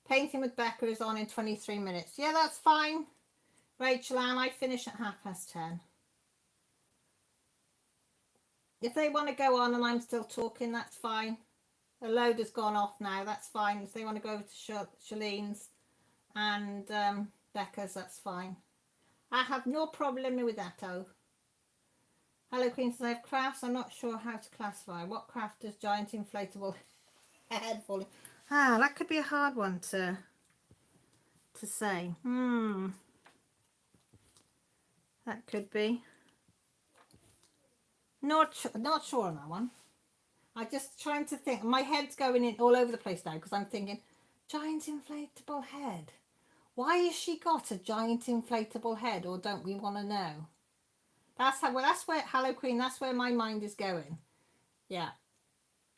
Painting with Becca is on in 23 minutes. Yeah, that's fine. Rachel Ann, I finish at 10:30. If they want to go on and I'm still talking, that's fine. The load has gone off now, that's fine. If they want to go over to Shalene's and Becca's, that's fine. I have no problem with that, oh. Hello, Queen says, I have crafts. I'm not sure how to classify. What craft does giant inflatable head fall in? Ah, that could be a hard one to say. That could be. Not sure on that one. I'm just trying to think. My head's going in all over the place now because I'm thinking, giant inflatable head. Why has she got a giant inflatable head, or don't we want to know? That's where, hello Queen, that's where my mind is going. Yeah.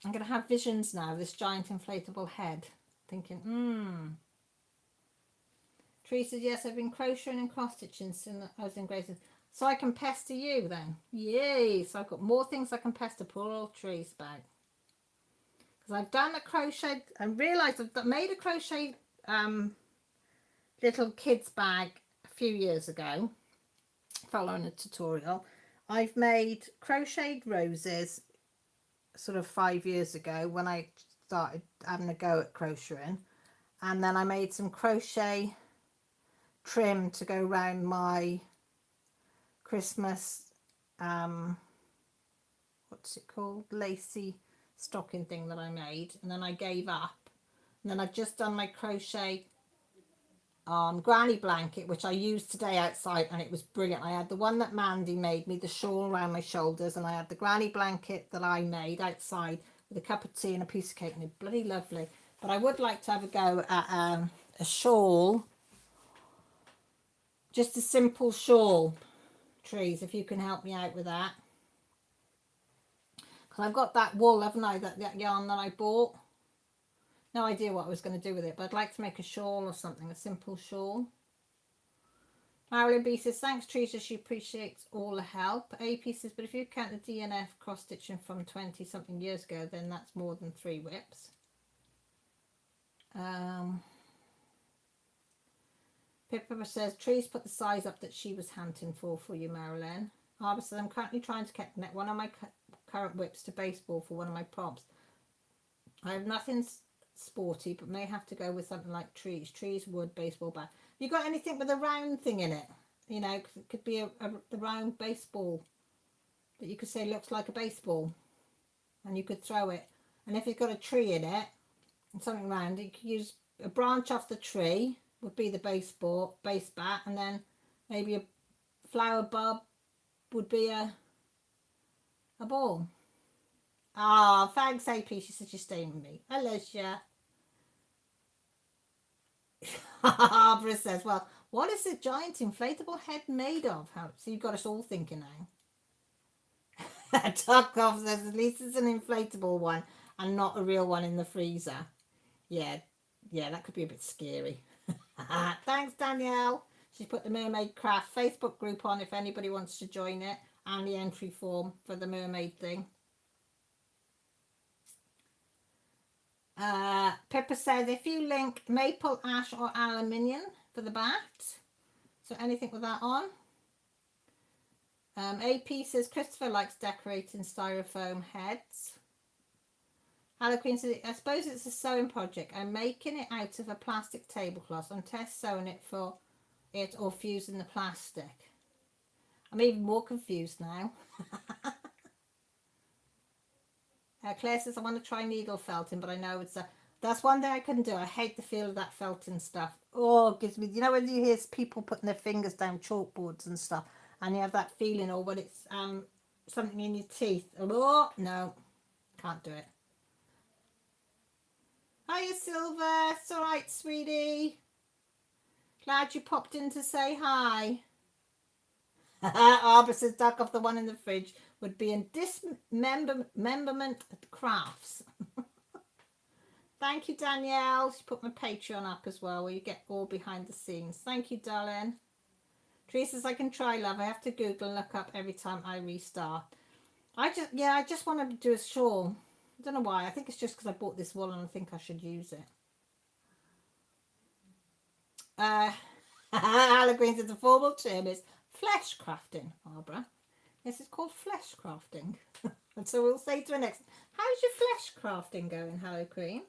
I'm going to have visions now of this giant inflatable head. Thinking, Teresa, yes, I've been crocheting and cross-stitching since I was in grade 6. So I can pester you then. Yay. So I've got more things I can pester poor old Teresa about. Because I've done a crochet, I realised I've made a crochet little kids bag a few years ago, following a tutorial. I've made crocheted roses sort of 5 years ago when I started having a go at crocheting, and then I made some crochet trim to go around my Christmas what's it called, lacy stocking thing that I made, and then I gave up. And then I've just done my crochet granny blanket, which I used today outside, and it was brilliant. I had the one that Mandy made me, the shawl around my shoulders, and I had the granny blanket that I made outside with a cup of tea and a piece of cake, and it's bloody lovely. But I would like to have a go at a shawl, just a simple shawl, Trees, if you can help me out with that. Because I've got that wool, haven't I, that yarn that I bought. No idea what I was going to do with it, but I'd like to make a shawl or something, a simple shawl. Marilyn B says, thanks Teresa, she appreciates all the help. AP says, but if you count the DNF cross stitching from 20 something years ago, then that's more than 3 whips. Pippa says, Trees put the size up that she was hunting for you, Marilyn. Barbara says, I'm currently trying to connect one of my current whips to baseball for one of my props. I have nothing sporty, but may have to go with something like trees, wood, baseball bat. You got anything with a round thing in it? You know, cause it could be the round baseball that you could say looks like a baseball, and you could throw it. And if it's got a tree in it and something round, you could use a branch off the tree would be the base bat, and then maybe a flower bulb would be a ball. Ah, thanks, AP. She said you're staying with me. Alicia. Barbara says, well, what is the giant inflatable head made of? So you've got us all thinking now. Tuckoff says, at least it's an inflatable one and not a real one in the freezer. Yeah, that could be a bit scary. Thanks, Danielle. She's put the Mermaid Craft Facebook group on if anybody wants to join it, and the entry form for the mermaid thing. Pippa says, if you link maple, ash or aluminium for the bat, so anything with that on. AP says, Christopher likes decorating styrofoam heads. Hello Queen says, I suppose it's a sewing project. I'm making it out of a plastic tablecloth. I'm test sewing it for it or fusing the plastic. I'm even more confused now. Claire says, I want to try needle felting, but I know that's one thing I couldn't do. I hate the feel of that felting stuff. Oh, it gives me, you know, when you hear people putting their fingers down chalkboards and stuff, and you have that feeling, or when it's something in your teeth. Oh, no, can't do it. Hiya, Silver. It's all right, sweetie. Glad you popped in to say hi. Arbor says, duck off the one in the fridge would be in dismemberment crafts. Thank you, Danielle. She put my Patreon up as well, where you get all behind the scenes. Thank you, darling. Teresa says, I can try, love. I have to Google and look up every time I restart. I just want to do a shawl. I don't know why. I think it's just because I bought this wool and I think I should use it. Alan Green says the formal term is flesh crafting, Barbara. Yes, it's called flesh crafting. And so we'll say to her next, how's your flesh crafting going, Hello Queen?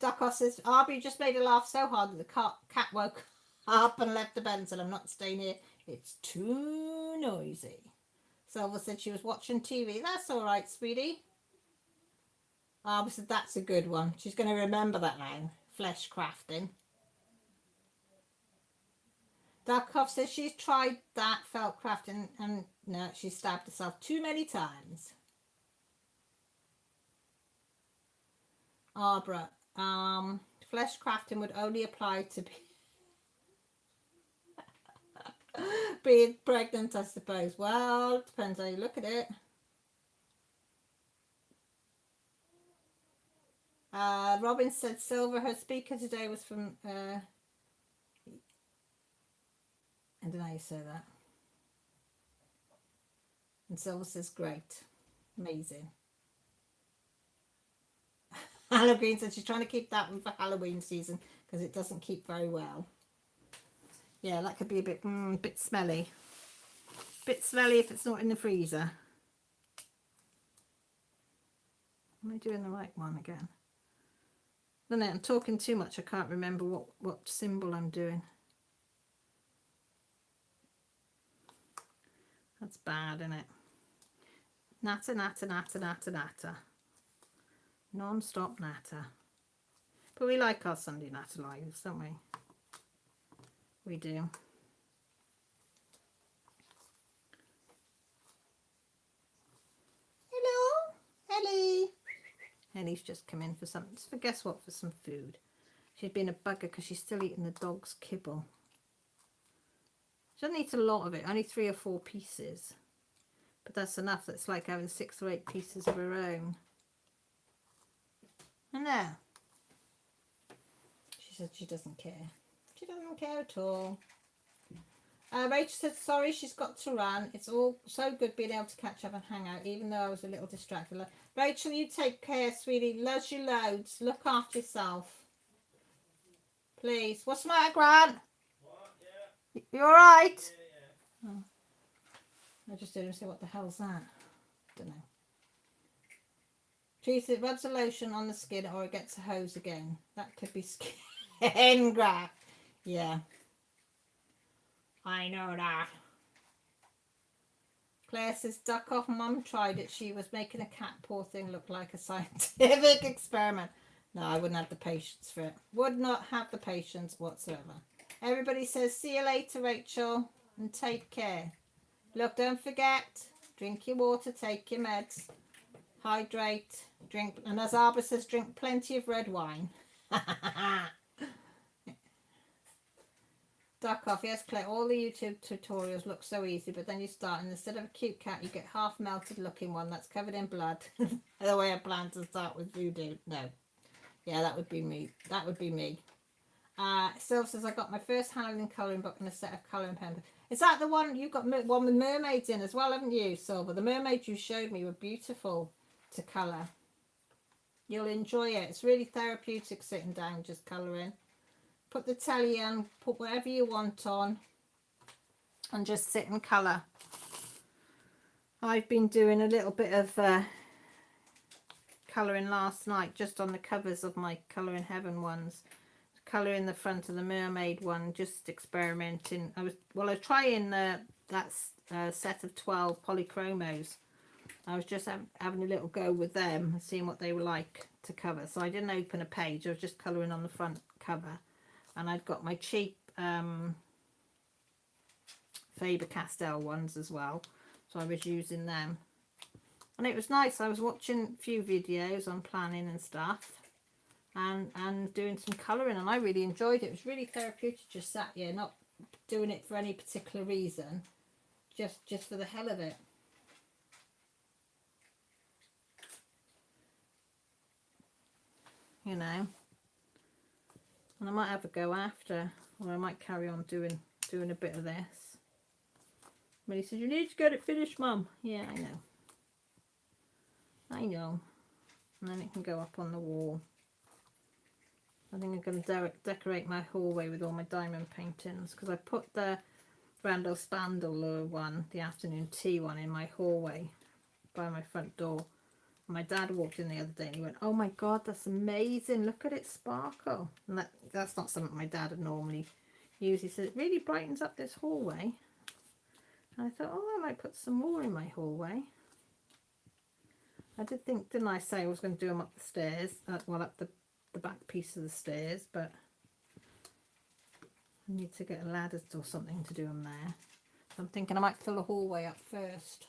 Duckoff says, Arby just made her laugh so hard that the cat woke up and left the bed and said, I'm not staying here. It's too noisy. Silver said she was watching TV. That's all right, sweetie. Arby said, that's a good one. She's going to remember that now. Flesh crafting. Duckoff says she's tried that felt crafting and no, she stabbed herself too many times. Barbara, flesh crafting would only apply to being pregnant, I suppose. Well, it depends how you look at it. Robin said, Silver, her speaker today was from, I don't know how you say that. And Silver says, great. Amazing. Hannah Green said she's trying to keep that one for Halloween season because it doesn't keep very well. Yeah, that could be a bit smelly. Bit smelly if it's not in the freezer. Am I doing the right one again? No, I'm talking too much. I can't remember what symbol I'm doing. That's bad, isn't it? Natter, natter, natter, natter, natter. Non-stop natter. But we like our Sunday natter lives, don't we? We do. Hello, Ellie. Ellie's just come in for something. For guess what? For some food. She's been a bugger because she's still eating the dog's kibble. She doesn't eat a lot of it, only 3 or 4 pieces. But that's enough. That's like having 6 or 8 pieces of her own. And there. She said she doesn't care. She doesn't care at all. Rachel said sorry she's got to run. It's all so good being able to catch up and hang out, even though I was a little distracted. Rachel, you take care, sweetie. Loves you loads. Look after yourself. Please. What's the matter, Grant? What? Yeah. You alright? Yeah. Oh. I just didn't say what the hell's that. Don't know. Treats it rubs a lotion on the skin or it gets a hose again. That could be skin graft. Yeah. I know that. Claire says, duck off. Mum tried it. She was making a cat, poor thing, look like a scientific experiment. No, I wouldn't have the patience for it. Would not have the patience whatsoever. Everybody says, see you later, Rachel, and take care. Look, don't forget, drink your water, take your meds, hydrate, drink, and as Arbor says, drink plenty of red wine. Duck off. Yes, Claire, all the YouTube tutorials look so easy, but then you start and instead of a cute cat, you get half melted looking one that's covered in blood. The way I plan to start with voodoo. No. Yeah, that would be me. That would be me. Sylv says, I got my first Halloween colouring book and a set of colouring pens. Is that the one you've got one with mermaids in as well, haven't you, Silver? The mermaids you showed me were beautiful to colour. You'll enjoy it. It's really therapeutic sitting down just colouring. Put the telly on, put whatever you want on, and just sit and colour. I've been doing a little bit of colouring last night, just on the covers of my Colour in Heaven ones. Colouring the front of the mermaid one, just experimenting. I was trying that set of 12 polychromos. I was just having a little go with them and seeing what they were like to cover. So I didn't open a page. I was just colouring on the front cover. And I'd got my cheap Faber-Castell ones as well. So I was using them. And it was nice. I was watching a few videos on planning and stuff. And doing some colouring. And I really enjoyed it. It was really therapeutic. Just sat here, not doing it for any particular reason. Just for the hell of it. You know. And I might have a go after, or I might carry on doing a bit of this. But he said, you need to get it finished, Mum. Yeah, I know. I know. And then it can go up on the wall. I think I'm going to decorate my hallway with all my diamond paintings, because I put the Randall Spandler one, the afternoon tea one, in my hallway by my front door. My dad walked in the other day and he went, oh my God, that's amazing. Look at it sparkle. And that's not something my dad would normally use. He said, it really brightens up this hallway. And I thought, oh, I might put some more in my hallway. I did think, didn't I say I was going to do them up the stairs? Well, up the back piece of the stairs, but I need to get a ladder or something to do them there. So I'm thinking I might fill the hallway up first.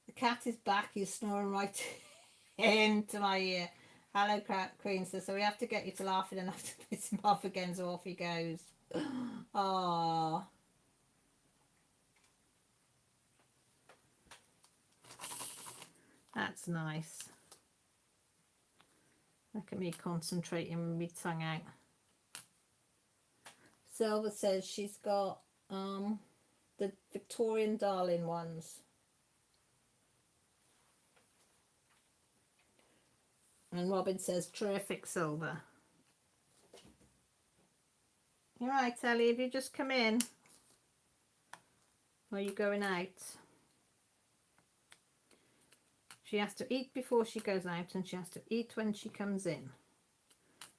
The cat is back. He's snoring right into my ear. Hello, Queen says, so we have to get you to laughing enough to piss him off again, so off he goes. Aww. That's nice. Look at me concentrating with my tongue out. Silver says she's got the Victorian Darling ones. And Robin says, terrific, Silver. You're right, Ellie, have you just come in? Or are you going out? She has to eat before she goes out and she has to eat when she comes in.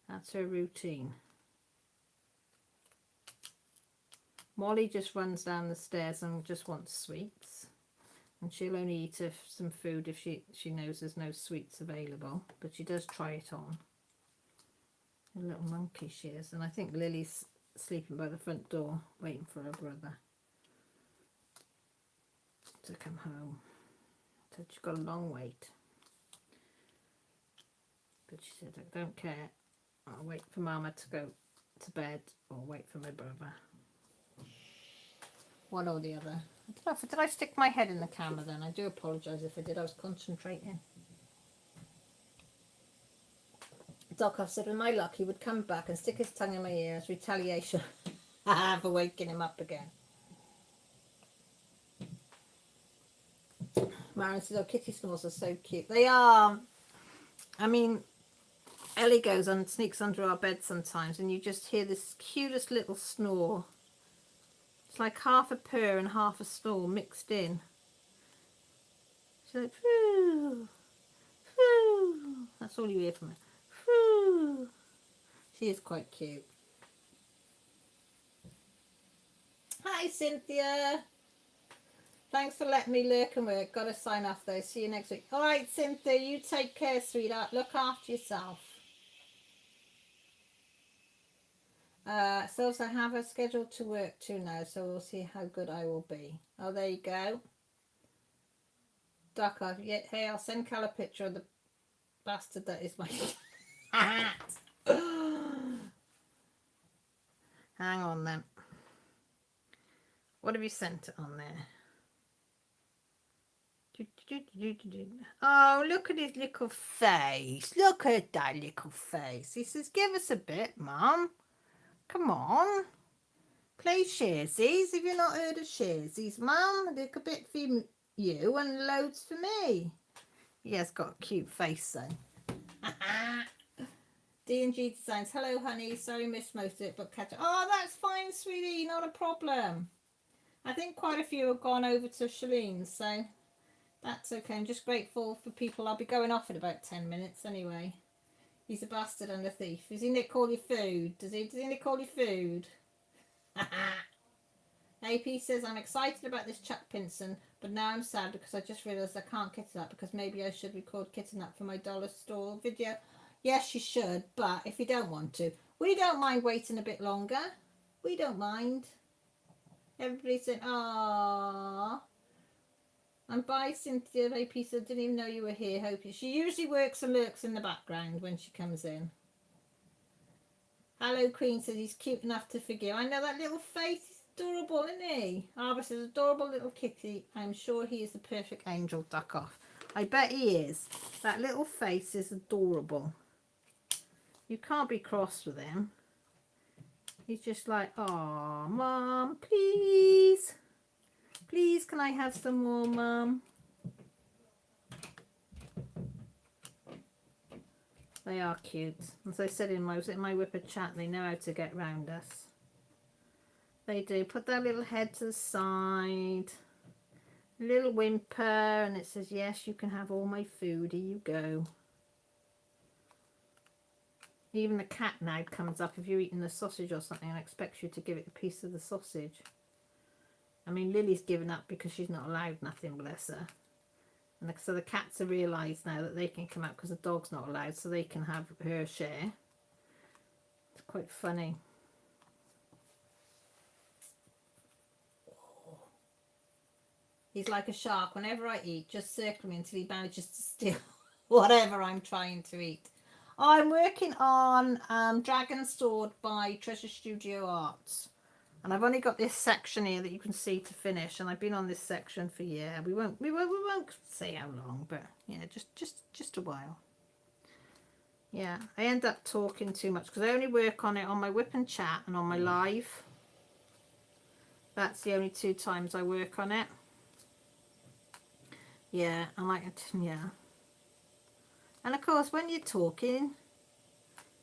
That's her routine. Molly just runs down the stairs and just wants sweets. And she'll only eat some food if she knows there's no sweets available. But she does try it on. A little monkey she is. And I think Lily's sleeping by the front door, waiting for her brother to come home. Said she's got a long wait. But she said, I don't care. I'll wait for Mama to go to bed or wait for my brother. One or the other. I don't know, did I stick my head in the camera then? I do apologise if I did. I was concentrating. Doc, I've said with my luck he would come back and stick his tongue in my ear as retaliation for waking him up again. Marion says, oh, kitty snores are so cute. They are. I mean, Ellie goes and sneaks under our bed sometimes and you just hear this cutest little snore. It's like half a purr and half a snore mixed in. She's like, phew, phew. That's all you hear from her. Phew. She is quite cute. Hi, Cynthia. Thanks for letting me lurk and work. Got to sign off though. See you next week. All right, Cynthia, you take care, sweetheart. Look after yourself. So I have a schedule to work to now, so we'll see how good I will be. Oh, there you go. Doc, hey, I'll send Cal a picture of the bastard that is my hat. Hang on then. What have you sent it on there? Oh, look at his little face. Look at that little face. He says, give us a bit, Mum. Come on. Play Sharesies. Have you not heard of Sharesies, Mum? A little bit for you and loads for me. He has got a cute face, though. D&G Designs. Hello, honey. Sorry, missed most of it, but catch up. Oh, that's fine, sweetie. Not a problem. I think quite a few have gone over to Shalene's, so that's okay. I'm just grateful for people. I'll be going off in about 10 minutes anyway. He's a bastard and a thief. Does he nick all your food? Does he nick all your food? AP says, I'm excited about this Chuck Pinson, but now I'm sad because I just realised I can't kitten up because maybe I should record kitten up for my dollar store video. Yes, you should, but if you don't want to, we don't mind waiting a bit longer. We don't mind. Everybody's saying, aww. And bye, Cynthia. AP said, didn't even know you were here. Hope you. She usually works and lurks in the background when she comes in. Hello, Queen says he's cute enough to forgive. I know that little face is adorable, isn't he? Arbor says, adorable little kitty. I'm sure he is the perfect angel. Duck off. I bet he is. That little face is adorable. You can't be cross with him. He's just like, oh, Mum, please. Please, can I have some more, Mum? They are cute. As I said in my Whipper chat, they know how to get round us. They do. Put their little head to the side. A little whimper, and it says, yes, you can have all my food. Here you go. Even the cat now comes up if you're eating a sausage or something and expects you to give it a piece of the sausage. I mean, Lily's given up because she's not allowed nothing, bless her. And so the cats have realised now that they can come out because the dog's not allowed, so they can have her share. It's quite funny. He's like a shark. Whenever I eat, just circle me until he manages to steal whatever I'm trying to eat. I'm working on Dragon Sword by Treasure Studio Arts. And I've only got this section here that you can see to finish, and I've been on this section for we won't say how long, but yeah, just a while. Yeah, I end up talking too much because I only work on it on my Whip and Chat and on my live. That's the only 2 times I work on it. Yeah, I like it. Yeah. And of course, when you're talking,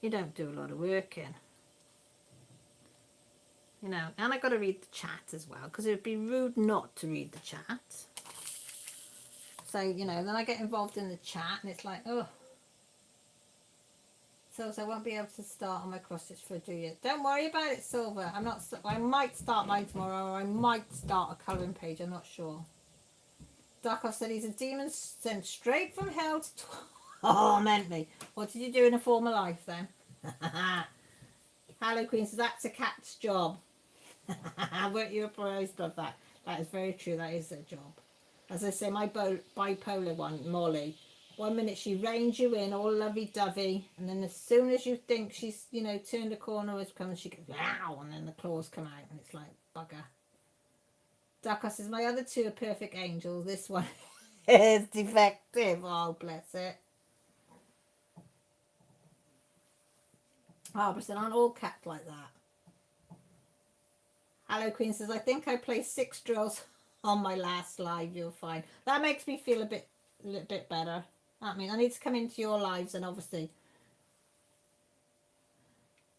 you don't do a lot of working. You know, and I got to read the chat as well because it would be rude not to read the chat. So, you know, then I get involved in the chat and it's like, oh. So I won't be able to start on my cross stitch for a do yet. Don't worry about it, Silver. I might start mine tomorrow, or I might start a colouring page. I'm not sure. Darkov said he's a demon sent straight from hell to torment me. What did you do in a former life then? Hello Queen says that's a cat's job. Weren't you surprised of that? That is very true. That is their job. As I say, my bipolar one, Molly, one minute she reins you in all lovey-dovey, and then as soon as you think she's, you know, turned the corner, it's coming, she goes, wow, and then the claws come out, and it's like, bugger. Ducka says, my other two are perfect angels. This one is defective. Oh, bless it. Barbara said, aren't all cats like that? Hello Queen says, I think I placed 6 drills on my last live. You're fine. That makes me feel a little bit better. I mean, I need to come into your lives, and obviously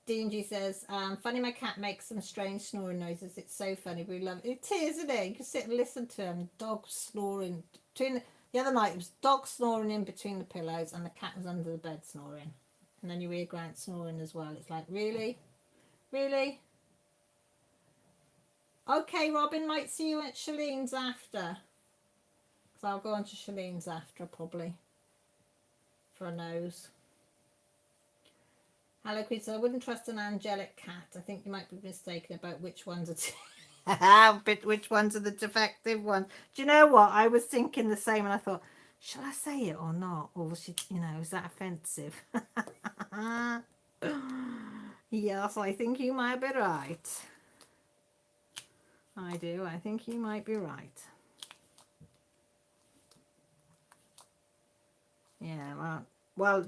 D&G says, funny my cat makes some strange snoring noises. It's so funny. We love it. It is, isn't it? You can sit and listen to him. Dogs snoring. The other night, it was dog snoring in between the pillows, and the cat was under the bed snoring. And then you hear Grant snoring as well. It's like, really? Really? Okay, Robin, might see you at Shalene's after. So I'll go on to Shalene's after, probably. For a nose. Hello, Queen. So I wouldn't trust an angelic cat. I think you might be mistaken about which ones are which ones are the defective ones. Do you know what? I was thinking the same, and I thought, shall I say it or not? Or should, you know, is that offensive? Yes, I think you might be right. I do. I think you might be right. Yeah, well,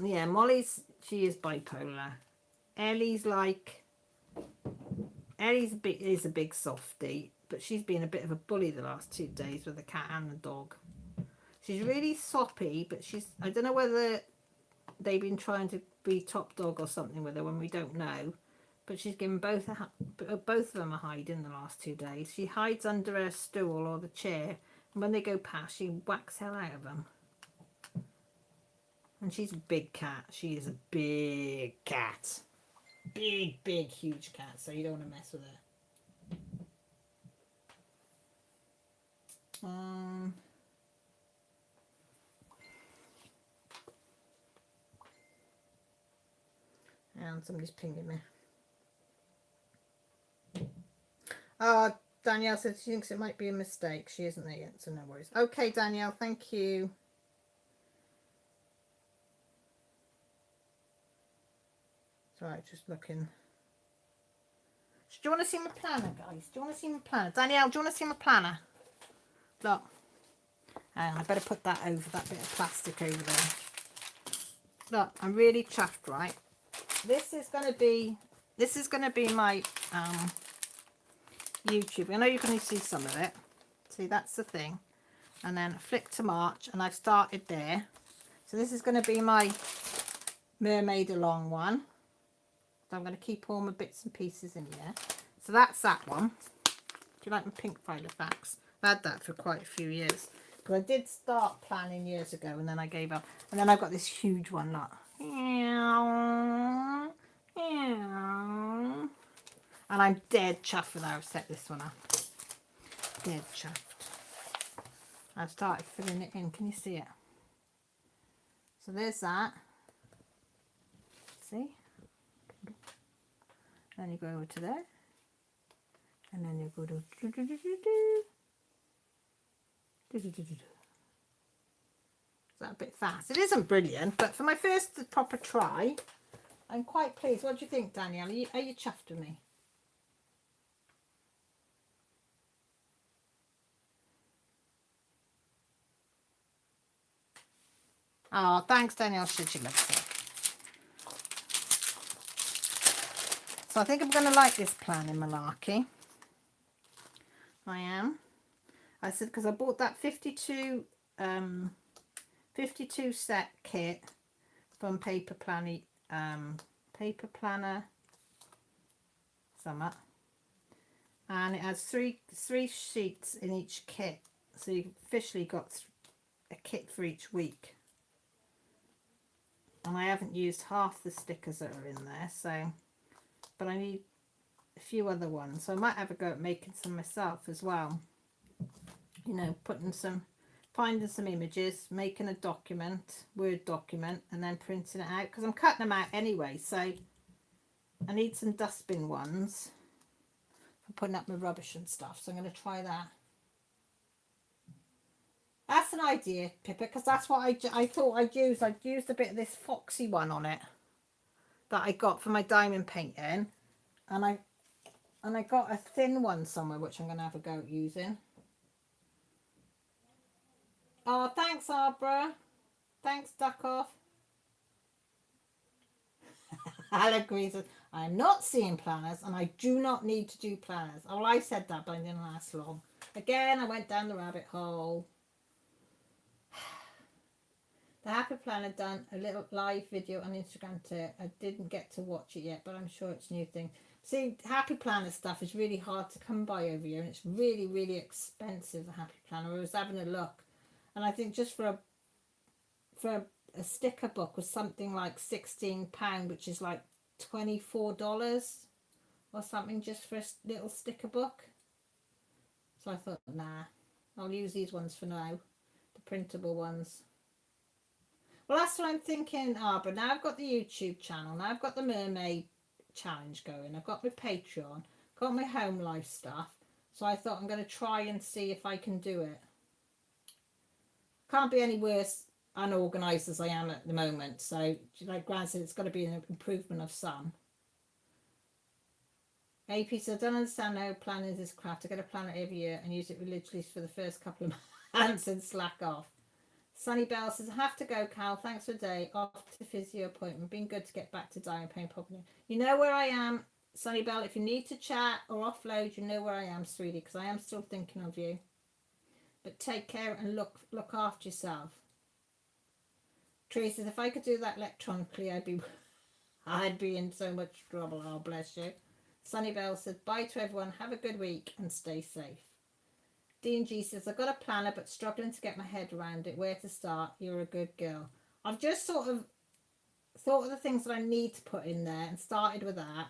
yeah, she is bipolar. Ellie's is a big softie, but she's been a bit of a bully the last 2 days with the cat and the dog. She's really soppy, but I don't know whether they've been trying to be top dog or something with her when we don't know. But she's given both of them a hide in the last 2 days. She hides under a stool or the chair, and when they go past, she whacks hell out of them. And she's a big cat. She is a big cat. Big, big, huge cat. So you don't want to mess with her. And somebody's pinging me. Danielle said she thinks it might be a mistake. She isn't there yet, so no worries. Okay, Danielle, thank you. Sorry, just looking. Do you want to see my planner, guys? Do you want to see my planner? Danielle, do you want to see my planner? Look. I better put that over, that bit of plastic over there. Look, I'm really chuffed, right? This is going to be my YouTube. I know you can only see some of it. See, that's the thing. And then flick to March, and I've started there. So this is going to be my mermaid along one. So I'm going to keep all my bits and pieces in here. So that's that one. Do you like my pink Filofax? I've had that for quite a few years. Because I did start planning years ago, and then I gave up. And then I've got this huge one, look. And I'm dead chuffed with how I've set this one up. Dead chuffed. I've started filling it in. Can you see it? So there's that. See? Then you go over to there. And then you go to... Is that a bit fast? It isn't brilliant, but for my first proper try, I'm quite pleased. What do you think, Danielle? Are you chuffed with me? Oh, thanks, Danielle. She loves it. So I think I'm going to like this planning malarkey. I am. I said, because I bought that 52 set kit from Paper Planner Summer, and it has three sheets in each kit, so you've officially got a kit for each week. And I haven't used half the stickers that are in there, so, but I need a few other ones, so I might have a go at making some myself as well. You know, finding some images, making a document, Word document, and then printing it out, because I'm cutting them out anyway, so I need some dustbin ones for putting up my rubbish and stuff. So I'm going to try that. That's an idea, Pippa, because that's what I thought I'd use. I'd used a bit of this foxy one on it that I got for my diamond painting. And I got a thin one somewhere, which I'm going to have a go at using. Oh, thanks, Arbra. Thanks, Duck Off. Al agrees. I'm not seeing planners, and I do not need to do planners. Oh, well, I said that, but I didn't last long. Again, I went down the rabbit hole. The Happy Planner done a little live video on Instagram too. I didn't get to watch it yet, but I'm sure it's a new thing. See, Happy Planner stuff is really hard to come by over here, and it's really, really expensive, the Happy Planner. I was having a look, and I think just for a sticker book was something like £16, which is like $24 or something just for a little sticker book. So I thought, nah, I'll use these ones for now, the printable ones. Well, that's what I'm thinking, Arbor. Now I've got the YouTube channel. Now I've got the mermaid challenge going. I've got my Patreon, got my home life stuff. So I thought I'm going to try and see if I can do it. Can't be any worse unorganised as I am at the moment. So, like Gran said, it's got to be an improvement of some. AP said, I don't understand how planning this craft. I get a planner every year and use it religiously for the first couple of months and slack off. Sunny Bell says, I have to go, Cal. Thanks for the day. Off to physio appointment. Been good to get back to diamond paint properly. You know where I am, Sunny Bell. If you need to chat or offload, you know where I am, sweetie, because I am still thinking of you. But take care and look after yourself. Teresa says, if I could do that electronically, I'd be in so much trouble. Oh, bless you. Sunny Bell says, bye to everyone. Have a good week and stay safe. D&G says, I've got a planner but struggling to get my head around it. Where to start? You're a good girl. I've just sort of thought of the things that I need to put in there and started with that.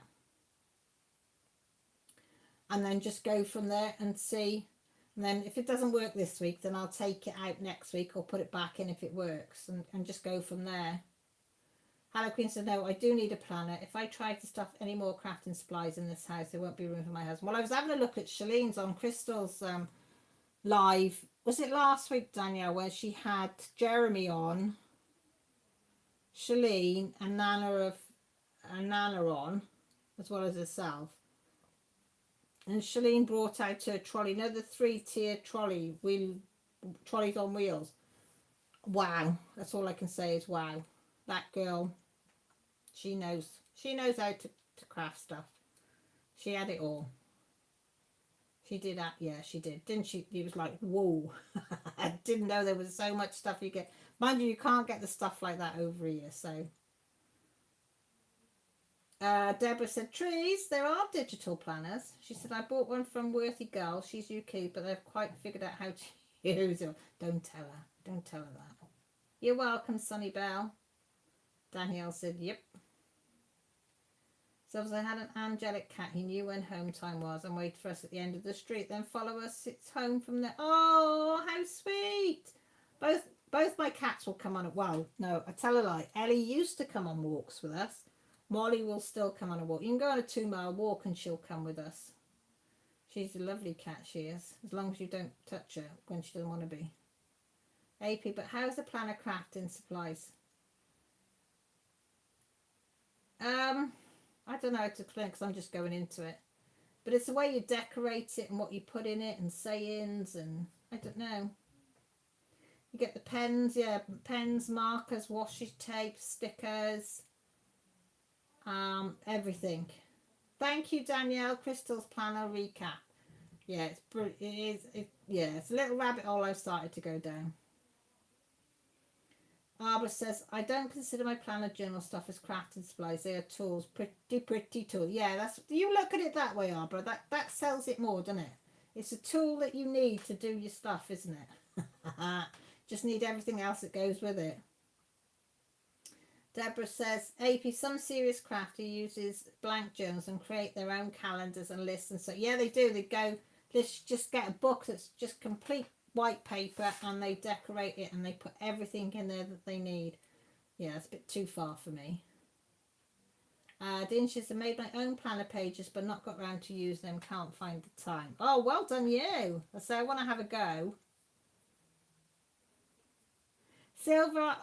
And then just go from there and see. And then if it doesn't work this week, then I'll take it out next week or put it back in if it works and just go from there. Hello Queen said, no, I do need a planner. If I try to stuff any more crafting supplies in this house, there won't be room for my husband. Well, I was having a look at Shalene's on Crystal's live, was it last week, Danielle, where she had Jeremy on, Shalene and Nana on, as well as herself. And Shalene brought out her trolley, you know, the 3-tier trolley, trolleys on wheels. Wow, that's all I can say is wow. That girl, she knows how to craft stuff. She had it all. She did that, yeah, she did, didn't she? He was like, whoa. I didn't know there was so much stuff you get. Mind you, you can't get the stuff like that over here, so. Deborah said, Trees, there are digital planners. She said, I bought one from Worthy Girl. She's UK, but they've quite figured out how to use it. Don't tell her. Don't tell her that. You're welcome, Sunny Bell. Danielle said, yep. So as I had an angelic cat, he knew when home time was and waited for us at the end of the street, then follow us. It's home from there. Oh, how sweet. Both my cats will come on. Well, no, I tell a lie. Ellie used to come on walks with us. Molly will still come on a walk. You can go on a 2-mile walk and she'll come with us. She's a lovely cat, she is. As long as you don't touch her when she doesn't want to be. AP, but how's the planner crafting supplies? I don't know how to explain because I'm just going into it. But it's the way you decorate it and what you put in it and sayings and I don't know. You get the pens, yeah, pens, markers, washi tape, stickers, everything. Thank you, Danielle. Crystal's planner recap. Yeah, it's brilliant. It's a little rabbit hole I've started to go down. Arbor says, I don't consider my planner journal stuff as crafting supplies. They are tools, pretty tools. Yeah, that's, you look at it that way, Arbor. That sells it more, doesn't it? It's a tool that you need to do your stuff, isn't it? Just need everything else that goes with it. Deborah says, AP, some serious crafter uses blank journals and create their own calendars and lists and so. Yeah, they do. They go, let's just get a book that's just complete white paper and they decorate it and they put everything in there that they need. Yeah, it's a bit too far for me. Dean, she said, made my own planner pages, but not got round to use them. Can't find the time. Oh, well done you. I say I want to have a go. Silver,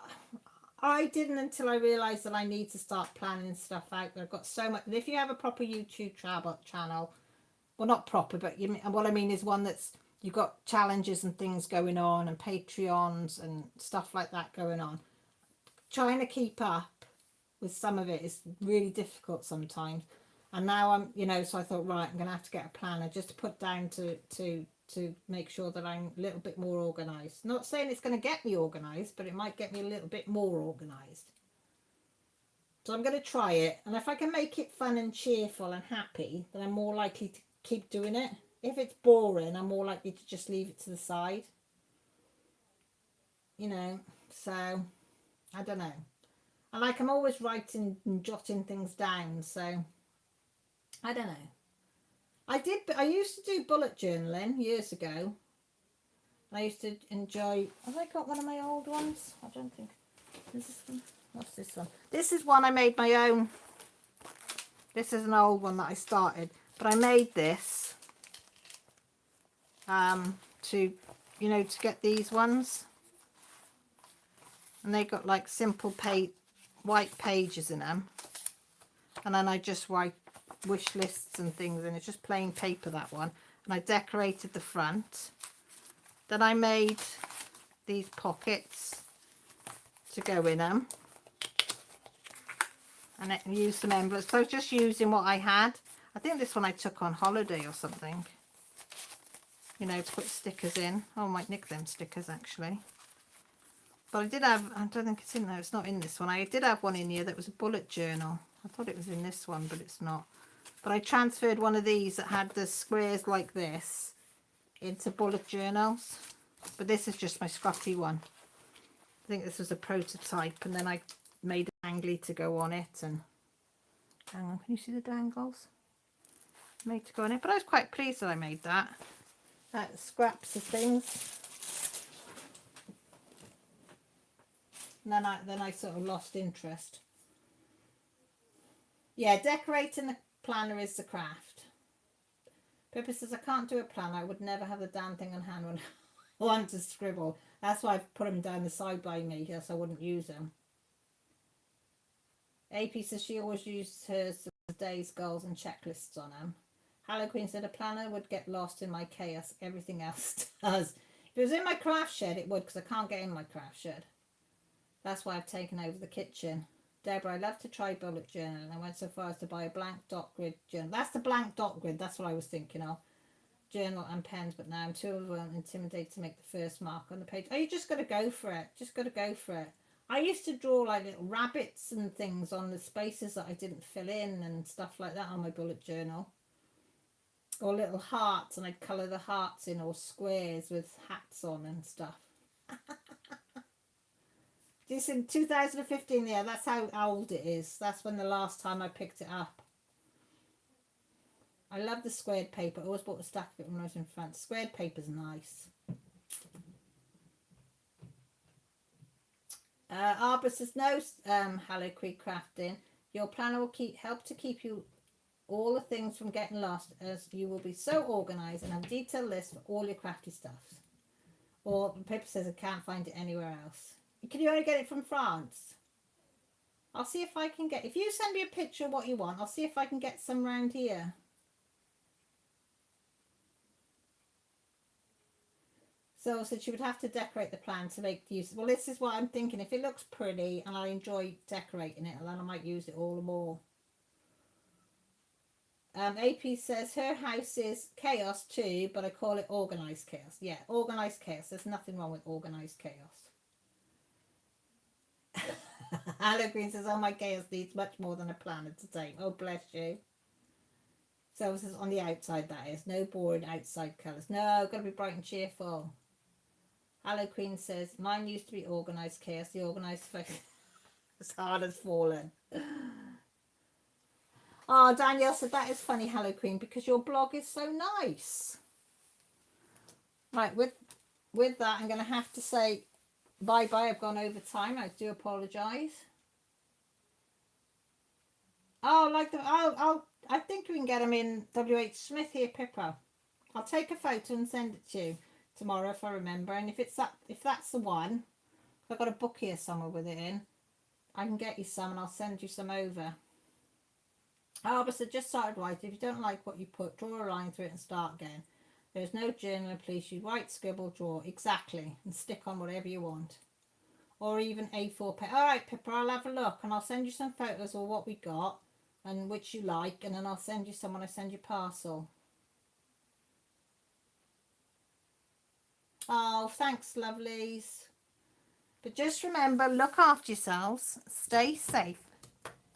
I didn't until I realised that I need to start planning stuff out. I've got so much. And if you have a proper YouTube channel, well, not proper, but what I mean is one that's, you've got challenges and things going on and Patreons and stuff like that going on. Trying to keep up with some of it is really difficult sometimes. And now I'm, you know, so I thought, right, I'm going to have to get a planner just to put down to make sure that I'm a little bit more organised. Not saying it's going to get me organised, but it might get me a little bit more organised. So I'm going to try it. And if I can make it fun and cheerful and happy, then I'm more likely to keep doing it. If it's boring, I'm more likely to just leave it to the side. You know, so I don't know. And like, I'm always writing and jotting things down, so I don't know. I used to do bullet journaling years ago. I used to enjoy, have I got one of my old ones? I don't think, is this one? What's this one? This is one I made my own. This is an old one that I started, but I made this to, you know, to get these ones. And they got like simple white pages in them. And then I just write wish lists and things, and it's just plain paper, that one. And I decorated the front. Then I made these pockets to go in them. And I used some envelopes. So I was just using what I had. I think this one I took on holiday or something. You know, to put stickers in. Oh, I might nick them stickers actually. But I did have, I don't think it's in there, it's not in this one. I did have one in here that was a bullet journal. I thought it was in this one, but it's not. But I transferred one of these that had the squares like this into bullet journals. But this is just my scruffy one. I think this was a prototype, and then I made a dangly to go on it. And hang on, can you see the dangles? Made to go on it. But I was quite pleased that I made that. Scraps of things. And then I sort of lost interest. Yeah, decorating the planner is the craft. Pippa says, I can't do a planner. I would never have the damn thing on hand when I want to scribble. That's why I've put them down the side by me, else I wouldn't use them. AP says she always uses hers as days, goals and checklists on them. Hello Queen said, a planner would get lost in my chaos. Everything else does. If it was in my craft shed, it would, because I can't get in my craft shed. That's why I've taken over the kitchen. Deborah, I love to try bullet journaling. I went so far as to buy a blank dot grid journal. That's the blank dot grid. That's what I was thinking of. Journal and pens, but now I'm too intimidated to make the first mark on the page. Oh, you just got to go for it. Just got to go for it. I used to draw like little rabbits and things on the spaces that I didn't fill in and stuff like that on my bullet journal. Or little hearts, and I'd colour the hearts in, or squares with hats on and stuff. This in 2015, yeah, that's how old it is. That's when the last time I picked it up. I love the squared paper. I always bought a stack of it when I was in France. Squared paper's nice. Arbor says, no, Hello Creek Crafting. Your planner will help to keep you all the things from getting lost, as you will be so organised and have a detailed list for all your crafty stuffs. Or the paper says I can't find it anywhere else. Can you only get it from France? I'll see if I can get... If you send me a picture of what you want, I'll see if I can get some round here. So she would have to decorate the plan to make use... Well, this is what I'm thinking. If it looks pretty and I enjoy decorating it, then I might use it all the more. AP says her house is chaos too, but I call it organised chaos. Yeah, organised chaos. There's nothing wrong with organised chaos. Hello Green says, oh, my chaos needs much more than a planner to take. Oh, bless you. So this is on the outside, that is. No boring outside colours. No, got to be bright and cheerful. Hello Queen says, mine used to be organised chaos. The organised face as hard as fallen. Oh, Danielle said, that is funny, Hello Queen, because your blog is so nice. Right, with that, I'm going to have to say bye-bye. I've gone over time. I do apologise. Oh, like the I think we can get them in WH Smith here, Pippa. I'll take a photo and send it to you tomorrow if I remember. And if that's the one, I've got a book here somewhere with it in. I can get you some and I'll send you some over. Oh, but so just started writing. If you don't like what you put, draw a line through it and start again. There's no journal, please. You write, scribble, draw. Exactly. And stick on whatever you want. Or even A4 pen. All right, Pippa, I'll have a look and I'll send you some photos of what we got and which you like. And then I'll send you some when I send you parcel. Oh, thanks, lovelies. But just remember, look after yourselves. Stay safe.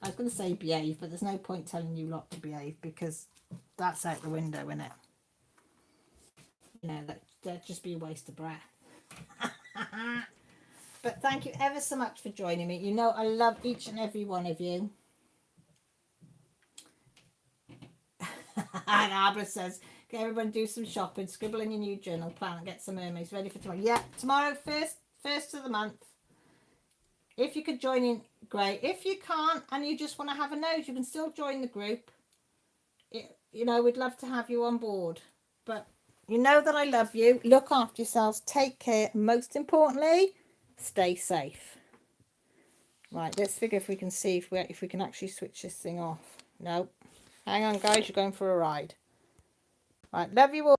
I was going to say behave, but there's no point telling you lot to behave because that's out the window, isn't it? You know, that'd just be a waste of breath. But thank you ever so much for joining me. You know I love each and every one of you. And Abra says, okay, everyone do some shopping, scribble in your new journal, plan and get some mermaids ready for tomorrow. Yeah, tomorrow, first of the month. If you could join in, great. If you can't and you just want to have a nose, you can still join the group. You know, we'd love to have you on board. But you know that I love you. Look after yourselves. Take care. Most importantly, stay safe. Right, let's figure if we can see if we can actually switch this thing off. No. Hang on, guys. You're going for a ride. Right, love you all.